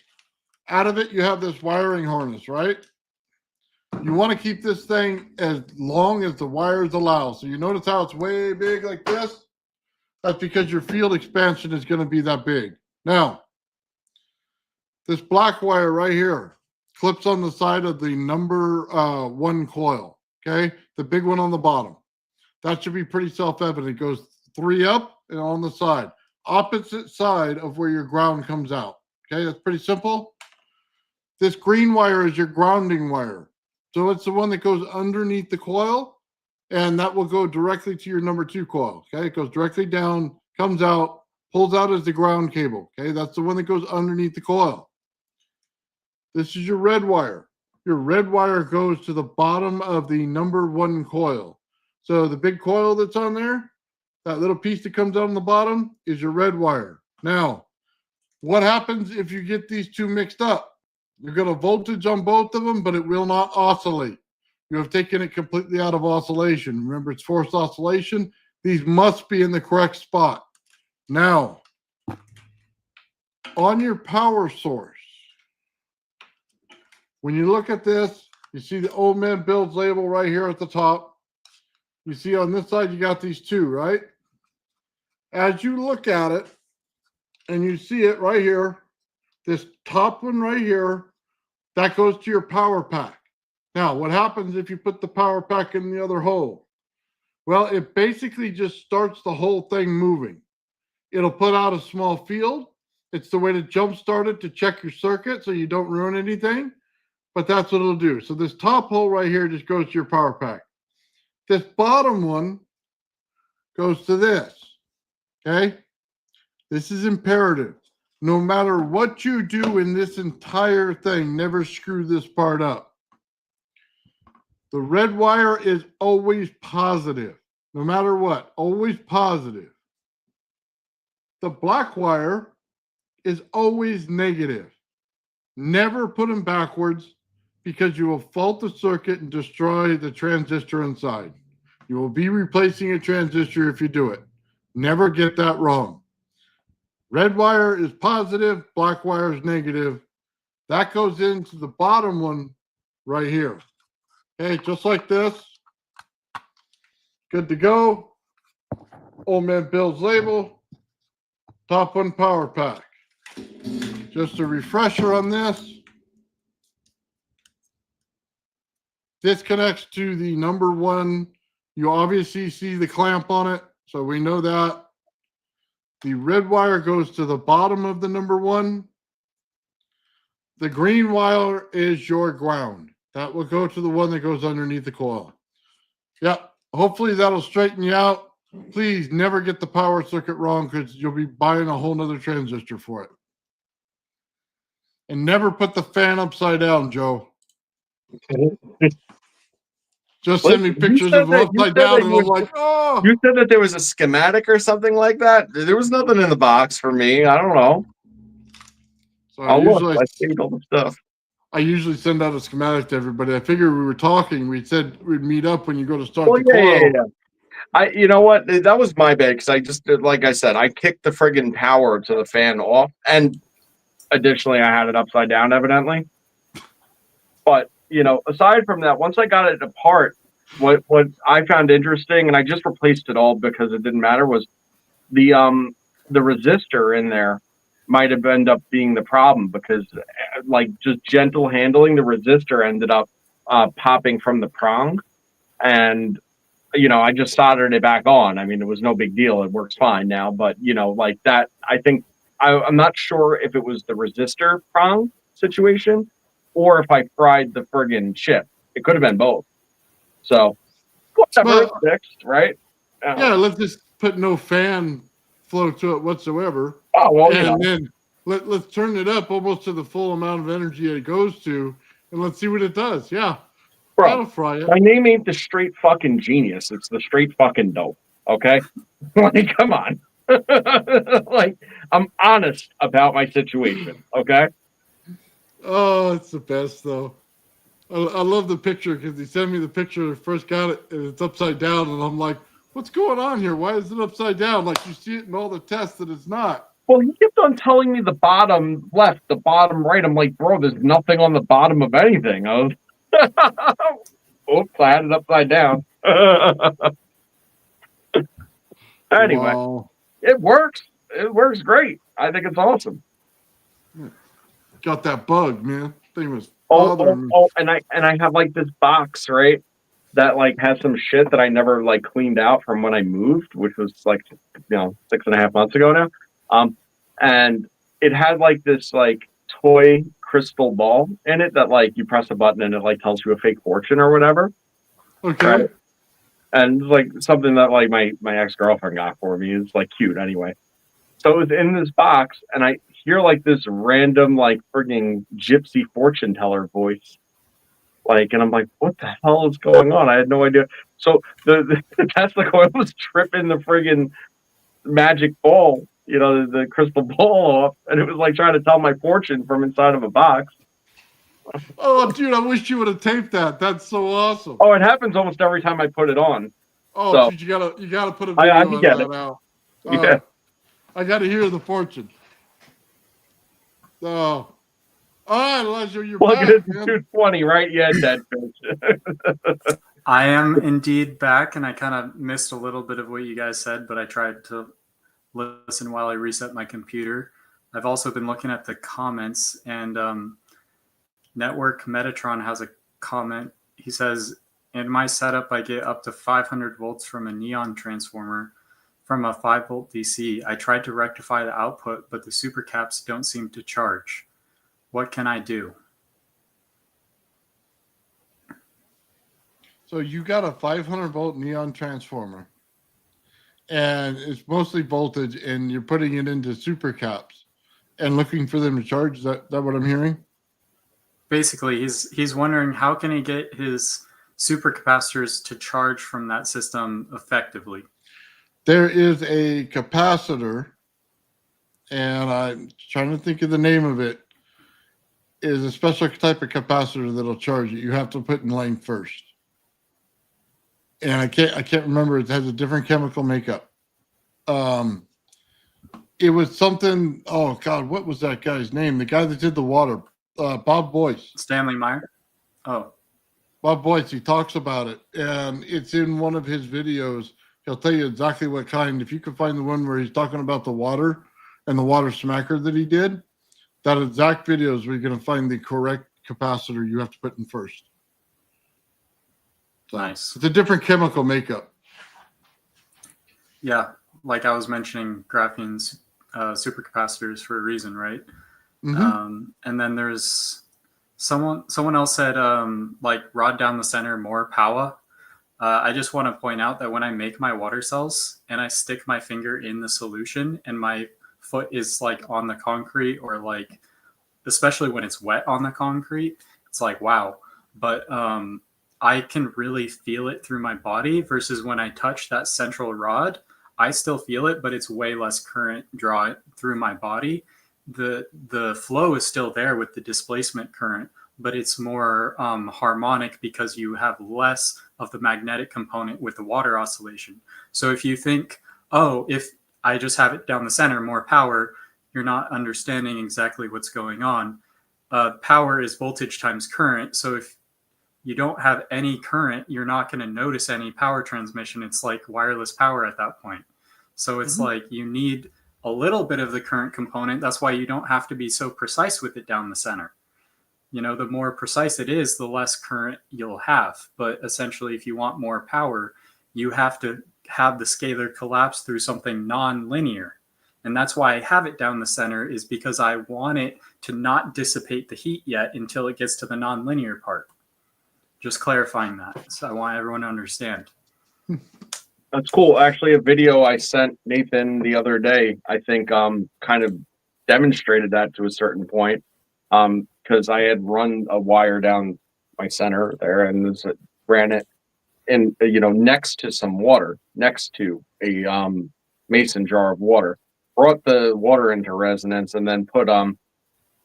Out of it, you have this wiring harness, right? You want to keep this thing as long as the wires allow. So you notice how it's way big like this? That's because your field expansion is going to be that big. Now, this black wire right here clips on the side of the number 1 coil, okay? The big one on the bottom. That should be pretty self-evident. It goes 3 up and on the side. Opposite side of where your ground comes out. Okay, that's pretty simple. This green wire is your grounding wire. So it's the one that goes underneath the coil, and that will go directly to your number 2 coil. Okay, it goes directly down, comes out, pulls out as the ground cable. Okay, that's the one that goes underneath the coil. This is your red wire. Your red wire goes to the bottom of the number 1 coil. So the big coil that's on there, that little piece that comes out on the bottom is your red wire. Now, what happens if you get these two mixed up? You're going to voltage on both of them, but it will not oscillate. You have taken it completely out of oscillation. Remember, it's forced oscillation. These must be in the correct spot. Now, on your power source, when you look at this, you see the Old Man Builds label right here at the top. You see on this side, you got these two, right? as you look at it and you see it right here, this top one right here, that goes to your power pack. Now, what happens if you put the power pack in the other hole? Well, it basically just starts the whole thing moving. It'll put out a small field. It's the way to jumpstart it to check your circuit so you don't ruin anything. But that's what it'll do. So this top hole right here just goes to your power pack. This bottom one goes to this. Okay? This is imperative. No matter what you do in this entire thing, never screw this part up. The red wire is always positive. No matter what, always positive. The black wire is always negative. Never put them backwards because you will fault the circuit and destroy the transistor inside. You will be replacing a transistor if you do it. Never get that wrong. Red wire is positive, black wire is negative. That goes into the bottom one right here. Okay, just like this. Good to go. Old Man Bill's label. Top one power pack. Just a refresher on this. This connects to the number one. You obviously see the clamp on it, so we know that. The red wire goes to the bottom of the number one. The green wire is your ground. That will go to the one that goes underneath the coil. Yeah, hopefully that'll straighten you out. Please never get the power circuit wrong because you'll be buying a whole nother transistor for it. And never put the fan upside down, Joe. Just send me pictures of them upside down and I'm like, oh. You said that there was a schematic or something like that? There was nothing in the box for me. I don't know. So I saved all the stuff. I usually send out a schematic to everybody. I figured we were talking. We said we'd meet up when you go to start the coil. Yeah. You know what? That was my bad because I just, like I said, I kicked the friggin' power to the fan off. And additionally, I had it upside down, evidently. But, you know, aside from that, once I got it apart, what I found interesting, and I just replaced it all because it didn't matter, was the resistor in there might have ended up being the problem because, like, just gentle handling the resistor ended up popping from the prong. And, you know, I just soldered it back on. I mean, it was no big deal. It works fine now. But, you know, like that, I think, I'm not sure if it was the resistor prong situation or if I fried the friggin' chip. It could have been both. So, whatever, it's fixed, right? Yeah, let's just put no fan flow to it whatsoever. Oh, well, and then let's turn it up almost to the full amount of energy it goes to, and let's see what it does. Yeah. Bro, that'll fry it. My name ain't the straight fucking genius. It's the straight fucking dope. Okay? Like, come on. Like, I'm honest about my situation. Okay? Oh, it's the best, though. I love the picture because he sent me the picture. First got it, and it's upside down, and I'm like, what's going on here? Why is it upside down? Like, you see it in all the tests that it's not. Well, he kept on telling me the bottom left, the bottom right. I'm like, bro, there's nothing on the bottom of anything. I was, oops, I had it upside down. Anyway, wow. It works. It works great. I think it's awesome. Got that bug, man. Thing was and I have like this box, right? That like has some shit that I never like cleaned out from when I moved, which was like, 6.5 months ago now. And it had like this like toy crystal ball in it that like you press a button and it like tells you a fake fortune or whatever. Okay. Right? And like something that like my ex-girlfriend got for me. It's like cute anyway. So it was in this box and I hear like this random like frigging gypsy fortune teller voice. Like, and I'm like, what the hell is going on? I had no idea. So the Tesla coil was tripping the friggin' magic ball, the crystal ball off, and it was like trying to tell my fortune from inside of a box. Oh, dude, I wish you would have taped that. That's so awesome. Oh, it happens almost every time I put it on. Oh, so, dude, you gotta put a video on that out. Yeah. I gotta hear the fortune. So, all right, Elijah, you're Look back. At it, 220, right? Yeah, dead fish. I am indeed back, and I kind of missed a little bit of what you guys said, but I tried to listen while I reset my computer. I've also been looking at the comments, and Network Metatron has a comment. He says, in my setup, I get up to 500 volts from a neon transformer from a 5-volt DC. I tried to rectify the output, but the supercaps don't seem to charge. What can I do? So you got a 500 volt neon transformer, and it's mostly voltage, and you're putting it into supercaps and looking for them to charge. Is that what I'm hearing? Basically, he's wondering how can he get his supercapacitors to charge from that system effectively. There is a capacitor, and I'm trying to think of the name of it. Is a special type of capacitor that'll charge it. You have to put in lane first. And I can't remember. It has a different chemical makeup. It was something. Oh God, what was that guy's name? The guy that did the water, Bob Boyce. Stanley Meyer. Oh, Bob Boyce. He talks about it, and it's in one of his videos. He'll tell you exactly what kind. If you can find the one where he's talking about the water and the water smacker that he did, that exact video is where you're going to find the correct capacitor you have to put in first. So nice. It's a different chemical makeup. Yeah, like I was mentioning, graphene's supercapacitors for a reason, right? Mm-hmm. And then there's someone else said like rod down the center, more power. I just want to point out that when I make my water cells and I stick my finger in the solution and my foot is like on the concrete, or like especially when it's wet on the concrete, it's like wow. But I can really feel it through my body versus when I touch that central rod, I still feel it, but it's way less current draw through my body. The flow is still there with the displacement current, but it's more harmonic because you have less of the magnetic component with the water oscillation. So if you think, oh, if I just have it down the center, more power, you're not understanding exactly what's going on. Power is voltage times current. So if you don't have any current, you're not going to notice any power transmission. It's like wireless power at that point. So it's like you need a little bit of the current component. That's why you don't have to be so precise with it down the center. You know, the more precise it is, the less current you'll have. But essentially, if you want more power, you have to have the scalar collapse through something non-linear. And that's why I have it down the center, is because I want it to not dissipate the heat yet until it gets to the non-linear part. Just clarifying that. So I want everyone to understand. That's cool. Actually, a video I sent Nathan the other day, I think kind of demonstrated that to a certain point. Because I had run a wire down my center there and ran it in, next to some water, next to a mason jar of water. Brought the water into resonance and then put an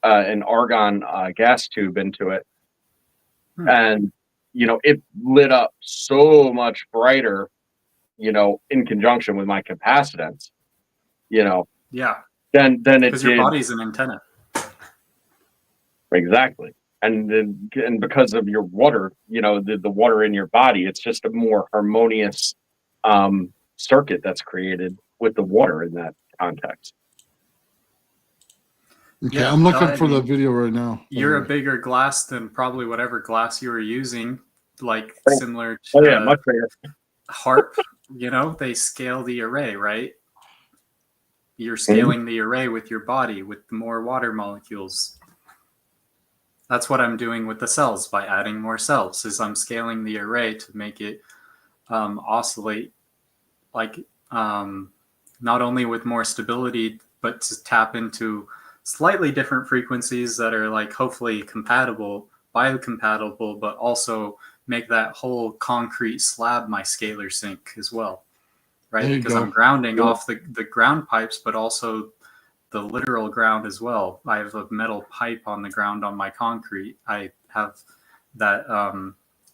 argon gas tube into it. And, it lit up so much brighter, in conjunction with my capacitance, Yeah. Then it did. Because your body's an antenna. Exactly. And because of your water, the water in your body, it's just a more harmonious circuit that's created with the water in that context. Okay, yeah, I'm looking for the video right now. You're a bigger glass than probably whatever glass you were using, like similar to much bigger. HARP. They scale the array, right? You're scaling the array with your body with more water molecules. That's what I'm doing with the cells by adding more cells, is I'm scaling the array to make it oscillate, like not only with more stability, but to tap into slightly different frequencies that are like hopefully biocompatible, but also make that whole concrete slab my scalar sink as well, right? Because I'm grounding off the ground pipes, but also the literal ground as well. I have a metal pipe on the ground on my concrete. I have that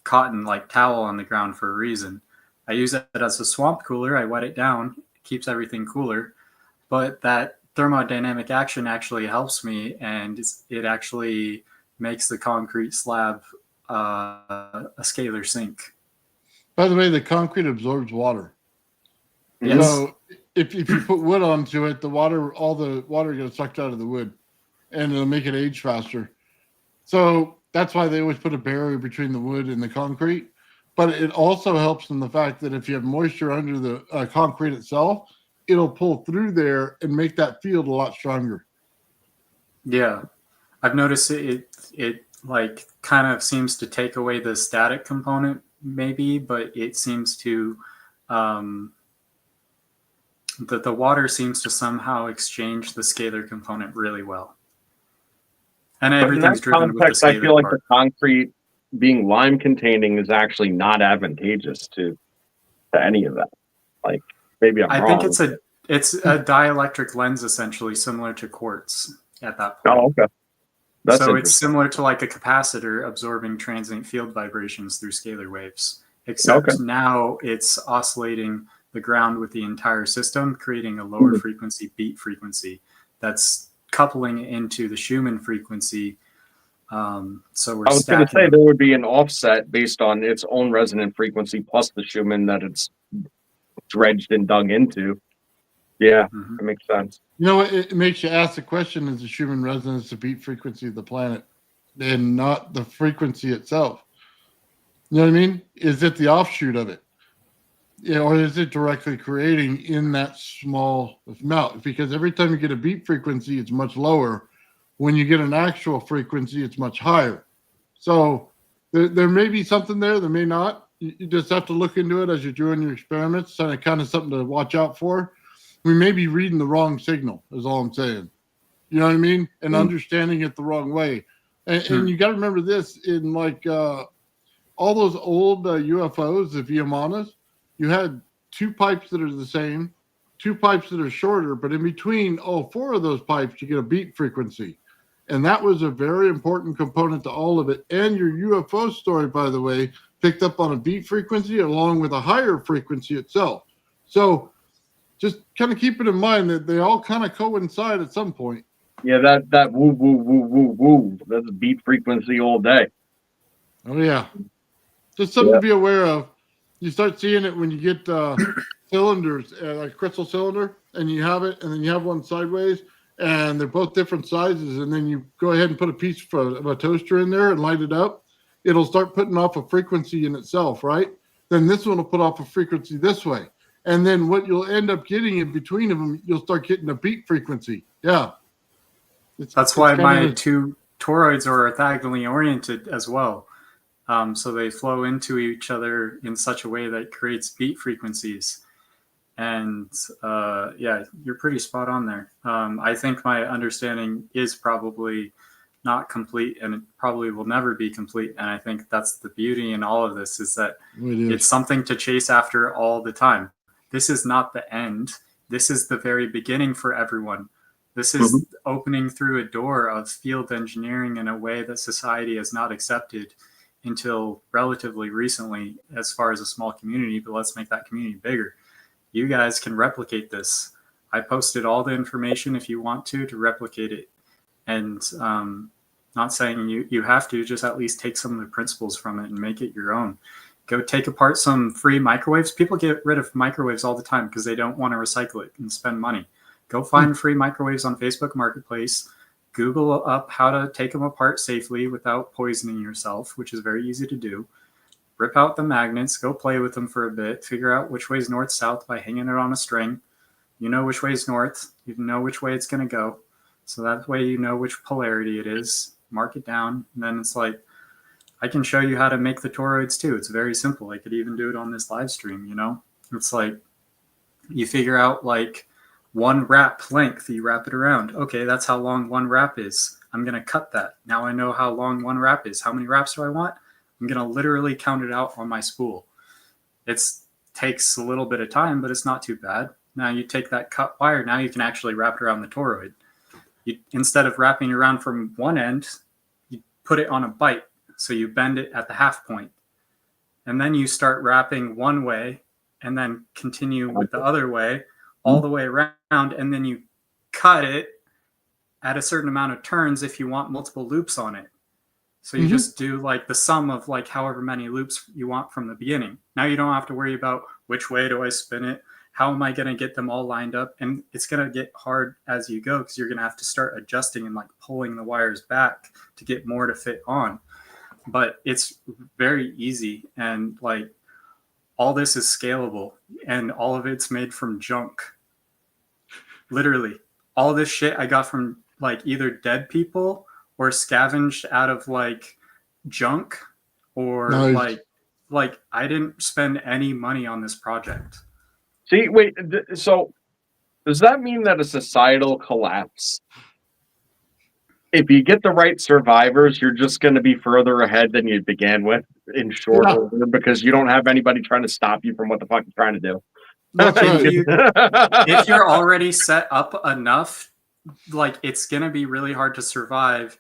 cotton like towel on the ground for a reason. I use it as a swamp cooler. I wet it down. It keeps everything cooler. But that thermodynamic action actually helps me, and it actually makes the concrete slab a scalar sink. By the way, the concrete absorbs water. Yes. So if you put wood onto it, all the water gets sucked out of the wood, and it'll make it age faster. So that's why they always put a barrier between the wood and the concrete. But it also helps in the fact that if you have moisture under the concrete itself, it'll pull through there and make that field a lot stronger. Yeah, I've noticed it like kind of seems to take away the static component maybe, but it seems to that the water seems to somehow exchange the scalar component really well. And But in everything's that driven with the context, I scalar feel like part. the concrete being lime containing is actually not advantageous to any of that. Like maybe I'm I wrong. think it's a dielectric lens essentially similar to quartz at that point. Oh, okay. That's So it's interesting. similar to like a capacitor absorbing transient field vibrations through scalar waves, except Okay. now it's oscillating the ground with the entire system, creating a lower frequency beat frequency that's coupling into the Schumann frequency. So we're I was going to say stacking. there would be an offset based on its own resonant frequency plus the Schumann that it's dredged and dug into. Yeah, Mhm. that makes sense. You know what? It makes you ask the question: is the Schumann resonance the beat frequency of the planet, and not the frequency itself? You know what I mean? Is it the offshoot of it? Yeah, or is it directly creating in that small amount? Because every time you get a beat frequency, it's much lower. When you get an actual frequency, it's much higher. So there may be something there, there may not. You just have to look into it as you're doing your experiments. Kind of something to watch out for. We may be reading the wrong signal, is all I'm saying. You know what I mean? And understanding it the wrong way. And you got to remember this in like all those old UFOs, the Vimanas, you had two pipes that are the same, two pipes that are shorter, but in between all four of those pipes, you get a beat frequency. And that was a very important component to all of it. And your UFO story, by the way, picked up on a beat frequency along with a higher frequency itself. So just kind of keep it in mind that they all kind of coincide at some point. Yeah, that woo woo woo woo woo. That's a beat frequency all day. Oh, yeah. Just something to be aware of. You start seeing it when you get cylinders, like crystal cylinder, and you have it, and then you have one sideways, and they're both different sizes, and then you go ahead and put a piece of a toaster in there and light it up. It'll start putting off a frequency in itself, right? Then this one will put off a frequency this way. And then what you'll end up getting in between of them, you'll start getting a beat frequency. Yeah. That's why my two toroids are orthogonally oriented as well. So they flow into each other in such a way that creates beat frequencies. And yeah, you're pretty spot on there. I think my understanding is probably not complete, and it probably will never be complete. And I think that's the beauty in all of this, is that it's something to chase after all the time. This is not the end. This is the very beginning for everyone. This is opening through a door of field engineering in a way that society has not accepted until relatively recently, as far as a small community, but let's make that community bigger. You guys can replicate this. I posted all the information if you want to replicate it. And not saying you have to, just at least take some of the principles from it and make it your own. Go take apart some free microwaves. People get rid of microwaves all the time because they don't want to recycle it and spend money. Go find free microwaves on Facebook Marketplace. Google up how to take them apart safely without poisoning yourself, which is very easy to do. Rip out the magnets, go play with them for a bit, figure out which way is north-south by hanging it on a string. You know which way is north, you know which way it's going to go. So that way you know which polarity it is, mark it down, and then it's like, I can show you how to make the toroids too. It's very simple. I could even do it on this live stream, you know? It's like, you figure out like one wrap length, you wrap it around. Okay, that's how long one wrap is. I'm going to cut that. Now I know how long one wrap is. How many wraps do I want? I'm going to literally count it out on my spool. It takes a little bit of time, but it's not too bad. Now you take that cut wire, now you can actually wrap it around the toroid. Instead of wrapping it around from one end, you put it on a bite. So you bend it at the half point. And then you start wrapping one way and then continue with the other way all the way around. And then you cut it at a certain amount of turns if you want multiple loops on it. So you just do like the sum of like however many loops you want from the beginning. Now you don't have to worry about which way do I spin it? how am I going to get them all lined up? And it's going to get hard as you go, because you're going to have to start adjusting and like pulling the wires back to get more to fit on. But it's very easy, and like all this is scalable, and all of it's made from junk. Literally, all this shit I got from like either dead people or scavenged out of like junk, or Nice. like I didn't spend any money on this project. See, wait. So, does that mean that a societal collapse, if you get the right survivors, you're just going to be further ahead than you began with in short Yeah. order, because you don't have anybody trying to stop you from what the fuck you're trying to do? That's right. If you're already set up enough, like it's going to be really hard to survive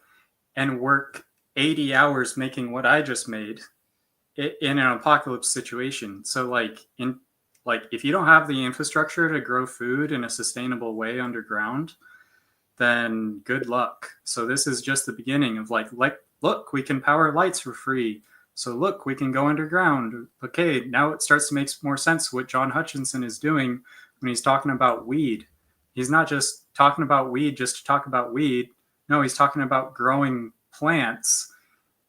and work 80 hours making what I just made in an apocalypse situation. So like if you don't have the infrastructure to grow food in a sustainable way underground, then good luck. So this is just the beginning of like look, we can power lights for free. So look, we can go underground. Okay, now it starts to make more sense what John Hutchinson is doing when he's talking about weed. He's not just talking about weed just to talk about weed. No, he's talking about growing plants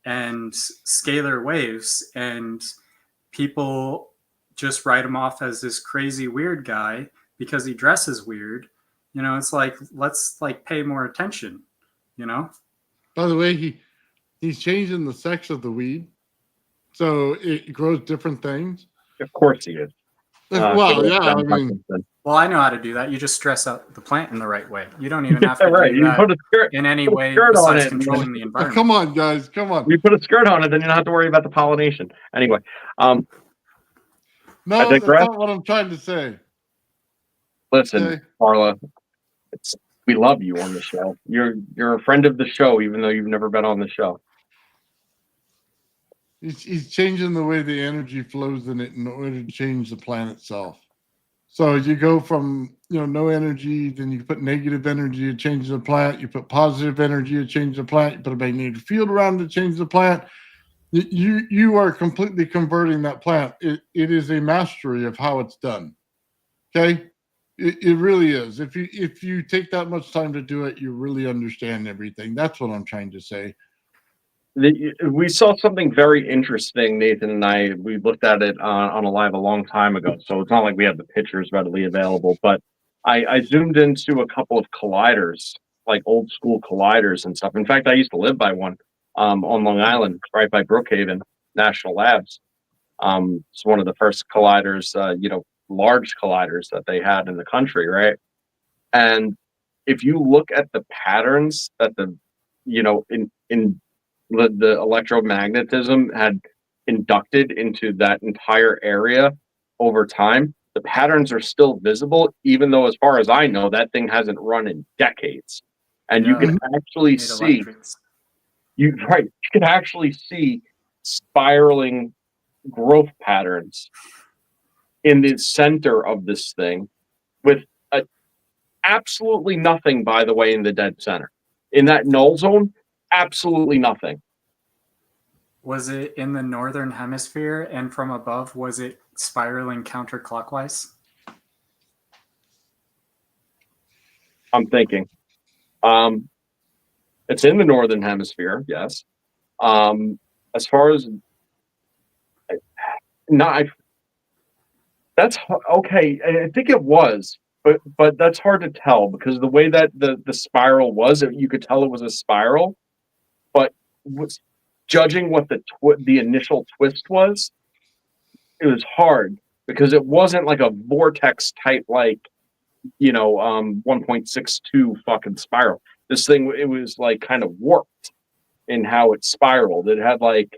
and scalar waves, and people just write him off as this crazy weird guy because he dresses weird. You know, it's like, let's like pay more attention, you know? By the way, he's changing the sex of the weed, so it grows different things. Of course he is. Well, yeah, I mean, Well, I know how to do that. You just stress out the plant in the right way. You don't even have to right. do You that put a skirt, in any put a way skirt on besides it, controlling the oh, environment. come on, guys, come on. you put a skirt on it, then you don't have to worry about the pollination. Anyway, No, I that's digress. not what I'm trying to say. Listen, Okay. Carla, we love you on the show. You're a friend of the show, even though you've never been on the show. He's changing the way the energy flows in it in order to change the plant itself. So you go from no energy, then you put negative energy to change the plant. You put positive energy to change the plant. You put a magnetic field around to change the plant. You are completely converting that plant. It is a mastery of how it's done. Okay, it really is. If you take that much time to do it, you really understand everything. That's what I'm trying to say. We saw something very interesting, Nathan and I. We looked at it on a live a long time ago, so it's not like we have the pictures readily available. But I zoomed into a couple of colliders, like old school colliders and stuff. In fact, I used to live by one on Long Island, right by Brookhaven National Labs. It's one of the first colliders, large colliders that they had in the country, right? And if you look at the patterns that in the electromagnetism had inducted into that entire area over time, the patterns are still visible, even though, as far as I know, that thing hasn't run in decades. And you can actually see, you can actually see spiraling growth patterns in the center of this thing, with absolutely nothing, by the way, in the dead center. In that null zone, absolutely nothing. Was it in the northern hemisphere, and from above, was it spiraling counterclockwise? I'm thinking. It's in the northern hemisphere, yes. As far as that's okay. I think it was, but that's hard to tell, because the way that the spiral was, you could tell it was a spiral, but judging what the initial twist was, it was hard, because it wasn't like a vortex type, 1.62 fucking spiral. This thing, it was like kind of warped in how it spiraled. It had like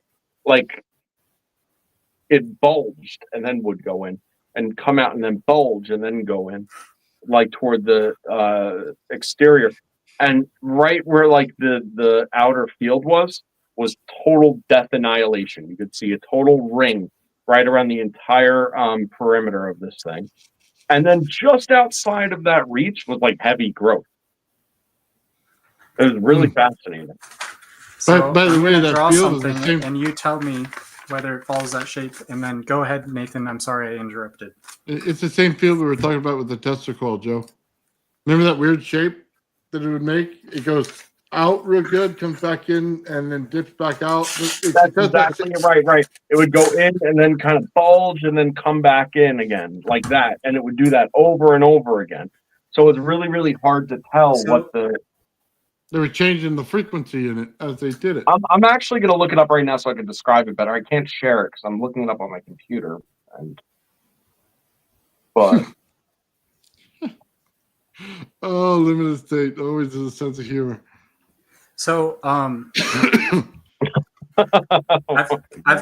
it bulged and then would go in, and come out and then bulge and then go in, like toward the exterior. And right where like the outer field was total death annihilation. You could see a total ring right around the entire perimeter of this thing. And then just outside of that reach was like heavy growth. It was really fascinating. So By the I'm way, gonna that draw field is the something, same. and you tell me whether it follows that shape. And then go ahead, Nathan. I'm sorry I interrupted. It's the same field we were talking about with the tester coil, Joe. Remember that weird shape that it would make? It goes out real good, comes back in, and then dips back out. That's exactly right. It would go in and then kind of bulge and then come back in again like that. And it would do that over and over again. So it's really, really hard to tell what the... They were changing the frequency in it as they did it. I'm actually going to look it up right now so I can describe it better. I can't share it because I'm looking it up on my computer. But... Oh, limited state always has a sense of humor. So I've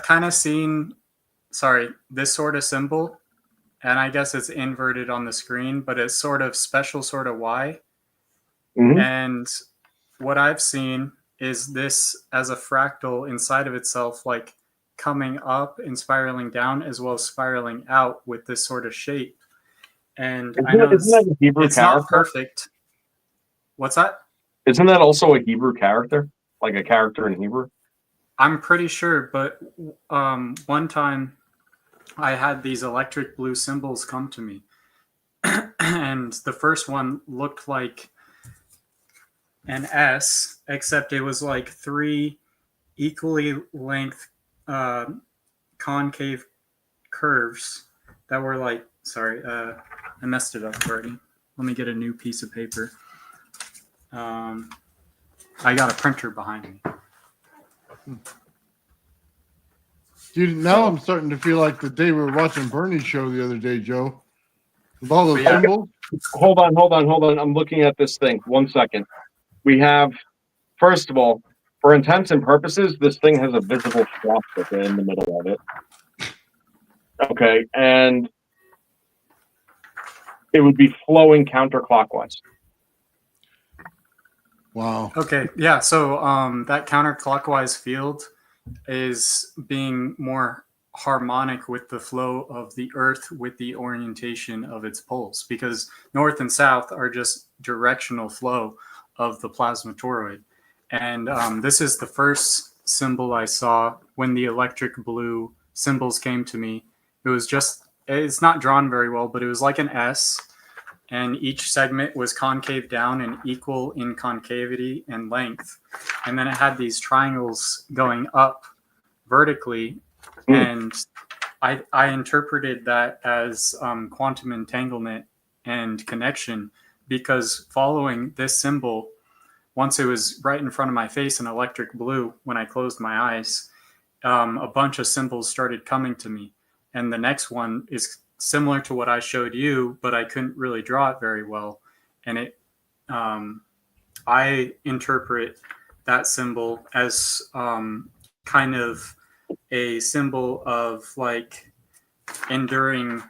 kind of seen, this sort of symbol, and I guess it's inverted on the screen, but it's sort of special sort of Y. Mm-hmm. And what I've seen is this as a fractal inside of itself, like coming up and spiraling down as well as spiraling out with this sort of shape. And I know isn't that a Hebrew it's character? not perfect. What's that? Isn't that also a Hebrew character? Like a character in Hebrew? I'm pretty sure, but one time I had these electric blue symbols come to me. And the first one looked like an S, except it was like 3 equally length concave curves that were like, I messed it up already. Let me get a new piece of paper. I got a printer behind me. Dude, now I'm starting to feel like the day we were watching Bernie's show the other day, Joe. With all those symbols. Hold on. I'm looking at this thing. 1 second. We have, first of all, for intents and purposes, this thing has a visible swastika in the middle of it. Okay, and it would be flowing counterclockwise. Wow. Okay, yeah, so that counterclockwise field is being more harmonic with the flow of the Earth with the orientation of its poles, because north and south are just directional flow of the plasma toroid. And this is the first symbol I saw when the electric blue symbols came to me. It was just, it's not drawn very well, but it was like an S, and each segment was concave down and equal in concavity and length. And then it had these triangles going up vertically. And I interpreted that as quantum entanglement and connection, because following this symbol, once it was right in front of my face in electric blue, when I closed my eyes, a bunch of symbols started coming to me. And the next one is similar to what I showed you, but I couldn't really draw it very well. And it, I interpret that symbol as kind of a symbol of like enduring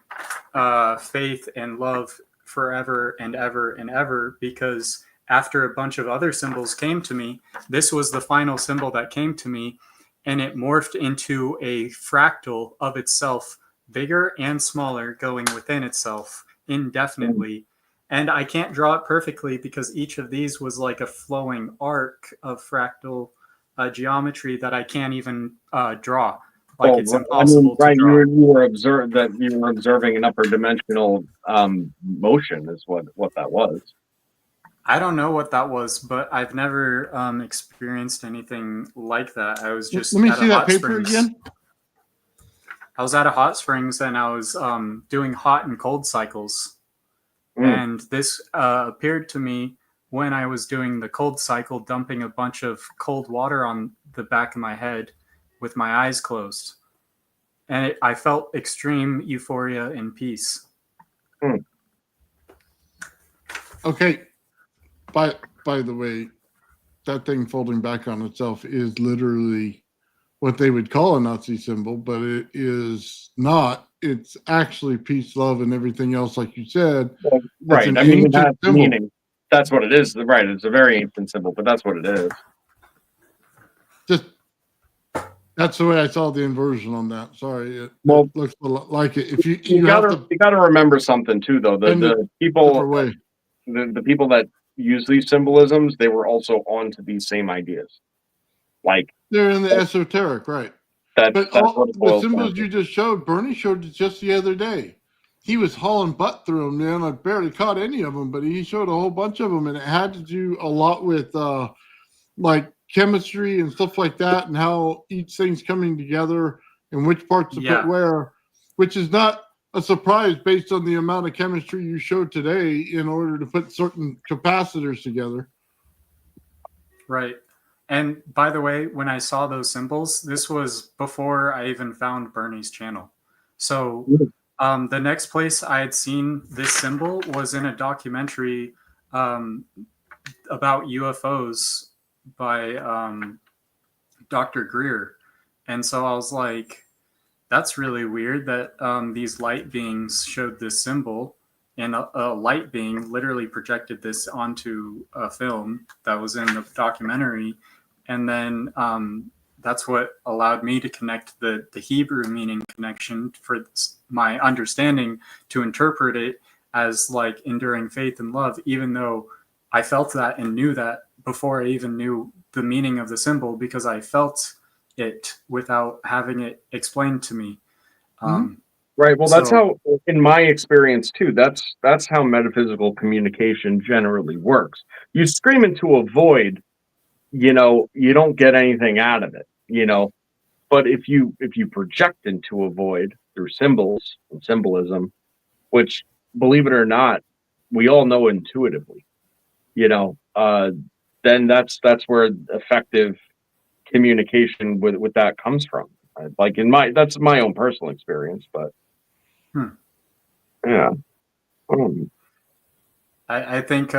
faith and love forever and ever and ever, because after a bunch of other symbols came to me, this was the final symbol that came to me, and it morphed into a fractal of itself, bigger and smaller, going within itself indefinitely. And I can't draw it perfectly because each of these was like a flowing arc of fractal geometry that I can't even draw. Like it's impossible to draw. You were observing an upper dimensional motion is what that was. I don't know what that was, but I've never experienced anything like that. I was just Let me at see a that hot paper springs. again. I was at a hot springs and I was doing hot and cold cycles. And this appeared to me when I was doing the cold cycle, dumping a bunch of cold water on the back of my head with my eyes closed. And I felt extreme euphoria and peace. Okay. By the way, that thing folding back on itself is literally what they would call a Nazi symbol, but it is not. It's actually peace, love, and everything else, like you said. Well, right. An I mean, it has symbol. meaning. That's what it is. Right. It's a very ancient symbol, but that's what it is. Just that's the way I saw the inversion on that. Sorry, it looks a lot like it. If you got to remember something too, though. The people that use these symbolisms, they were also onto these same ideas. Like they're in the esoteric, right? But That's all what it the boils down symbols to. you just showed, Bernie showed it just the other day. He was hauling butt through them, man. I barely caught any of them, but he showed a whole bunch of them, and it had to do a lot with like chemistry and stuff like that, and how each thing's coming together and which parts to put Yeah. where, which is not a surprise based on the amount of chemistry you showed today in order to put certain capacitors together. Right. And by the way, when I saw those symbols, this was before I even found Bernie's channel. So the next place I had seen this symbol was in a documentary about UFOs by Dr. Greer. And so I was like, that's really weird that these light beings showed this symbol, and a light being literally projected this onto a film that was in the documentary. And then that's what allowed me to connect the Hebrew meaning connection for my understanding to interpret it as like enduring faith and love, even though I felt that and knew that before I even knew the meaning of the symbol, because I felt it without having it explained to me. Right. Well, that's So- how, in my experience too, that's how metaphysical communication generally works. You scream into a void, you don't get anything out of it, But if you project into a void through symbols and symbolism, which, believe it or not, we all know intuitively, then that's where effective communication with that comes from. Like that's my own personal experience, but yeah. I think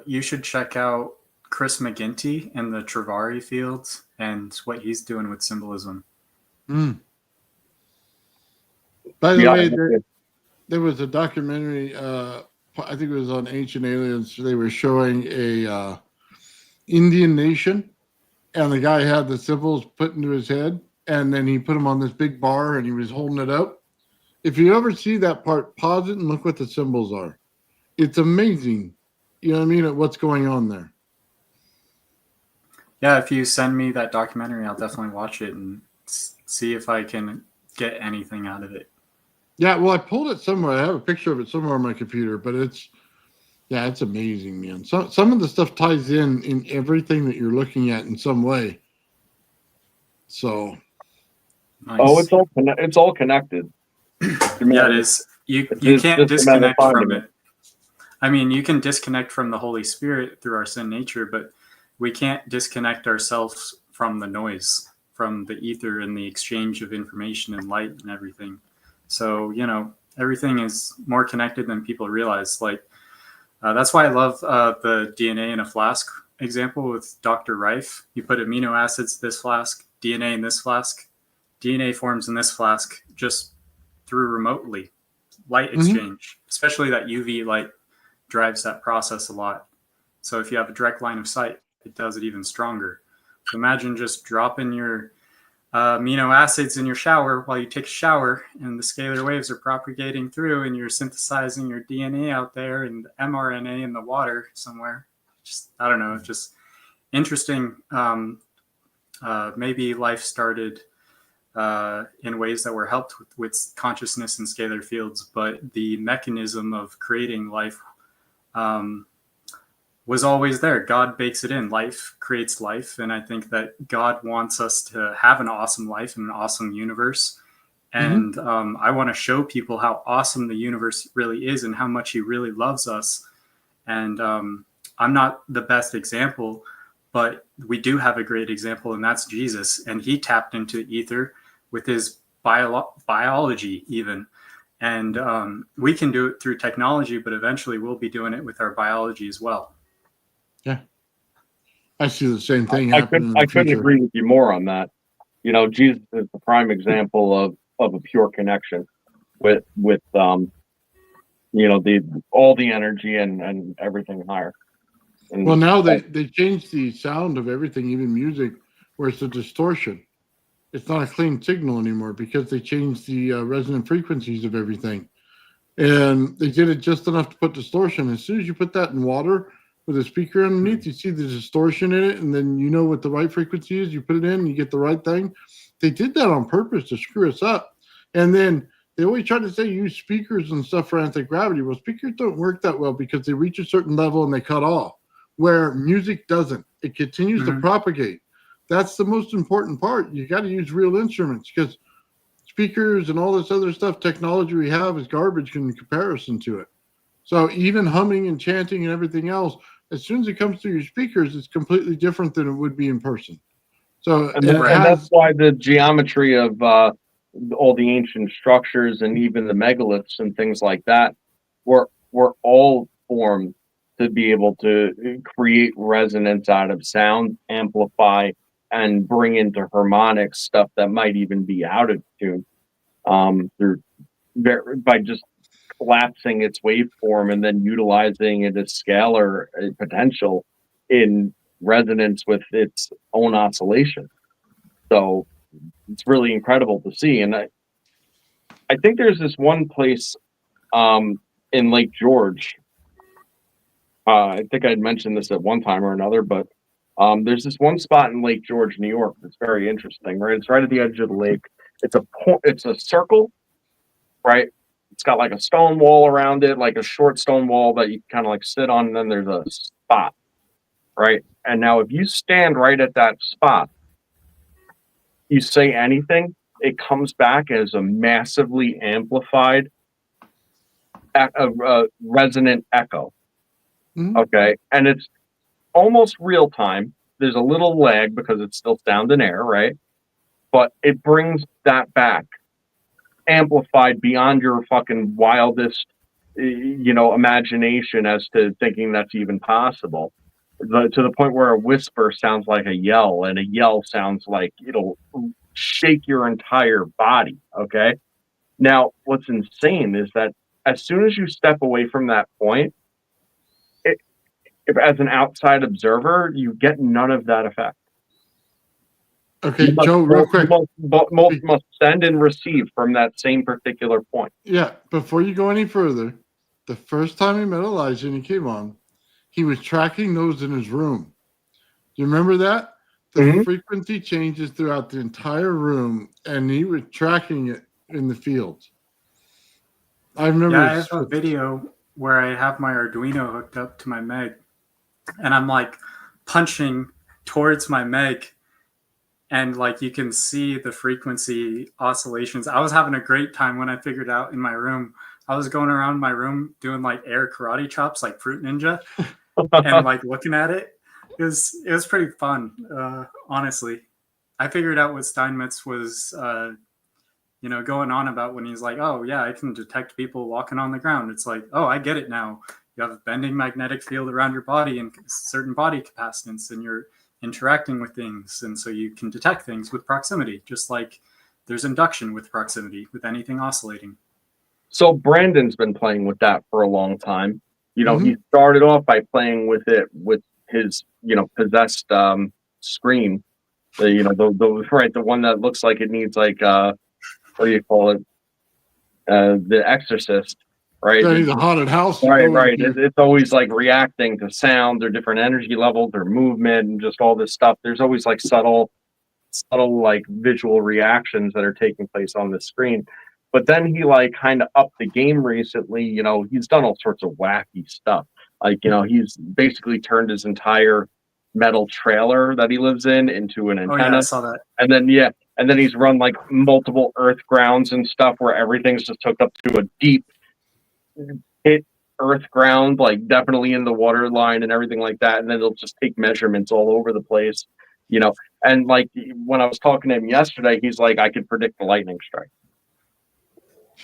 you should check out Chris McGinty and the Travari fields and what he's doing with symbolism. By the way, there was a documentary, I think it was on Ancient Aliens. They were showing a Indian nation, and the guy had the symbols put into his head, and then he put them on this big bar, and he was holding it up. If you ever see that part, pause it and look what the symbols are. It's amazing. You know what I mean? At what's going on there. Yeah, if you send me that documentary, I'll definitely watch it and see if I can get anything out of it. Yeah, well, I pulled it somewhere. I have a picture of it somewhere on my computer, but it's amazing, man. Some of the stuff ties in everything that you're looking at in some way. So, nice. Oh, it's all connected. Yeah, it is. You can't disconnect from it. I mean, you can disconnect from the Holy Spirit through our sin nature, but we can't disconnect ourselves from the noise, from the ether and the exchange of information and light and everything. So, everything is more connected than people realize. Like, that's why I love the DNA in a flask example with Dr. Rife. You put amino acids in this flask, DNA in this flask, DNA forms in this flask just through remotely light exchange, especially that UV light drives that process a lot. So if you have a direct line of sight, it does it even stronger. So imagine just dropping your amino acids in your shower while you take a shower, and the scalar waves are propagating through, and you're synthesizing your DNA out there and mRNA in the water somewhere. Just, I don't know, just interesting. Maybe life started in ways that were helped with consciousness and scalar fields, but the mechanism of creating life was always there. God bakes it in. Life creates life. And I think that God wants us to have an awesome life and an awesome universe. And I want to show people how awesome the universe really is and how much he really loves us. And I'm not the best example, but we do have a great example, and that's Jesus. And he tapped into the ether with his biology even. And we can do it through technology, but eventually we'll be doing it with our biology as well. Yeah. I see the same thing I happening. couldn't agree with you more on that. Jesus is the prime example of a pure connection with all the energy and everything higher. And well, now they changed the sound of everything, even music, where it's a distortion. It's not a clean signal anymore because they changed the resonant frequencies of everything. And they did it just enough to put distortion. As soon as you put that in water with a speaker underneath, you see the distortion in it, and then you know what the right frequency is. You put it in, you get the right thing. they did that on purpose to screw us up. And then they always try to say use speakers and stuff for anti-gravity. Well, speakers don't work that well because they reach a certain level and they cut off, where music doesn't. It continues to propagate. That's the most important part. You got to use real instruments, because speakers and all this other stuff, technology we have is garbage in comparison to it. So even humming and chanting and everything else, as soon as it comes through your speakers, it's completely different than it would be in person. So And that's why the geometry of all the ancient structures and even the megaliths and things like that were all formed to be able to create resonance out of sound, amplify, and bring into harmonics stuff that might even be out of tune. By just collapsing its waveform and then utilizing it as scalar potential in resonance with its own oscillation. So it's really incredible to see. And I think there's this one place in Lake George. I think I'd mentioned this at one time or another, but there's this one spot in Lake George, New York, that's very interesting. Right, it's right at the edge of the lake. It's a circle, right? It's got like a stone wall around it, like a short stone wall that you kind of like sit on, and then there's a spot, right? And now if you stand right at that spot, you say anything, it comes back as a massively amplified resonant echo. Okay, and it's almost real time. There's a little lag because it's still sound and air, right? But it brings that back, amplified beyond your fucking wildest, imagination as to thinking that's even possible. To the point where a whisper sounds like a yell, and a yell sounds like it'll shake your entire body. Okay. Now, what's insane is that as soon as you step away from that point, if as an outside observer, you get none of that effect. Okay, Joe, real quick. Must send and receive from that same particular point. Yeah, before you go any further, the first time he met Elijah and he came on, he was tracking those in his room. Do you remember that? The frequency changes throughout the entire room, and he was tracking it in the field. I remember. Yeah, I have a video where I have my Arduino hooked up to my Meg, and I'm like punching towards my Meg, and like you can see the frequency oscillations. I was having a great time when I figured out in my room. I was going around my room doing like air karate chops, like Fruit Ninja, and like looking at it. It was pretty fun, honestly. I figured out what Steinmetz was, going on about when he's like, oh yeah, I can detect people walking on the ground. It's like, oh, I get it now. You have a bending magnetic field around your body and certain body capacitance, and you're interacting with things, and so you can detect things with proximity, just like there's induction with proximity with anything oscillating. So Brandon's been playing with that for a long time. He started off by playing with it with his possessed screen, the one that looks like it needs like what do you call it, the Exorcist, right? The haunted house, right. It's always like reacting to sound or different energy levels or movement and just all this stuff. There's always like subtle like visual reactions that are taking place on the screen. But then he like kind of upped the game recently. He's done all sorts of wacky stuff. Like, he's basically turned his entire metal trailer that he lives in into an antenna. Oh, yeah, I saw that. And then he's run like multiple earth grounds and stuff where everything's just hooked up to a deep hit earth ground, like definitely in the water line and everything like that. And then they'll just take measurements all over the place, And like when I was talking to him yesterday, he's like, I could predict the lightning strike.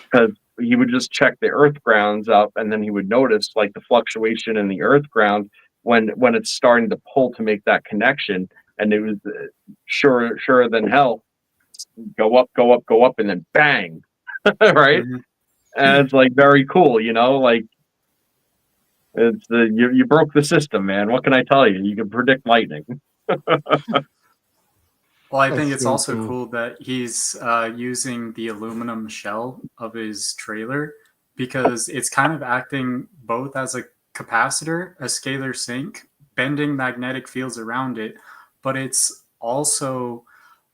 Because he would just check the earth grounds up, and then he would notice like the fluctuation in the earth ground when it's starting to pull to make that connection, and it was surer than hell, go up, and then bang, right? And it's like very cool, like it's you broke the system, man. What can I tell you? You can predict lightning. Well, I think it's also cool that he's using the aluminum shell of his trailer, because it's kind of acting both as a capacitor, a scalar sink, bending magnetic fields around it, but it's also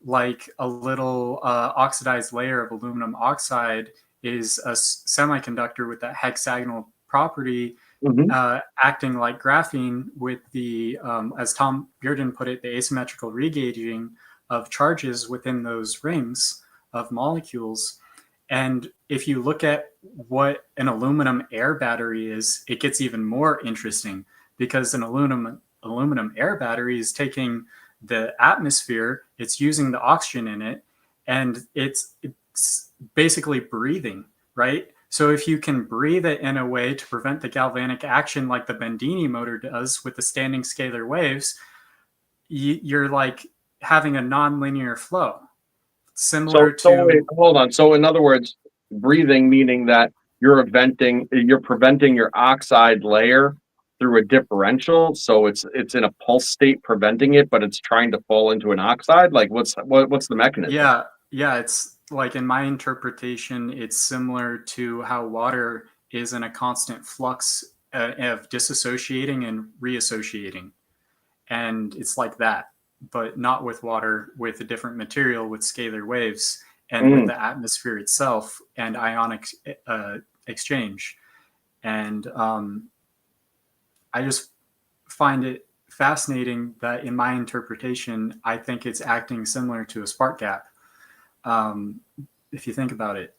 like a little oxidized layer of aluminum oxide is a semiconductor with that hexagonal property, Mhm. acting like graphene with the, as Tom Bearden put it, the asymmetrical regauging of charges within those rings of molecules. And if you look at what an aluminum air battery is, it gets even more interesting, because an aluminum air battery is taking the atmosphere, it's using the oxygen in it, and it's basically breathing, right? So if you can breathe it in a way to prevent the galvanic action like the Bendini motor does with the standing scalar waves, you're like having a nonlinear flow, similar So wait, to, hold on. So in other words, breathing meaning that you're preventing your oxide layer through a differential. So it's in a pulse state preventing it, but it's trying to fall into an oxide. Like what's the mechanism? yeah, it's like, in my interpretation, it's similar to how water is in a constant flux of disassociating and reassociating. And it's like that, but not with water, with a different material, with scalar waves, and with Mm, the atmosphere itself and ionic exchange. And I just find it fascinating that, in my interpretation, I think it's acting similar to a spark gap. Um, if you think about it,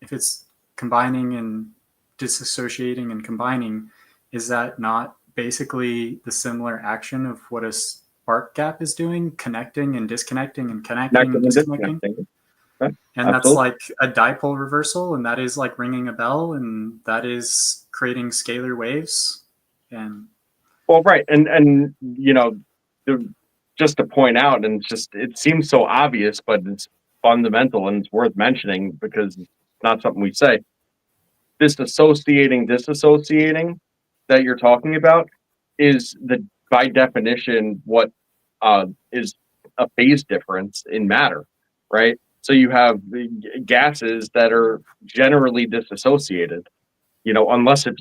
if it's combining and disassociating and combining, is that not basically the similar action of what a spark gap is doing, connecting and disconnecting and connecting and connecting and disconnecting? disconnecting. Okay, And that's absolutely. like a dipole reversal, and that is like ringing a bell, and that is creating scalar waves. And Well, right, and the, just to point out, and just it seems so obvious, but it's fundamental and it's worth mentioning because it's not something we say. This disassociating that you're talking about is the by definition what is a phase difference in matter, right? So you have the gases that are generally disassociated, unless if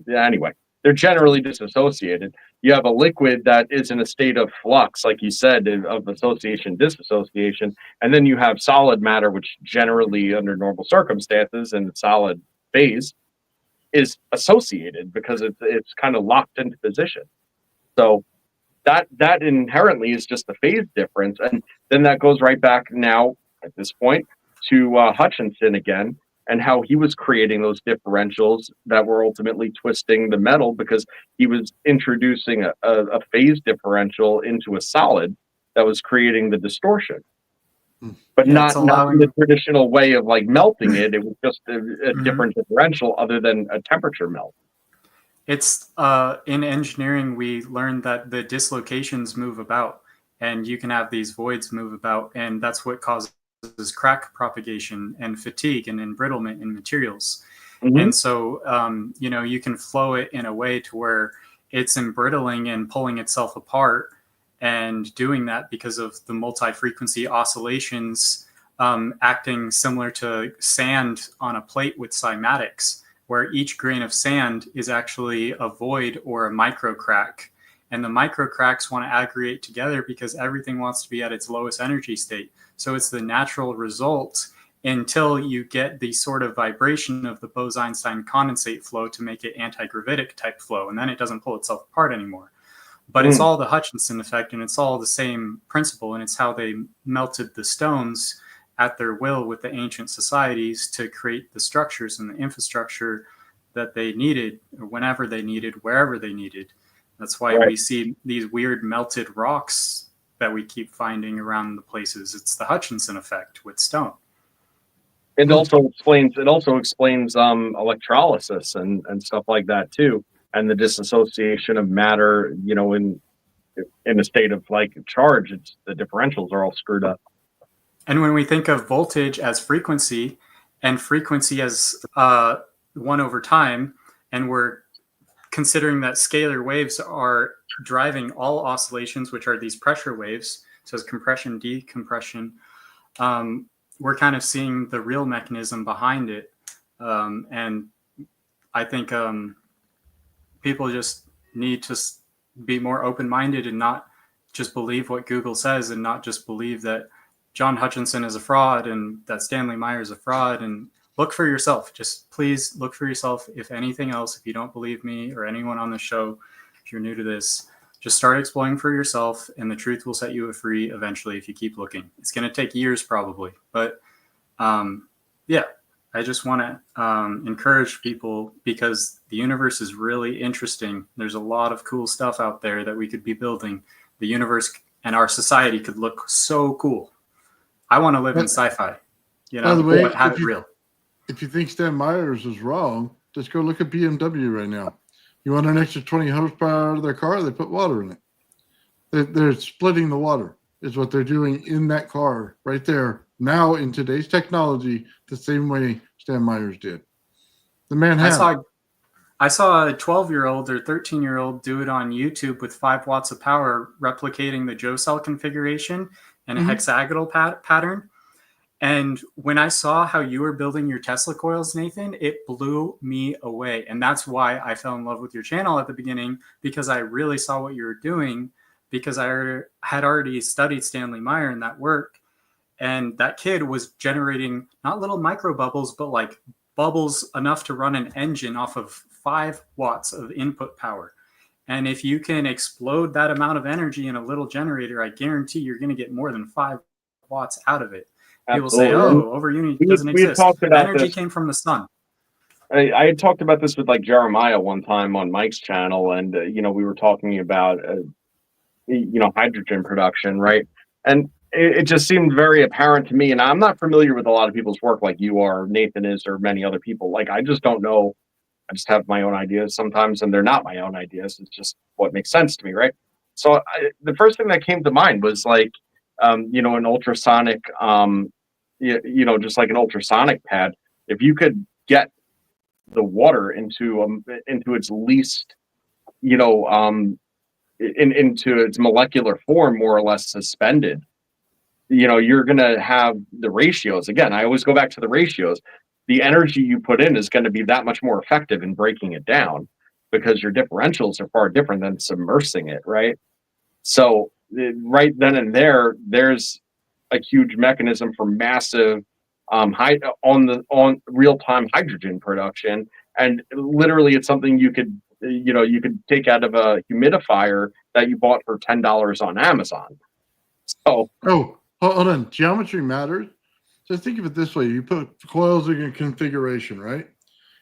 anyway, they're generally disassociated. You have a liquid that is in a state of flux, like you said, of association, disassociation, and then you have solid matter, which generally, under normal circumstances, in solid phase, is associated because it's kind of locked into position. So that inherently is just a phase difference, and then that goes right back now at this point to Hutchinson again, and how he was creating those differentials that were ultimately twisting the metal because he was introducing a phase differential into a solid that was creating the distortion, but yeah, it's not in the allowing. traditional way of like melting it. It was just a Mhm. different differential other than a temperature melt. It's in engineering, we learned that the dislocations move about, and you can have these voids move about, and that's what causes crack propagation and fatigue and embrittlement in materials. Mm-hmm. And so, you can flow it in a way to where it's embrittling and pulling itself apart, and doing that because of the multi-frequency oscillations, acting similar to sand on a plate with cymatics, where each grain of sand is actually a void or a micro crack. And the micro cracks want to aggregate together because everything wants to be at its lowest energy state. So it's the natural result until you get the sort of vibration of the Bose-Einstein condensate flow to make it anti-gravitic type flow. And then it doesn't pull itself apart anymore. But it's Mm. all the Hutchinson effect, and it's all the same principle. And it's how they melted the stones at their will with the ancient societies to create the structures and the infrastructure that they needed, whenever they needed, wherever they needed. That's why Right. we see these weird melted rocks that we keep finding around the places. It's the Hutchinson effect with stone. It also explains electrolysis and stuff like that too, and the disassociation of matter, in a state of like charge. It's the differentials are all screwed up. And when we think of voltage as frequency, and frequency as 1/time, and we're considering that scalar waves are driving all oscillations, which are these pressure waves, so as compression, decompression, we're kind of seeing the real mechanism behind it. And I think people just need to be more open-minded and not just believe what Google says and not just believe that John Hutchinson is a fraud and that Stanley Meyer is a fraud. And look for yourself. Just please look for yourself. If anything else, if you don't believe me or anyone on the show, if you're new to this, just start exploring for yourself, and the truth will set you free eventually if you keep looking. It's going to take years probably, but yeah, I just want to encourage people, because the universe is really interesting. There's a lot of cool stuff out there that we could be building. The universe and our society could look so cool. I want to live in sci-fi, you know, By the way, but have it real. If you think Stan Myers is wrong, just go look at BMW right now. You want an extra 20 horsepower out of their car, they put water in it. They're splitting the water, is what they're doing in that car right there. Now, in today's technology, the same way Stan Myers did. The man had I saw a 12-year-old or 13-year-old do it on YouTube with 5 watts of power, replicating the Joe cell configuration in a hexagonal pattern. And when I saw how you were building your Tesla coils, Nathan, it blew me away. And that's why I fell in love with your channel at the beginning, because I really saw what you were doing, because I had already studied Stanley Meyer and that work. And that kid was generating not little micro bubbles, but like bubbles enough to run an engine off of 5 watts of input power. And if you can explode that amount of energy in a little generator, I guarantee you're going to get more than 5 watts out of it. People say, "Oh, over unity doesn't exist." Energy came from the sun. I had talked about this with like Jeremiah one time on Mike's channel, and you know, we were talking about you know, hydrogen production, right? And it just seemed very apparent to me. And I'm not familiar with a lot of people's work like you are, Nathan is, or many other people. Like, I just don't know. I just have my own ideas sometimes, and they're not my own ideas. It's just what makes sense to me, right? So the first thing that came to mind was like, you know, an ultrasonic. You know, just like an ultrasonic pad, if you could get the water into its least, you know, into its molecular form, more or less suspended, you know, you're going to have the ratios. Again, I always go back to the ratios. The energy you put in is going to be that much more effective in breaking it down, because your differentials are far different than submersing it, right? So right then and there's a huge mechanism for massive on real-time hydrogen production. And literally it's something you could take out of a humidifier that you bought for $10 on Amazon. So hold on, geometry matters. Just think of it this way: you put coils in a configuration, right,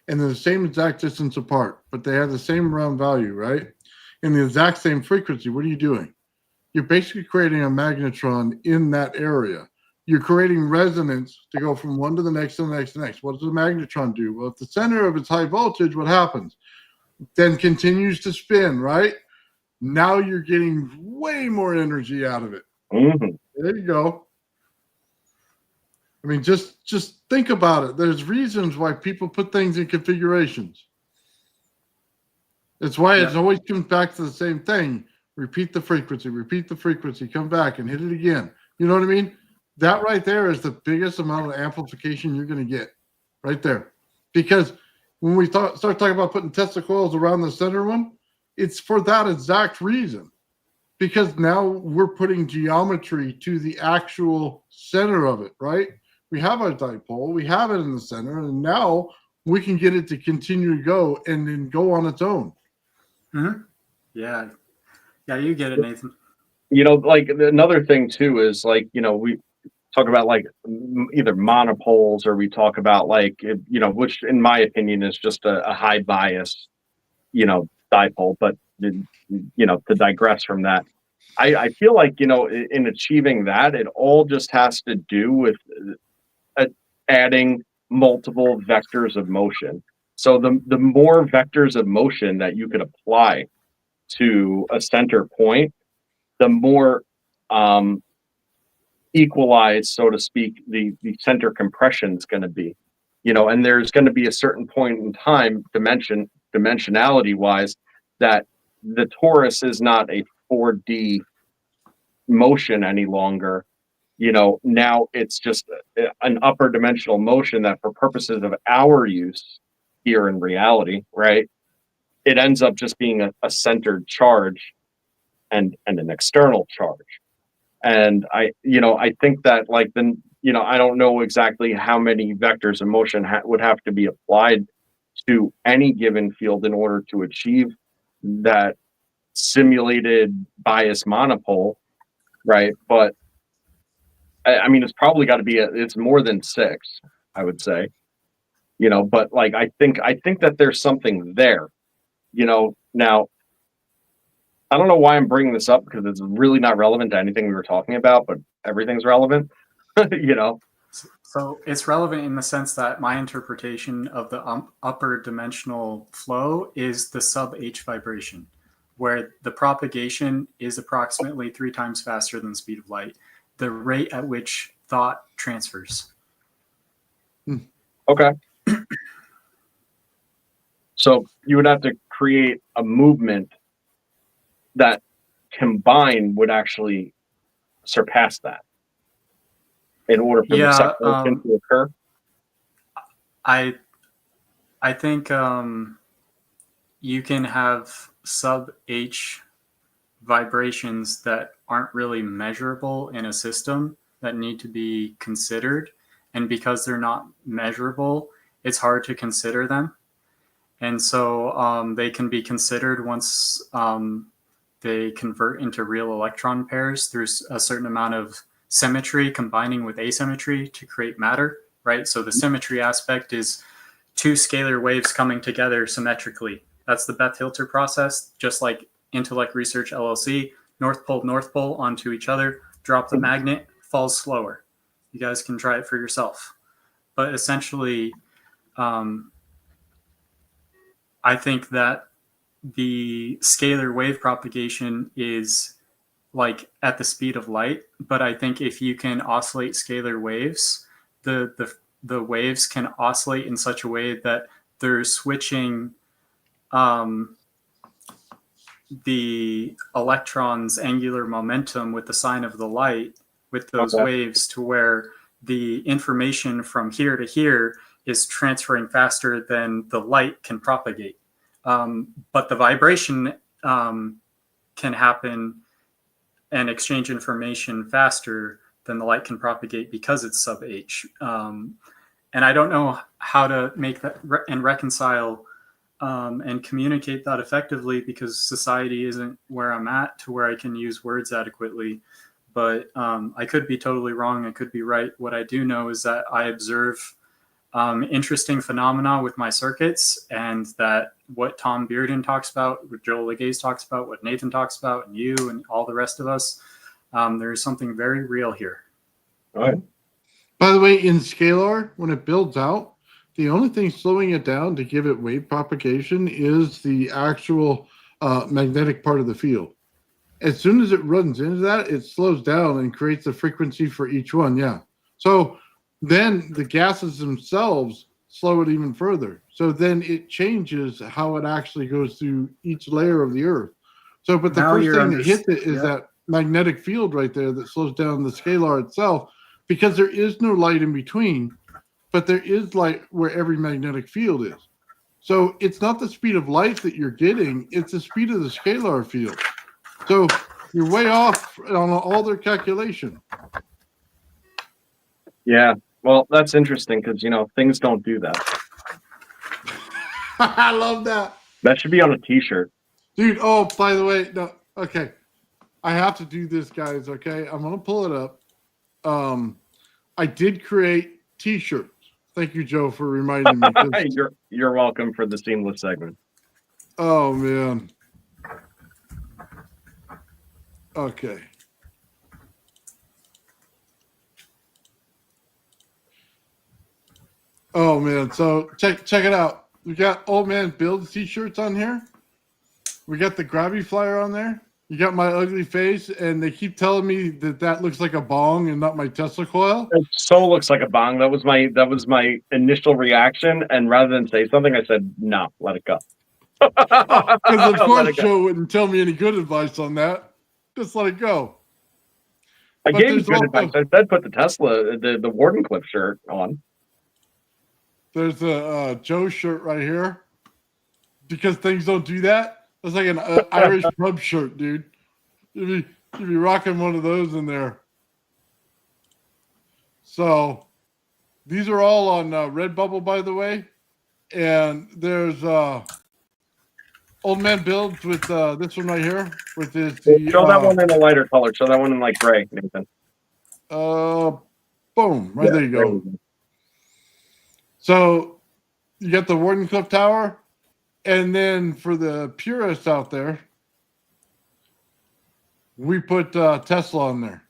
and they're the same exact distance apart, but they have the same round value, right, and the exact same frequency. What are you doing? You're basically creating a magnetron in that area. You're creating resonance to go from one to the next to the next to the next. What does the magnetron do? Well, if the center of its high voltage, what happens? Then continues to spin, right? Now you're getting way more energy out of it. There you go. I mean, just think about it. There's reasons why people put things in configurations. That's why it always comes back to the same thing. Repeat the frequency, come back and hit it again. You know what I mean? That right there is the biggest amount of amplification you're going to get right there. Because when we start talking about putting Tesla coils around the center one, it's for that exact reason. Because now we're putting geometry to the actual center of it, right? We have our dipole, we have it in the center, and now we can get it to continue to go and then go on its own. Yeah, you get it, Nathan. You know, like another thing too is like, you know, we talk about like either monopoles, or we talk about like, you know, which in my opinion is just a high bias, you know, dipole. But, you know, to digress from that, I feel like, you know, in achieving that, it all just has to do with adding multiple vectors of motion. So the more vectors of motion that you could apply to a center point, the more equalized, so to speak, the center compression is going to be, you know, and there's going to be a certain point in time, dimensionality wise, that the torus is not a 4D motion any longer. You know, now it's just an upper dimensional motion that, for purposes of our use here in reality, right, it ends up just being a centered charge and an external charge. And I think that like then, I don't know exactly how many vectors of motion would have to be applied to any given field in order to achieve that simulated bias monopole, right? But I mean, it's probably got to be it's more than 6, I would say, but like I think that there's something there, now I don't know why I'm bringing this up because it's really not relevant to anything we were talking about, but everything's relevant. So it's relevant in the sense that my interpretation of the upper dimensional flow is the sub-h vibration, where the propagation is approximately 3 times faster than the speed of light, the rate at which thought transfers. Okay. So you would have to create a movement that combined would actually surpass that in order for the separation to occur. I think you can have sub-h vibrations that aren't really measurable in a system that need to be considered. And because they're not measurable, it's hard to consider them. And so they can be considered once they convert into real electron pairs. There's a certain amount of symmetry combining with asymmetry to create matter, right? So the symmetry aspect is 2 scalar waves coming together symmetrically. That's the Bethe-Hilter process, just like Intellect Research LLC, North Pole onto each other, drop the magnet, falls slower. You guys can try it for yourself. But essentially, I think that the scalar wave propagation is like at the speed of light, but I think if you can oscillate scalar waves, the waves can oscillate in such a way that they're switching the electron's angular momentum with the sign of the light with those waves to where the information from here to here is transferring faster than the light can propagate. But the vibration can happen and exchange information faster than the light can propagate because it's sub-h. And I don't know how to make that and reconcile and communicate that effectively because society isn't where I'm at to where I can use words adequately. But I could be totally wrong. I could be right. What I do know is that I observe interesting phenomena with my circuits, and that what Tom Bearden talks about, what Joel Legaze talks about, what Nathan talks about, and you and all the rest of us, there is something very real here. All right. By the way, in Scalar, when it builds out, the only thing slowing it down to give it wave propagation is the actual magnetic part of the field. As soon as it runs into that, it slows down and creates a frequency for each one. Yeah. So then the gases themselves slow it even further. So then it changes how it actually goes through each layer of the Earth. So, but the first thing that hits it is that magnetic field right there that slows down the scalar itself, because there is no light in between, but there is light where every magnetic field is. So it's not the speed of light that you're getting, it's the speed of the scalar field. So you're way off on all their calculation. Yeah. Well, that's interesting because, things don't do that. I love that. That should be on a t-shirt. Dude, oh, by the way, no, okay. I have to do this, guys, okay? I'm going to pull it up. I did create t-shirts. Thank you, Joe, for reminding me. You're welcome for the seamless segment. Oh, man. Okay. Oh, man. So check it out. We got Old Man Build t-shirts on here. We got the Grabby flyer on there. You got my ugly face, and they keep telling me that looks like a bong and not my Tesla coil. It so looks like a bong. That was my initial reaction, and rather than say something, I said, "No, let it go." Because of course Joe wouldn't tell me any good advice on that. Just let it go. I gave you good advice. I said put the Tesla, the Warden Cliff shirt on. There's a Joe shirt right here. Because things don't do that. It's like an Irish pub shirt, dude. You'd be rocking one of those in there. So these are all on Redbubble, by the way. And there's Old Man Builds with this one right here. With this, Show that one in a lighter color. Show that one in like gray, Nathan. Boom. Right there you go. So you got the Wardenclyffe Tower. And then for the purists out there, we put Tesla on there.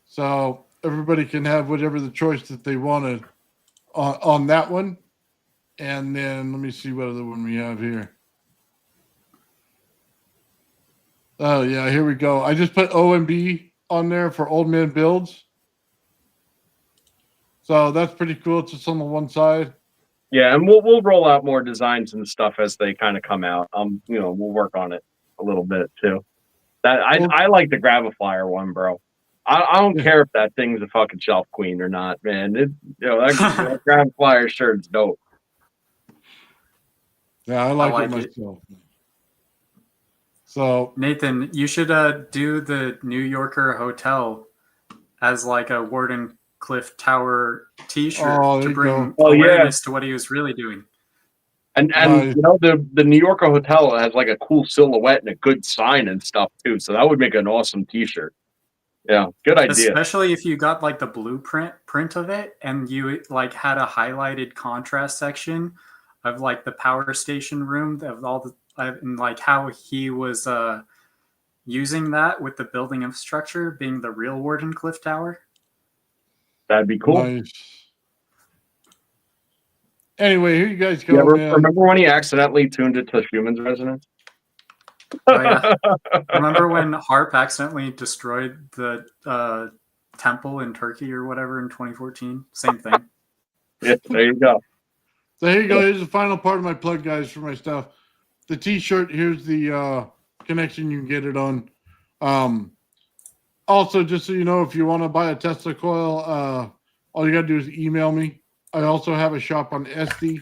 So everybody can have whatever the choice that they wanted on that one. And then let me see what other one we have here. Oh, yeah, here we go. I just put OMB on there for Old Man Builds. So that's pretty cool. It's just on the one side. Yeah, and we'll roll out more designs and stuff as they kind of come out. We'll work on it a little bit too. I like the Graviflyer one, bro. I don't care if that thing's a fucking shelf queen or not, man. That Graviflyer shirt's dope. Yeah, I like it myself. So Nathan, you should do the New Yorker Hotel as like a Wardenclyffe Tower T-shirt to bring awareness to what he was really doing. And the New Yorker Hotel has like a cool silhouette and a good sign and stuff too. So that would make an awesome T-shirt. Yeah, good idea. Especially if you got like the print of it and you like had a highlighted contrast section of like the power station room of all the and like how he was using that with the building infrastructure being the real Wardenclyffe Tower. That'd be cool. Nice. Anyway, here you guys go. Remember when he accidentally tuned it to Schumann's resonance? Oh, yeah. Remember when Harp accidentally destroyed the temple in Turkey or whatever in 2014? Same thing. Yeah, there you go. So here you go. Here's the final part of my plug, guys, for my stuff. The T-shirt. Here's the connection you can get it on. Also, just so you know, if you want to buy a Tesla coil, all you got to do is email me. I also have a shop on Etsy,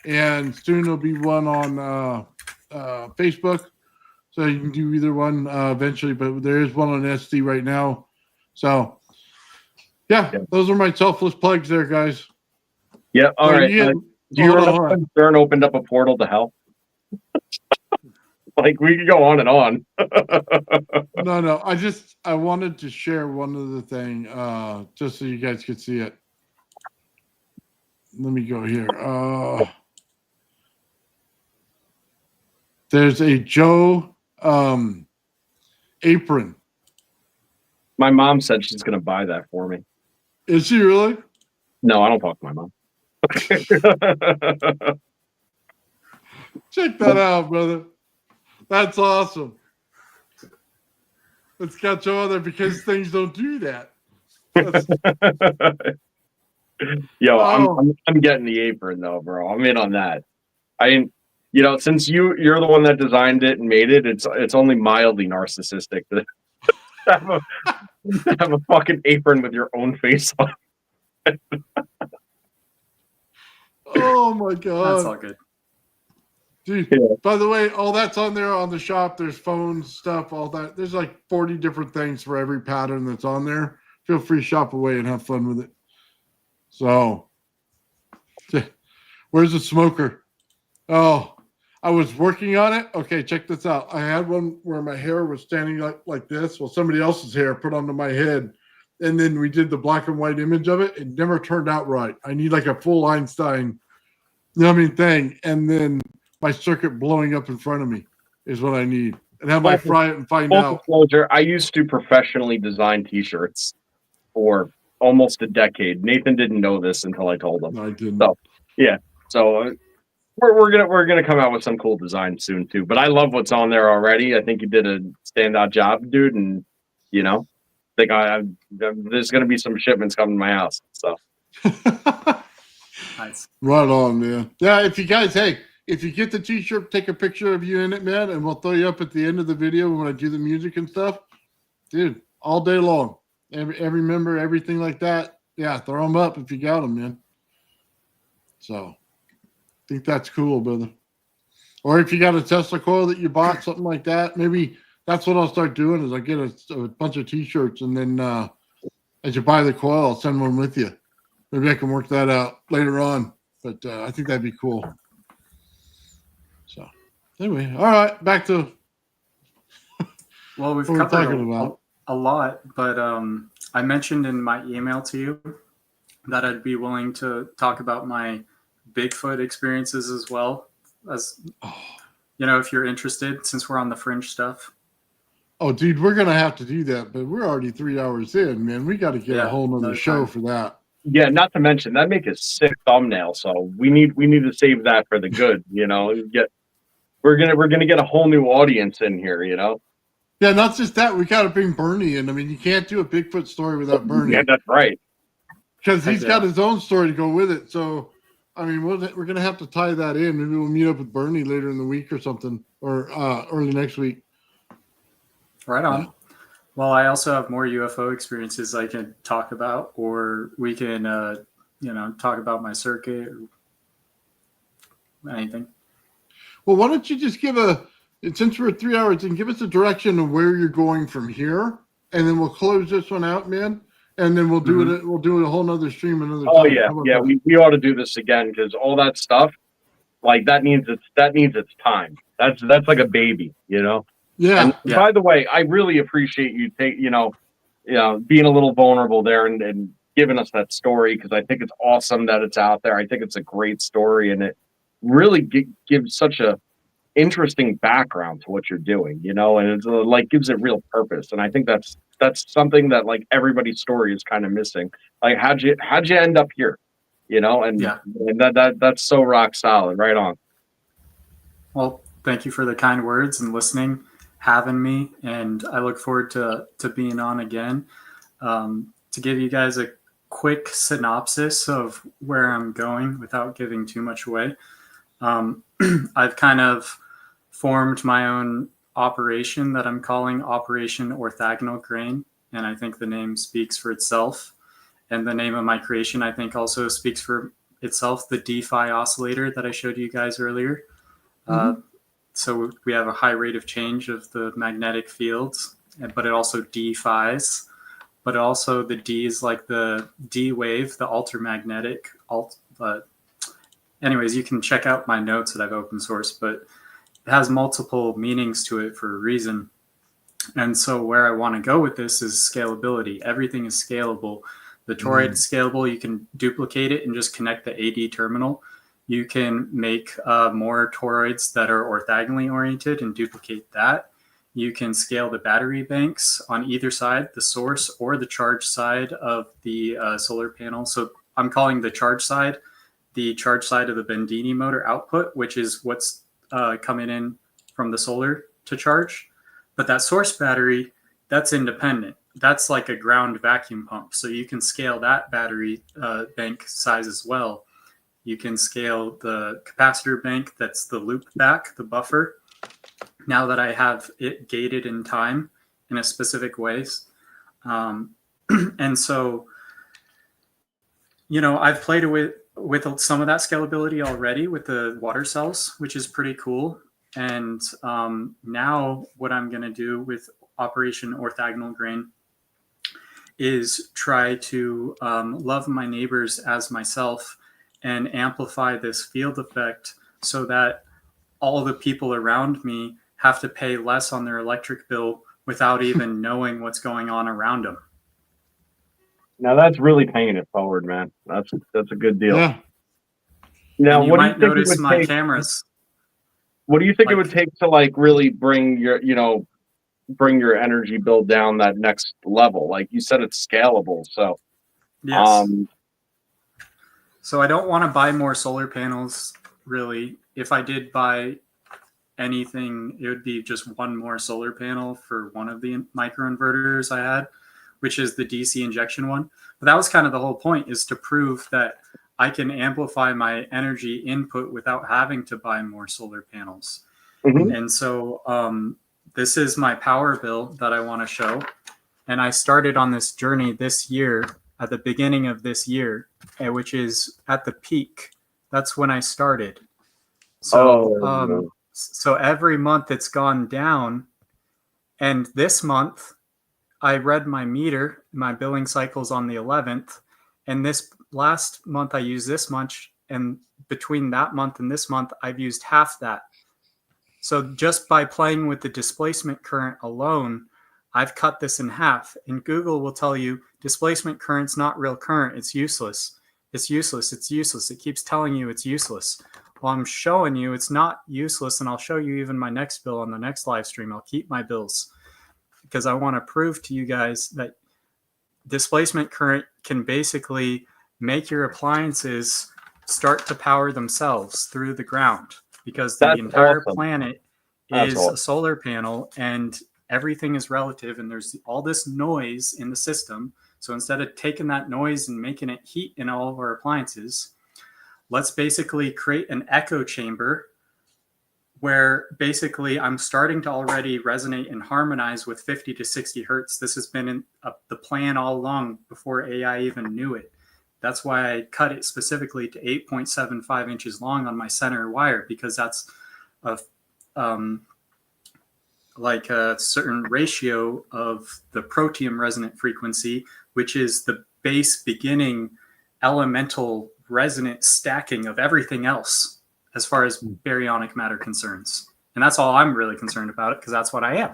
and soon there'll be one on Facebook. So you can do either one eventually, but there is one on Etsy right now. So, yeah, those are my selfless plugs there, guys. Yeah, all right. Do you remember when Stern opened up a portal to hell? Like, we could go on and on. No. I wanted to share one other thing just so you guys could see it. Let me go here. There's a Joe apron. My mom said she's going to buy that for me. Is she really? No, I don't talk to my mom. Check that out, brother. That's awesome. It's got Joe on there because things don't do that. Yo, I'm getting the apron though, bro. I'm in on that. Since you're the one that designed it and made it, it's only mildly narcissistic to have a fucking apron with your own face on. Oh my god. That's all good. Dude, by the way, all that's on there on the shop. There's phones, stuff, all that. There's like 40 different things for every pattern that's on there. Feel free to shop away and have fun with it. So, where's the smoker? Oh, I was working on it. Okay, check this out. I had one where my hair was standing like this. Well, somebody else's hair put onto my head. And then we did the black and white image of it. It never turned out right. I need like a full Einstein, thing. And then my circuit blowing up in front of me is what I need. And have my fry it and find out. Disclosure, I used to professionally design T-shirts for almost a decade. Nathan didn't know this until I told him. No, I didn't. So, yeah. So we're gonna come out with some cool designs soon too. But I love what's on there already. I think you did a standout job, dude. And there's gonna be some shipments coming to my house. So nice. Right on, man. Yeah, if you get the T-shirt, take a picture of you in it, man, and we'll throw you up at the end of the video when I do the music and stuff. Dude, all day long. Every member, everything like that. Yeah, throw them up if you got them, man. So, I think that's cool, brother. Or if you got a Tesla coil that you bought, something like that, maybe that's what I'll start doing is I get a bunch of T-shirts, and then as you buy the coil, I'll send one with you. Maybe I can work that out later on, but I think that'd be cool. So anyway, all right, back to Well, we've what we're covered talking about. a lot, but I mentioned in my email to you that I'd be willing to talk about my Bigfoot experiences as well, as you know, if you're interested, since we're on the fringe stuff. Oh, dude, we're gonna have to do that, but we're already 3 hours in, man. We got to get a whole nother another show time. for that. Yeah, not to mention that make a sick thumbnail. So we need to save that for the good. You know, we're gonna get a whole new audience in here. You know. Yeah, not just that. We got to bring Bernie in. I mean, you can't do a Bigfoot story without Bernie. Yeah, that's right. Because he's got his own story to go with it. So, I mean, we're going to have to tie that in. Maybe we'll meet up with Bernie later in the week or something, or early next week. Right on. Yeah. Well, I also have more UFO experiences I can talk about, or we can, talk about my circuit or anything. Well, why don't you just since we're at 3 hours, and give us a direction of where you're going from here, and then we'll close this one out, man. And then we'll do it. We'll do a whole nother stream another time. Oh yeah, yeah. We ought to do this again because all that stuff, like that needs its time. That's like a baby, you know. Yeah. And by the way, I really appreciate you being a little vulnerable there and giving us that story because I think it's awesome that it's out there. I think it's a great story and it really gives such a interesting background to what you're doing, you know, and it's like gives it real purpose. And I think that's something that like everybody's story is kind of missing. Like how'd you end up here, you know? And that's so rock solid. Right on. Well, thank you for the kind words and listening, having me, and I look forward to being on again. To give you guys a quick synopsis of where I'm going without giving too much away. I've kind of formed my own operation that I'm calling Operation Orthogonal Grain, and I think the name speaks for itself. And the name of my creation, I think, also speaks for itself, the DeFi oscillator that I showed you guys earlier. So we have a high rate of change of the magnetic fields, but it also DeFi's. But also the D is like the D wave, the altermagnetic but anyways, you can check out my notes that I've open sourced, but it has multiple meanings to it for a reason. And so where I want to go with this is scalability. Everything is scalable. The toroid is scalable. You can duplicate it and just connect the AD terminal. You can make more toroids that are orthogonally oriented and duplicate that. You can scale the battery banks on either side, the source or the charge side of the solar panel. So I'm calling the charge side of the Bendini motor output, which is what's coming in from the solar to charge. But that source battery, that's independent. That's like a ground vacuum pump. So you can scale that battery bank size as well. You can scale the capacitor bank, that's the loop back, the buffer. Now that I have it gated in time in a specific ways. And so, I've played with some of that scalability already with the water cells, which is pretty cool. And now what I'm going to do with Operation Orthogonal Grain is try to love my neighbors as myself and amplify this field effect so that all the people around me have to pay less on their electric bill without even knowing what's going on around them. Now that's really paying it forward, man. That's a good deal. Yeah. Now, you might notice my cameras. What do you think it would take to like really bring your energy bill down that next level? Like you said, it's scalable. So, yes. So I don't want to buy more solar panels, really. If I did buy anything, it would be just one more solar panel for one of the microinverters I had, which is the DC injection one. But that was kind of the whole point, is to prove that I can amplify my energy input without having to buy more solar panels. Mm-hmm. And so this is my power bill that I want to show. And I started on this journey this year, at the beginning of this year, which is at the peak. That's when I started. So, So every month it's gone down. And this month, I read my meter, my billing cycle's on the 11th. And this last month, I used this much. And between that month and this month, I've used half that. So just by playing with the displacement current alone, I've cut this in half. And Google will tell you displacement current's not real current. It's useless. It's useless. It's useless. It keeps telling you it's useless. Well, I'm showing you it's not useless. And I'll show you even my next bill on the next live stream. I'll keep my bills because I want to prove to you guys that displacement current can basically make your appliances start to power themselves through the ground, because the entire planet is a solar panel and everything is relative, and there's all this noise in the system. So instead of taking that noise and making it heat in all of our appliances, let's basically create an echo chamber where basically I'm starting to already resonate and harmonize with 50 to 60 hertz. This has been the plan all along before AI even knew it. That's why I cut it specifically to 8.75 inches long on my center wire, because that's like a certain ratio of the protium resonant frequency, which is the base beginning elemental resonant stacking of everything else as far as baryonic matter concerns. And that's all I'm really concerned about, it because that's what I am.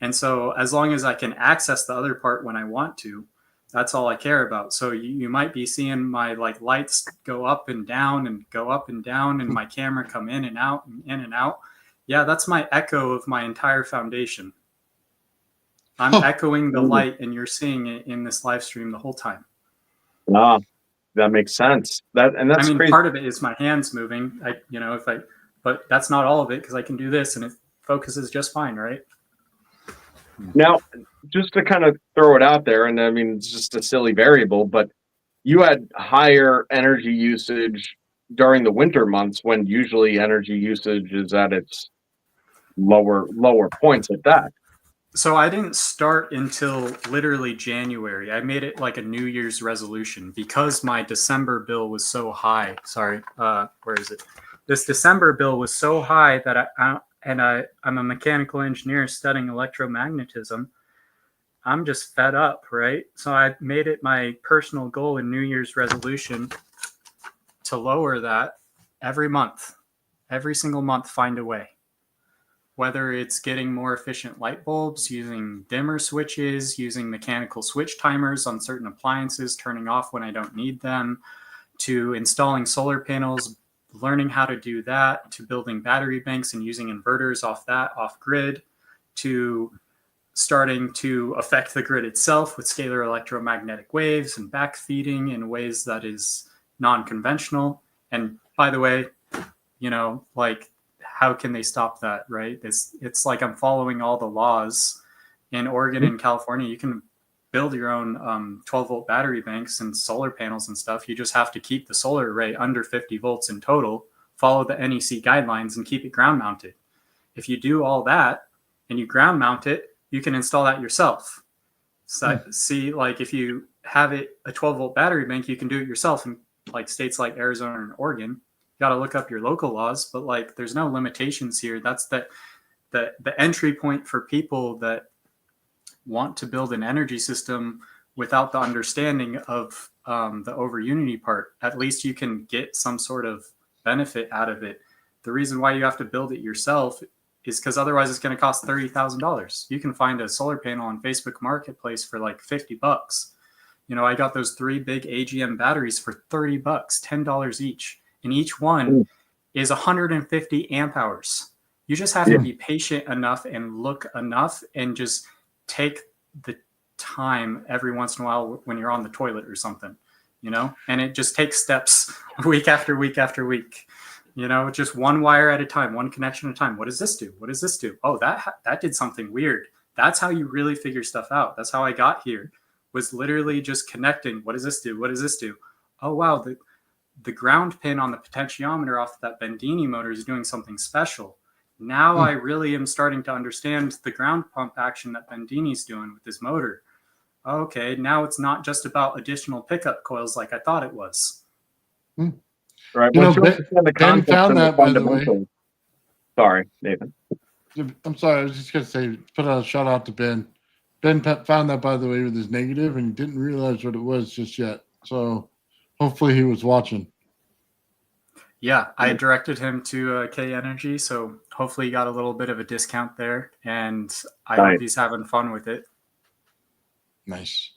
And so as long as I can access the other part when I want to, that's all I care about. So you might be seeing my like lights go up and down and go up and down, and my camera come in and out and in and out. Yeah, that's my echo of my entire foundation. I'm echoing the light, and you're seeing it in this live stream the whole time. Ah, that makes sense. That's crazy. Part of it is my hands moving. But that's not all of it, because I can do this and it focuses just fine, right? Now, just to kind of throw it out there, and I mean, it's just a silly variable, but you had higher energy usage during the winter months when usually energy usage is at its lower points at that. So I didn't start until literally January. I made it like a New Year's resolution because my December bill was so high. Sorry, where is it? This December bill was so high that I'm a mechanical engineer studying electromagnetism. I'm just fed up, right? So I made it my personal goal and New Year's resolution to lower that every month, every single month, find a way. Whether it's getting more efficient light bulbs, using dimmer switches, using mechanical switch timers on certain appliances, turning off when I don't need them, to installing solar panels, learning how to do that, to building battery banks and using inverters off grid, to starting to affect the grid itself with scalar electromagnetic waves and backfeeding in ways that is non-conventional. And by the way, how can they stop that, right? It's like I'm following all the laws. In Oregon and California, you can build your own 12-volt battery banks and solar panels and stuff. You just have to keep the solar array under 50 volts in total, follow the NEC guidelines, and keep it ground mounted. If you do all that and you ground mount it, you can install that yourself. So see, like if you have a 12-volt battery bank, you can do it yourself in like states like Arizona and Oregon. You got to look up your local laws, but like there's no limitations here. That's the entry point for people that want to build an energy system without the understanding of the over unity part. At least you can get some sort of benefit out of it. The reason why you have to build it yourself is because otherwise it's going to cost $30,000. You can find a solar panel on Facebook Marketplace for like $50. I got those 3 big AGM batteries for $30, $10 each. And each one is 150 amp hours. You just have to be patient enough and look enough and just take the time every once in a while when you're on the toilet or something, and it just takes steps week after week after week, just one wire at a time, one connection at a time. What does this do? What does this do? Oh, that did something weird. That's how you really figure stuff out. That's how I got here, was literally just connecting. What does this do? What does this do? Oh, wow. The ground pin on the potentiometer off that Bendini motor is doing something special. Now I really am starting to understand the ground pump action that Bendini's doing with his motor. Okay, now it's not just about additional pickup coils like I thought it was. Right. Ben found that, by the way. Sorry, Nathan. I'm sorry. I was just gonna say, put a shout out to Ben. Ben found that, by the way, with his negative, and he didn't realize what it was just yet. So hopefully he was watching. Yeah, I directed him to K Energy, so hopefully he got a little bit of a discount there, and I Nice. hope he's having fun with it. Nice.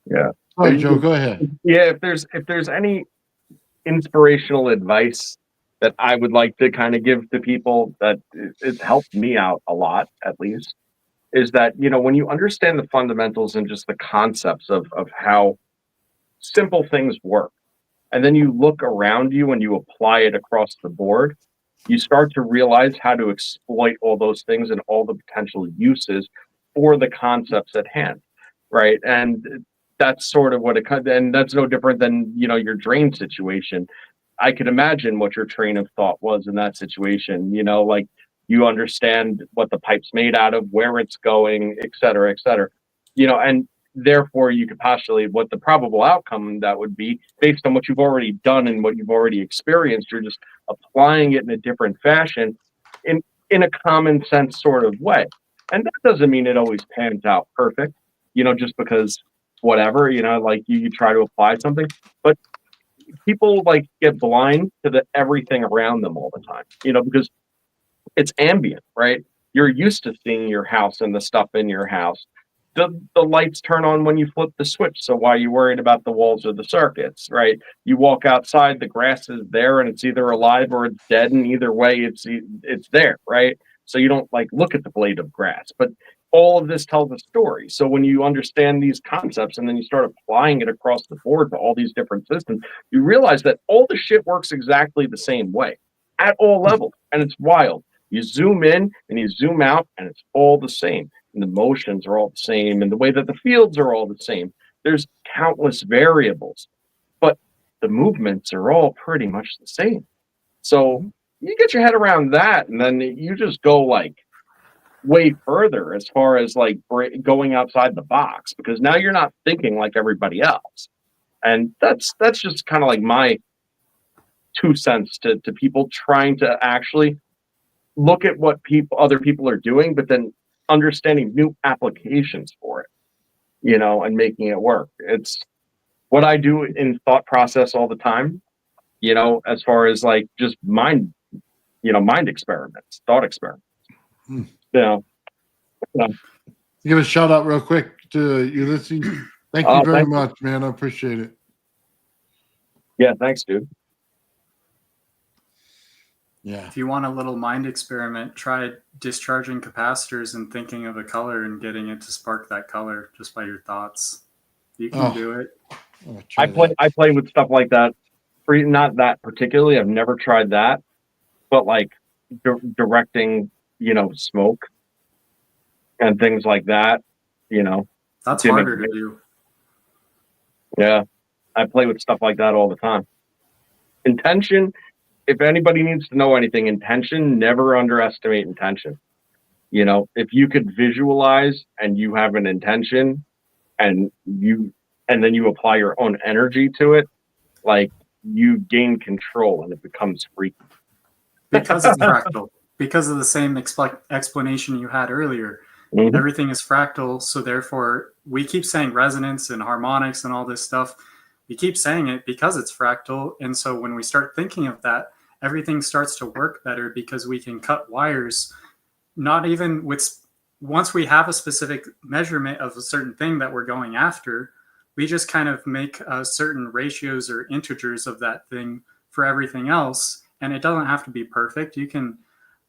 Yeah. All right, Joe, go ahead. Yeah, if there's any inspirational advice that I would like to kind of give to people that it's helped me out a lot, at least, is that, you know, when you understand the fundamentals and just the concepts of how simple things work, and then you look around you and you apply it across the board, you start to realize how to exploit all those things and all the potential uses for the concepts at hand, right? And that's sort of what it, and that's no different than, you know, your drain situation. I could imagine what your train of thought was in that situation, you know, like you understand what the pipe's made out of, where it's going, et cetera, you know, and therefore you could postulate what the probable outcome that would be based on what you've already done and what you've already experienced. You're just applying it in a different fashion in a common sense sort of way. And that doesn't mean it always pans out perfect, you know, just because whatever, you know, like you try to apply something, but people like get blind to the everything around them all the time, you know, because it's ambient, right? You're used to seeing your house and the stuff in your house. The lights turn on when you flip the switch. So why are you worried about the walls or the circuits, right? You walk outside, the grass is there and it's either alive or it's dead. And either way, it's there, right? So you don't like look at the blade of grass, but all of this tells a story. So when you understand these concepts and then you start applying it across the board to all these different systems, you realize that all the shit works exactly the same way at all levels. And it's wild. You zoom in and you zoom out and it's all the same. And the motions are all the same, and the way that the fields are all the same. There's countless variables, but the movements are all pretty much the same. So you get your head around that, and then you just go like way further as far as like going outside the box, because now you're not thinking like everybody else. And that's just kind of like my 2 cents to people trying to actually look at what other people are doing, but then understanding new applications for it, you know, and making it work. It's what I do in thought process all the time, you know, as far as like just mind experiments, thought experiments. Hmm. You know. Give a shout out real quick to Ulysses. Thank you very much, man. I appreciate it. Yeah, thanks, dude. Yeah. If you want a little mind experiment, try discharging capacitors and thinking of a color and getting it to spark that color just by your thoughts. You can do it. I play with stuff like that. Not that particularly. I've never tried that, but like directing, you know, smoke and things like that. You know, that's harder to do. Yeah, I play with stuff like that all the time. Intention. If anybody needs to know anything, intention, never underestimate intention. You know, if you could visualize and you have an intention and then you apply your own energy to it, like you gain control and it becomes freaky. Because it's fractal. Because of the same explanation you had earlier. Mm-hmm. Everything is fractal, so therefore we keep saying resonance and harmonics and all this stuff. We keep saying it because it's fractal, and so when we start thinking of that, everything starts to work better because we can cut wires, not even with, once we have a specific measurement of a certain thing that we're going after, we just kind of make certain ratios or integers of that thing for everything else. And it doesn't have to be perfect. You can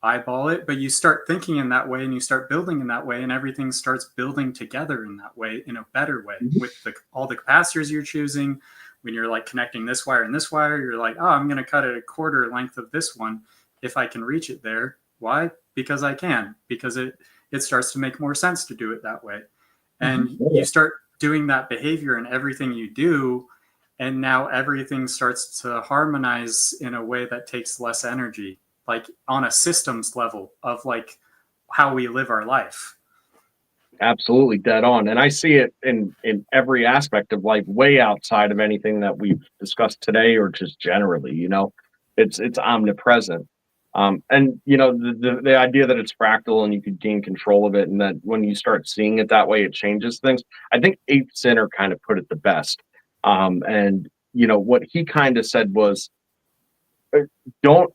eyeball it, but you start thinking in that way and you start building in that way, and everything starts building together in that way, in a better way, with all the capacitors you're choosing. When you're like connecting this wire and this wire, you're like, oh, I'm going to cut it a quarter length of this one if I can reach it there. Why? Because I can, because it starts to make more sense to do it that way. And you start doing that behavior in everything you do. And now everything starts to harmonize in a way that takes less energy, like on a systems level of like how we live our life. Absolutely dead on. And I see it in every aspect of life, way outside of anything that we've discussed today or just generally, you know, it's omnipresent. And you know, the idea that it's fractal and you could gain control of it, and that when you start seeing it that way, it changes things. I think Eighth Sinner kind of put it the best. And you know what he kind of said was, don't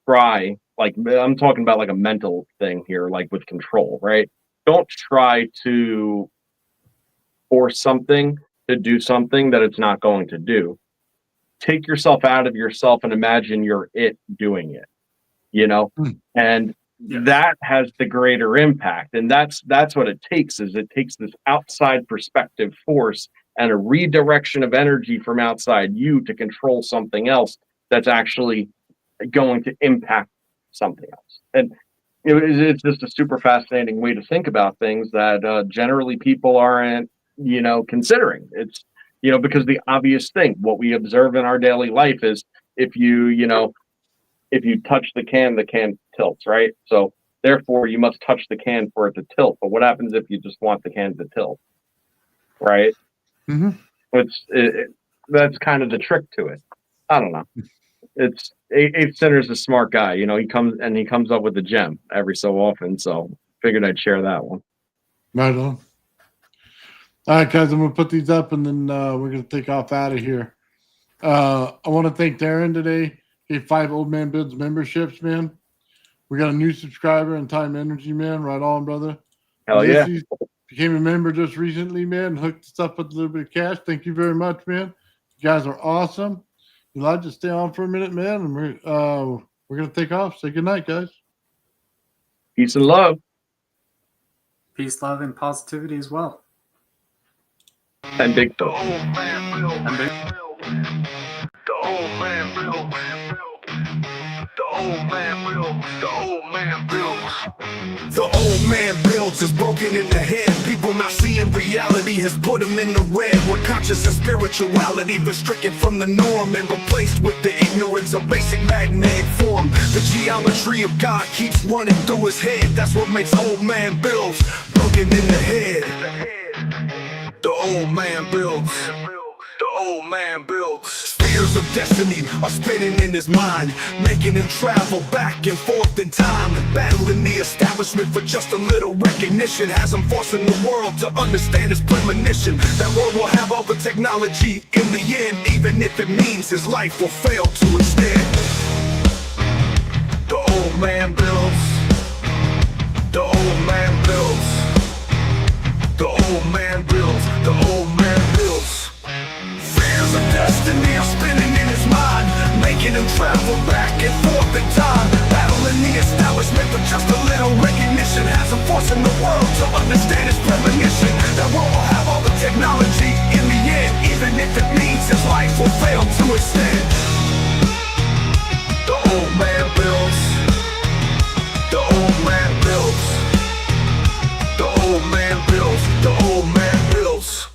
try, like, I'm talking about like a mental thing here, like with control, right? Don't try to force something to do something that it's not going to do. Take yourself out of yourself and imagine you're it doing it, you know? And that has the greater impact. And that's what it takes, is it takes this outside perspective force and a redirection of energy from outside you to control something else that's actually going to impact something else. And it's just a super fascinating way to think about things that generally people aren't, you know, considering. It's, you know, because the obvious thing, what we observe in our daily life is if you touch the can tilts, right? So therefore you must touch the can for it to tilt. But what happens if you just want the can to tilt, right? That's kind of the trick to it. I don't know. It's Eighth Sinner's a smart guy. You know, he comes up with a gem every so often. So figured I'd share that one. Right on. All right, guys, I'm going to put these up, and then we're going to take off out of here. I want to thank Darren today. He had 5 Old Man Builds memberships, man. We got a new subscriber in Time Energy, man. Right on, brother. Hell yeah. Became a member just recently, man. Hooked us up with a little bit of cash. Thank you very much, man. You guys are awesome. Elijah, stay on for a minute, man, and we're going to take off. Say goodnight, guys. Peace and love. Peace, love, and positivity as well. And big toe. And big. The old man built. The old man built. The old man built. The old man builds is broken in the head. People not seeing reality has put them in the red. Where conscious and spirituality been stricken from the norm and replaced with the ignorance of basic magnetic form. The geometry of God keeps running through his head. That's what makes old man builds broken in the head. The old man builds. The old man builds. Spheres of destiny are spinning in his mind, making him travel back and forth in time, battling the establishment for just a little recognition. Has him forcing the world to understand his premonition. That world will have all the technology in the end, even if it means his life will fail to extend. The old man builds. The old man builds. The old man builds. The old man builds. Fears of destiny are spinning in his mind, making him travel back and forth in time, battling the establishment for just a little recognition. Has him forcing the world to understand his premonition. That world will have all the technology in the end, even if it means his life will fail to extend. The old man builds. The old man builds. The old man builds. The old man builds.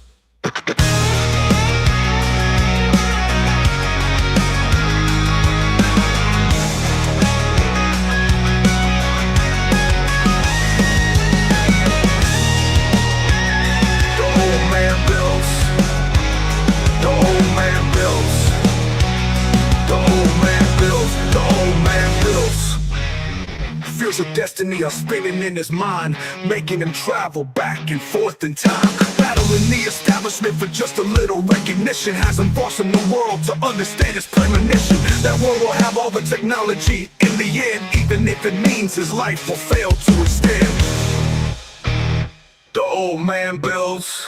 Fears of destiny are spinning in his mind, making him travel back and forth in time, battling the establishment for just a little recognition. Has him forcing the world to understand his premonition. That world will have all the technology in the end, even if it means his life will fail to extend. The old man builds.